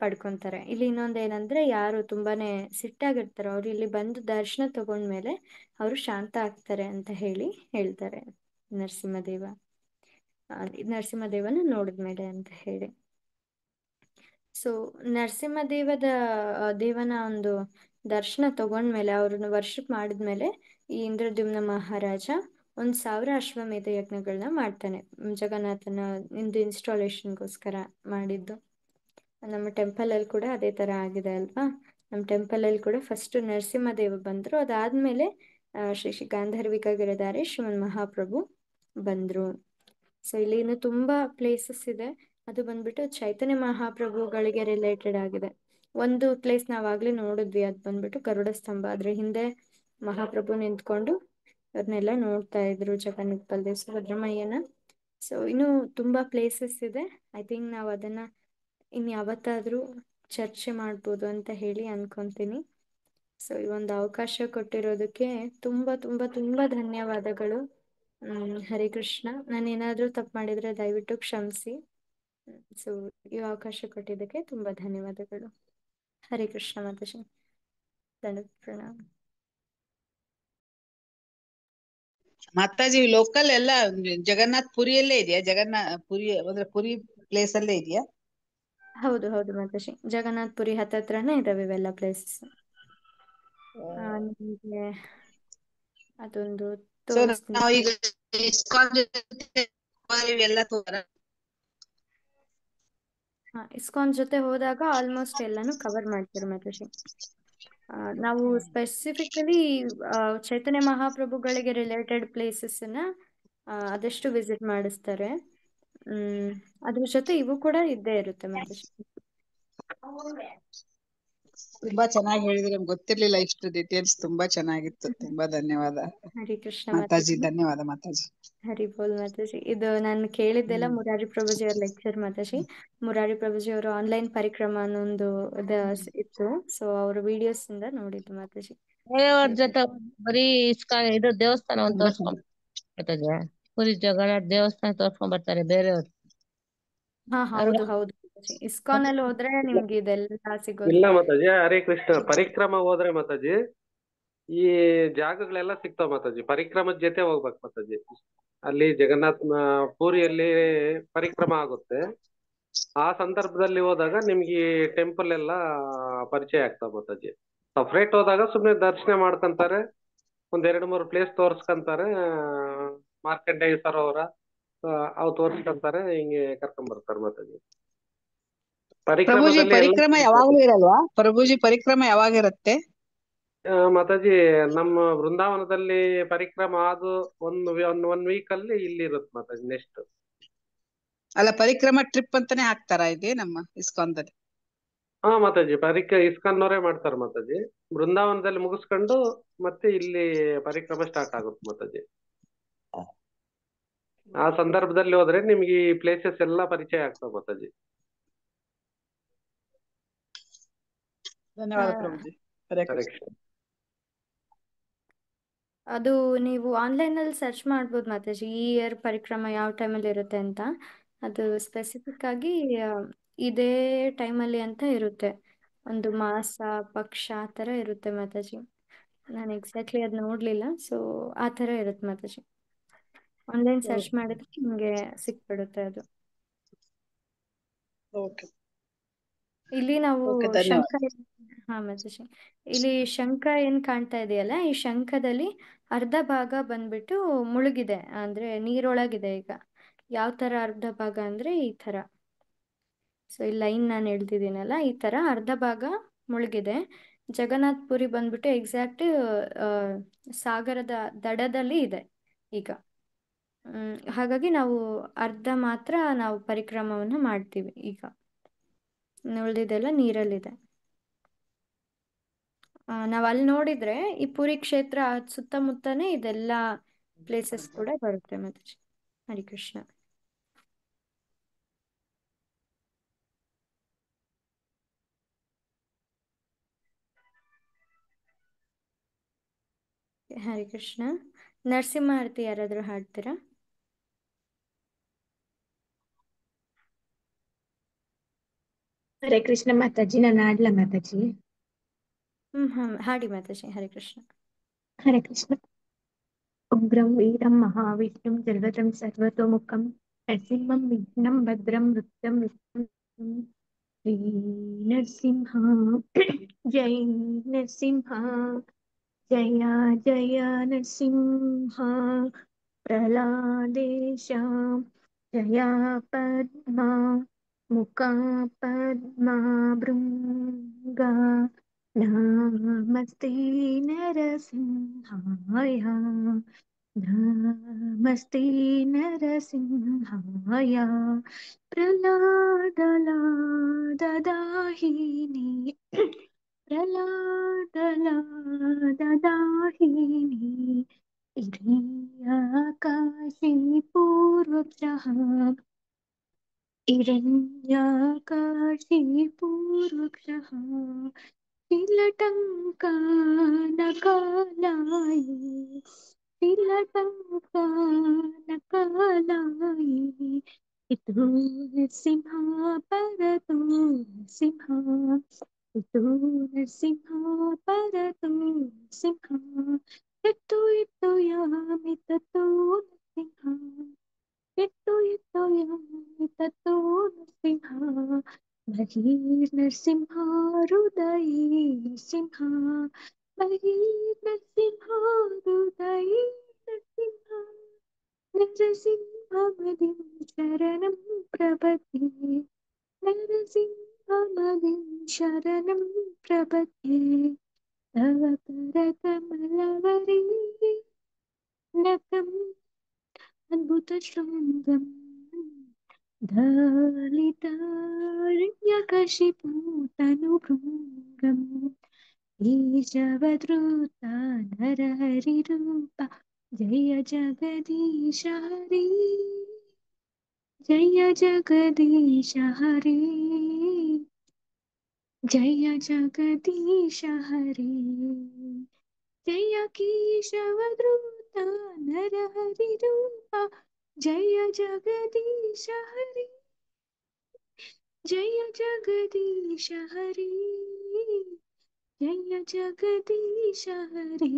ಪಡ್ಕೊಂತಾರೆ. ಇಲ್ಲಿ ಇನ್ನೊಂದು ಏನಂದ್ರೆ, ಯಾರು ತುಂಬಾನೇ ಸಿಟ್ಟಾಗಿರ್ತಾರೋ ಅವ್ರು ಇಲ್ಲಿ ಬಂದು ದರ್ಶನ ತಗೊಂಡ್ಮೇಲೆ ಅವರು ಶಾಂತ ಆಗ್ತಾರೆ ಅಂತ ಹೇಳಿ ಹೇಳ್ತಾರೆ ನರಸಿಂಹದೇವನ ನೋಡಿದ್ಮೇಲೆ ಅಂತ ಹೇಳಿ. ಸೊ ದೇವನ ಒಂದು ದರ್ಶನ ತಗೊಂಡ್ಮೇಲೆ, ಅವ್ರನ್ನ ವರ್ಷಕ್ ಮಾಡಿದ್ಮೇಲೆ ಈ ಇಂದ್ರದ್ಯುಮ್ನ ಮಹಾರಾಜ 1,000 ಅಶ್ವಮೇಧ ಯಜ್ಞಗಳನ್ನ ಮಾಡ್ತಾನೆ, ಜಗನ್ನಾಥನ ಇನ್ಸ್ಟಾಲೇಷನ್ಗೋಸ್ಕರ ಮಾಡಿದ್ದು. ನಮ್ಮ ಟೆಂಪಲ್ ಅಲ್ಲಿ ಕೂಡ ಅದೇ ತರ ಆಗಿದೆ ಅಲ್ವಾ. ನಮ್ಮ ಟೆಂಪಲ್ ಅಲ್ಲಿ ಕೂಡ ಫಸ್ಟ್ ನರಸಿಂಹದೇವ ಬಂದ್ರು, ಅದಾದ್ಮೇಲೆ ಶ್ರೀ ಗಾಂಧರ್ವಿಕ ಗಿರಿಧಾರಿ ಶ್ರೀಮನ್ ಮಹಾಪ್ರಭು ಬಂದ್ರು. ಸೊ ಇಲ್ಲಿ ಇನ್ನು ತುಂಬಾ ಪ್ಲೇಸಸ್ ಇದೆ. ಅದು ಬಂದ್ಬಿಟ್ಟು ಚೈತನ್ಯ ಮಹಾಪ್ರಭುಗಳಿಗೆ ರಿಲೇಟೆಡ್ ಆಗಿದೆ. ಒಂದು ಪ್ಲೇಸ್ ನಾವಾಗ್ಲೇ ನೋಡಿದ್ವಿ, ಅದು ಬಂದ್ಬಿಟ್ಟು ಗರುಡ ಸ್ತಂಭ. ಅದ್ರ ಹಿಂದೆ ಮಹಾಪ್ರಭು ನಿಂತ್ಕೊಂಡು ಅವ್ರನ್ನೆಲ್ಲ ನೋಡ್ತಾ ಇದ್ರು, ಜಗನ್ನಾಥ ಬಲದೇವ್ ಸುಭದ್ರಮಯ್ಯನ. ಸೊ ಇನ್ನು ತುಂಬಾ ಪ್ಲೇಸಸ್ ಇದೆ. ಐ ಥಿಂಕ್ ನಾವು ಅದನ್ನ ಇನ್ ಯಾವತ್ತಾದ್ರೂ ಚರ್ಚೆ ಮಾಡ್ಬೋದು ಅಂತ ಹೇಳಿ ಅನ್ಕೊಂತೀನಿ. ಸೊ ಈ ಒಂದು ಅವಕಾಶ ಕೊಟ್ಟಿರೋದಕ್ಕೆ ತುಂಬಾ ತುಂಬಾ ತುಂಬಾ ಧನ್ಯವಾದಗಳು. ಹರೇ ಕೃಷ್ಣ. ನಾನು ಏನಾದ್ರೂ ತಪ್ಪು ಮಾಡಿದ್ರೆ ದಯವಿಟ್ಟು ಕ್ಷಮಿಸಿ. ಸೊ ಈ ಅವಕಾಶ ಕೊಟ್ಟಿದ್ದಕ್ಕೆ ತುಂಬಾ ಧನ್ಯವಾದಗಳು. ಹರೇ ಕೃಷ್ಣ ಮಾತಾಜಿ. ದಂಡ ಪ್ರಣಾಮ. ಮಾತಾಜಿ ಲೋಕಲ್ ಎಲ್ಲ ಜಗನ್ನಾಥ್ ಪುರಿಯಲ್ಲೇ ಇದೆಯಾ? ಪುರಿ ಅಂದ್ರೆ ಪುರಿ ಪ್ಲೇಸ್ ಅಲ್ಲೇ ಇದೆಯಾ? ಹೌದು ಹೌದು ಮಾತಾಜಿ, ಜಗನ್ನಾಥ್ ಪುರಿ ಹತ್ತತ್ರನೇ ಇದಾವೆ ಇವೆಲ್ಲ ಪ್ಲೇಸಸ್. ನಿಮಗೆ ಅದೊಂದು ತೋರಿಸ್ತೀನಿ. ಈಗ ಇಸ್ಕಾನ್ ಇವೆಲ್ಲ ಇಸ್ಕಾನ್ ಜೊತೆ ಹೋದಾಗ ಆಲ್ಮೋಸ್ಟ್ ಎಲ್ಲಾನು ಕವರ್ ಮಾಡ್ತಾರೆ ಮಾತಾಜಿ. ನಾವು ಸ್ಪೆಸಿಫಿಕಲಿ ಚೈತನ್ಯ ಮಹಾಪ್ರಭುಗಳಿಗೆ ರಿಲೇಟೆಡ್ ಪ್ಲೇಸಸ್ ಅದಷ್ಟು ವಿಸಿಟ್ ಮಾಡಿಸ್ತಾರೆ. ಅದ್ರ ಜೊತೆ ಇವು ಕೂಡ ಇದ್ದೇ ಇರುತ್ತೆ ಮಾತಾಜಿ. ತುಂಬಾ ಚೆನ್ನಾಗಿ ಹೇಳಿದ್ರೆ, ನಮ್ಗೆ ಗೊತ್ತಿರ್ಲಿಲ್ಲ ಇಷ್ಟು ಡೀಟೇಲ್ಸ್. ತುಂಬಾ ಚೆನ್ನಾಗಿತ್ತು. ತುಂಬಾ ಧನ್ಯವಾದ ಹರಿ ಕೃಷ್ಣ ಮಾತಾಜಿ. ಧನ್ಯವಾದ ಮಾತಾಜಿ. ಹರಿ ಬೋಲ್ ಮಾತಾಜಿ. ಇದು ನಾನು ಕೇಳಿದ್ದೆಲ್ಲ ಮುರಾರಿ ಪ್ರಭುಜಿ ಅವ್ರ ಲೆಕ್ಚರ್ ಮಾತಾಜಿ. ಮುರಾರಿ ಪ್ರಭುಜಿ ಅವರು ಆನ್ಲೈನ್ ಪರಿಕ್ರಮ ಅನ್ನೊಂದು ಇತ್ತು. ಸೊ ಅವ್ರ ವಿಡಿಯೋಸ್ ಇಂದ ನೋಡಿದ್ದು ಮಾತಾಜಿ. ಅವ್ರ ಜೊತೆ ಬರೀ ಇದು ದೇವಸ್ಥಾನ ಒಂದು ತೋರ್ಸ್ಕೊಂಡ್ ಮಾತಾಜಿ, ಪುರಿ ಜಗನ್ನಾಥ್ ದೇವಸ್ಥಾನ ತೋರ್ಸ್ಕೊಂಡ್ ಬರ್ತಾರೆ ಬೇರೆಯವ್ರು. ಹೌದು ಹೌದು. ಇಸ್ಕಾನ್ ಅಲ್ಲಿ ಹೋದ್ರೆ ನಿಮ್ಗೆ ಇದೆಲ್ಲ ಸಿಗೋದು. ಇಲ್ಲ ಮಾತಾಜಿ, ಹರೇ ಕೃಷ್ಣ. ಪರಿಕ್ರಮ ಹೋದ್ರೆ ಮಾತಾಜಿ ಈ ಜಾಗಗಳೆಲ್ಲ ಸಿಗ್ತಾವ ಮಾತಾಜಿ. ಪರಿಕ್ರಮದ ಜೊತೆ ಹೋಗ್ಬೇಕು ಮಾತಾಜಿ. ಅಲ್ಲಿ ಜಗನ್ನಾಥ್ ಪೂರಿಯಲ್ಲಿ ಪರಿಕ್ರಮ ಆಗುತ್ತೆ. ಆ ಸಂದರ್ಭದಲ್ಲಿ ಹೋದಾಗ ನಿಮ್ಗೆ ಟೆಂಪಲ್ ಎಲ್ಲ ಪರಿಚಯ ಆಗ್ತಾವ ಮಾತಾಜಿ. ಸಪ್ರೇಟ್ ಹೋದಾಗ ಸುಮ್ನೆ ದರ್ಶನ ಮಾಡ್ಕೊಂತಾರೆ, ಒಂದ್ 2-3 ಪ್ಲೇಸ್ ತೋರ್ಸ್ಕೊಂತಾರೆ. ಮಾರ್ಕಂಡೇಯ ಸರೋವರ ಅವು ತೋರ್ಸ್ಕೊಂತಾರೆ, ಹಿಂಗೆ ಕರ್ಕೊಂಡ್ ಬರ್ತಾರೆ ಮಾತಾಜಿ. ಪ್ರಭುಜಿ ಪರಿಕ್ರಮ ಯಾವಾಗ್ಲೂ ಇರಲ್ವಾ? ಪ್ರಭುಜಿ ಪರಿಕ್ರಮ ಯಾವಾಗಿರುತ್ತೆ? ಮಾತಾಜಿ ನಮ್ಮ ವೃಂದಾವನದಲ್ಲಿ ಪರಿಕ್ರಮ ಆದು ಒನ್ ವೀಕ್ ಅಲ್ಲಿ ಇಲ್ಲಿ ಇರುತ್ತೆ ಮಾತಾಜಿ ನೆಕ್ಸ್ಟ್. ಅಲ್ಲ, ಪರಿಕ್ರಮ ಟ್ರಿಪ್ ಅಂತಾನೆ ಹಾಕ್ತಾರ ಇಲ್ಲಿ ನಮ್ಮ ಇಸ್ಕಾನ್ದಲ್ಲಿ? ಹಾ ಮಾತಾಜಿ, ಇಸ್ಕಾನ್ನವರೇ ಮಾಡ್ತಾರೆ ಮಾತಾಜಿ. ಬೃಂದಾವನದಲ್ಲಿ ಮುಗಿಸ್ಕೊಂಡು ಮತ್ತೆ ಇಲ್ಲಿ ಪರಿಕ್ರಮ ಸ್ಟಾರ್ಟ್ ಆಗುತ್ತೆ ಮಾತಾಜಿ. ಆ ಸಂದರ್ಭದಲ್ಲಿ ಹೋದ್ರೆ ನಿಮ್ಗೆ ಈ ಪ್ಲೇಸಸ್ ಎಲ್ಲ ಪರಿಚಯ ಆಗ್ತಾವ ಮಾತಾಜಿ. ಧನ್ಯವಾದ ಪ್ರಭುಜಿ. ಹರೇ ಹರೇ ಕೃಷ್ಣ. ಕೃಷ್ಣ. ಅದು ನೀವು ಆನ್ಲೈನಲ್ಲಿ ಸರ್ಚ್ ಮಾಡ್ಬೋದು ಮಾತಾಜಿ, ಈ ಇಯರ್ ಪರಿಕ್ರಮ ಯಾವ ಟೈಮಲ್ಲಿ ಇರುತ್ತೆ ಅಂತ. ಅದು ಸ್ಪೆಸಿಫಿಕ್ ಆಗಿ ಇದೇ ಟೈಮಲ್ಲಿ ಅಂತ ಇರುತ್ತೆ. ಒಂದು ಮಾಸ ಪಕ್ಷ ಆ ಥರ ಇರುತ್ತೆ ಮಾತಾಜಿ. ನಾನು ಎಕ್ಸಾಕ್ಟ್ಲಿ ಅದು ನೋಡಲಿಲ್ಲ, ಸೊ ಆ ಥರ ಇರುತ್ತೆ ಮಾತಾಜಿ. ಆನ್ಲೈನ್ ಸರ್ಚ್ ಮಾಡಿದ್ರೆ ನಿಮಗೆ ಸಿಕ್ಬಿಡುತ್ತೆ ಅದು. ಓಕೆ ಇಲ್ಲಿ ನಾವು ಓಕೆ, ಧನ್ಯವಾದ. ಶಂಖ, ಹಾ ಮಾತಾಜಿ, ಇಲ್ಲಿ ಶಂಖ ಏನ್ ಕಾಣ್ತಾ ಇದೆಯಲ್ಲ, ಈ ಶಂಖದಲ್ಲಿ ಅರ್ಧ ಭಾಗ ಬಂದ್ಬಿಟ್ಟು ಮುಳುಗಿದೆ, ಅಂದ್ರೆ ನೀರೊಳಗಿದೆ. ಈಗ ಯಾವ ತರ ಅರ್ಧ ಭಾಗ ಅಂದ್ರೆ ಈ ತರ, ಸೊ ಈ ಲೈನ್ ನಾನು ಎಳ್ದಿದ್ದೀನಲ್ಲ, ಈ ತರ ಅರ್ಧ ಭಾಗ ಮುಳುಗಿದೆ. ಜಗನ್ನಾಥ್ ಪುರಿ ಬಂದ್ಬಿಟ್ಟು ಎಕ್ಸಾಕ್ಟ್ ಸಾಗರದ ದಡದಲ್ಲಿ ಇದೆ ಈಗ. ಹಾಗಾಗಿ ನಾವು ಅರ್ಧ ಮಾತ್ರ ನಾವು ಪರಿಕ್ರಮವನ್ನ ಮಾಡ್ತೀವಿ ಈಗ, ಉಳಿದಿದ್ದೆಲ್ಲ ನೀರಲ್ಲಿದೆ. ನಾವು ಅಲ್ಲಿ ನೋಡಿದ್ರೆ ಈ ಪುರಿ ಕ್ಷೇತ್ರ ಸುತ್ತಮುತ್ತನೇ ಇದೆಲ್ಲ ಪ್ಲೇಸಸ್ ಕೂಡ ಬರುತ್ತೆ ಮಾತಾಜಿ. ಹರಿ ಕೃಷ್ಣ. ಹರಿ ಕೃಷ್ಣ. ನರಸಿಂಹಾರತಿ ಯಾರಾದ್ರೂ ಹಾಡ್ತೀರಾ? ಹರೇ ಕೃಷ್ಣ ಮಾತಾಜಿ, ನಾನು ಆಡ್ಲಾ ಮಾತಾಜಿ? ಹಾಡಿ ಮಾತಾಜಿ. ಹರಿ ಕೃಷ್ಣ. ಹರೇ ಕೃಷ್ಣ. ಉಗ್ರಂ ವೀರಂ ಮಹಾವಿಷ್ಣುಂ ಜಲಧಂ ಸರ್ವತೋಮುಖಂ ನರಸಿಂಹಂ ವಿಘ್ನಂ ಭದ್ರಂ ಮೃತ್ಯುಂ ವಿಷ್ಣುಂ ಶ್ರೀ ನರಸಿಂಹ. ಜೈ ನರಸಿಂಹ, ಜಯ ಜಯ ನರಸಿಂಹ. ಪ್ರಹ್ಲಾದೇಶ ಜಯ ಪದ್ಮ ಮುಖ ಪದ್ಮ ಭೃಂಗ. ನಮಸ್ತೆ ನರಸಿಂಹಾಯ, ನಮಸ್ತೆ ನರಸಿಂಹಾಯ. ಪ್ರಹ್ಲಾದಲಾದದಾಹಿನಿ, ಪ್ರಹ್ಲಾದಲಾದದಾಹಿನಿ. ಹಿರಣ್ಯಕಾಶಿ ಪೂರ್ವಕ್ಷಃ, ಹಿರಣ್ಯಕಾಶಿ ಪೂರ್ವಕ್ಷಃ. ತಿಲಟಂಕನಕಾಲಾಯಿ, ತಿಲಟಂಕನಕಾಲಾಯಿ. ಇದು ನರಸಿಂಹ ಪರತು ಸಿಂಹ, ಇದು ನರಸಿಂಹ ಪರತು ಸಿಂಹ. ಎತ್ತು ಎತ್ತು ಯಾಮಿ ತತ್ತು ನರಸಿಂಹ, ಎತ್ತು ಎತ್ತು ಯಾಮಿ ತತ್ತು ನರಸಿಂಹ. ಬಹೀರ್ ನರಸಿಂಹ ಹೃದಯಿ ನರಸಿಂಹ, ಬಹೀರ್ ನರಸಿಂಹ ಹೃದಯಿ ನರಸಿಂಹ. ನರಸಿಂಹ ಮದಿಂ ಶರಣಂ ಪ್ರಪದ್ಯೆ, ನರಸಿಂಹ ಮದಿಂ ಶರಣಂ ಪ್ರಪದ್ಯೆ. ತವ ಕರಕಮಲವರೀ ನಕಂ ಅದ್ಭುತ ಶೃಂಗಂ ಧಲಿತಾರಣ್ಯಕಶಿಪು ತನುಭೃಂಗಂ. ಈಶವದೃತ ನರಹರಿರೂಪ, ಜಯ ಜಗದೀಶ ಹರಿ, ಜಯ ಜಗದೀಶ ಹರಿ, ಜಯ ಜಗದೀಶ ಹರಿ. ಜಯ ಕೇಶವದೃತ ನರಹರಿರೂಪ, ಜಯ ಜಗದೀಶ ಹರಿ, ಜಯ ಜಗದೀಶ ಹರಿ, ಜಯ ಜಗದೀಶ ಹರಿ.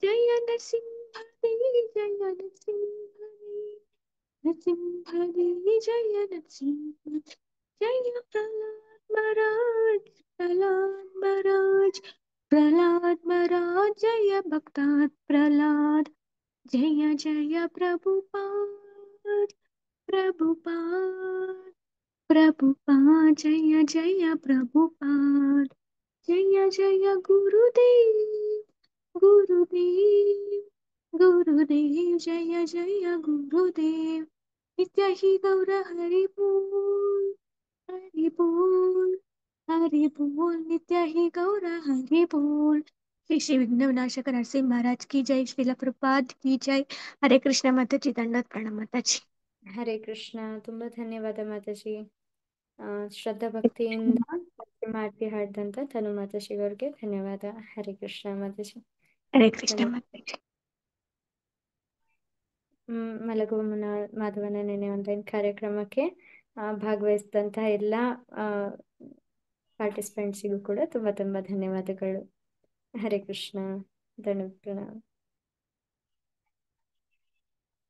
ಜಯ ನರಸಿಂಹದೇ ಜಯ ನರಸಿಂಹದೇ, ನರಸಿಂಹದೇ ಜಯ ನರಸಿಂಹ. ಜಯ ಪ್ರಹ್ಲಾದ್ ಮಹಾರಾಜ್, ಪ್ರಹ್ಲಾದ್ ಮಹಾರಾಜ್, ಪ್ರಹ್ಲಾದ್ ಮಹಾರಾಜ್. ಜಯ ಭಕ್ತಾತ್ ಪ್ರಹ್ಲಾದ್, ಜಯ ಜಯ ಪ್ರಭುಪಾದ್, ಪ್ರಭುಪಾದ್, ಪ್ರಭುಪಾದ್. ಜಯ ಜಯ ಪ್ರಭುಪಾದ್, जय जय गुरुदेव गुरुदेव गुरुदेव जय जय गुरुदेव नित्य ही गौर हरि बोल हरि बोल हरि बोल नित्य ही गौर हरि बोल। श्री श्री विघ्न विनाशक नरसिंह महाराज की जय। श्रील प्रभुपाद की जय। हरे कृष्ण माता जी, दंडवत प्रणाम माता जी। ಹರೇ ಕೃಷ್ಣ. ತುಂಬ ಧನ್ಯವಾದ ಮಾತಾಜಿ. ಶ್ರದ್ಧಾ ಭಕ್ತಿಯಿಂದ ಮಾತಿ ಹಾಡಿದಂತ ತನು ಮಾತಾಜಿ ಅವ್ರಿಗೆ ಧನ್ಯವಾದ. ಹರೇ ಕೃಷ್ಣ ಮಾತಾಜಿ. हरे कृष्ण ಧನ್ಯವಾದ. माता जी। ಮಲಗುವ ಮುನ್ನ ಮಾಧವನ ನೆನೆ ಆನ್ಲೈನ್ ಕಾರ್ಯಕ್ರಮಕ್ಕೆ ಭಾಗವಹಿಸಿದಂತಹ ಎಲ್ಲ ಪಾರ್ಟಿಸಿಪೆಂಟ್ಸಿಗೂ ಕೂಡ ತುಂಬ ತುಂಬ ಧನ್ಯವಾದಗಳು. ಹರೇ ಕೃಷ್ಣ. ಧನ್ಯವಾದ ಪ್ರಣಾಮ.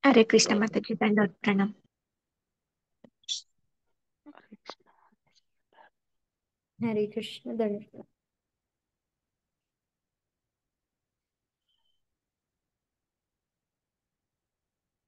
हरे कृष्ण माता जी, दंडवत प्रणाम। ಹರೇ ಕೃಷ್ಣ. ಧನ್ಯವಾದ.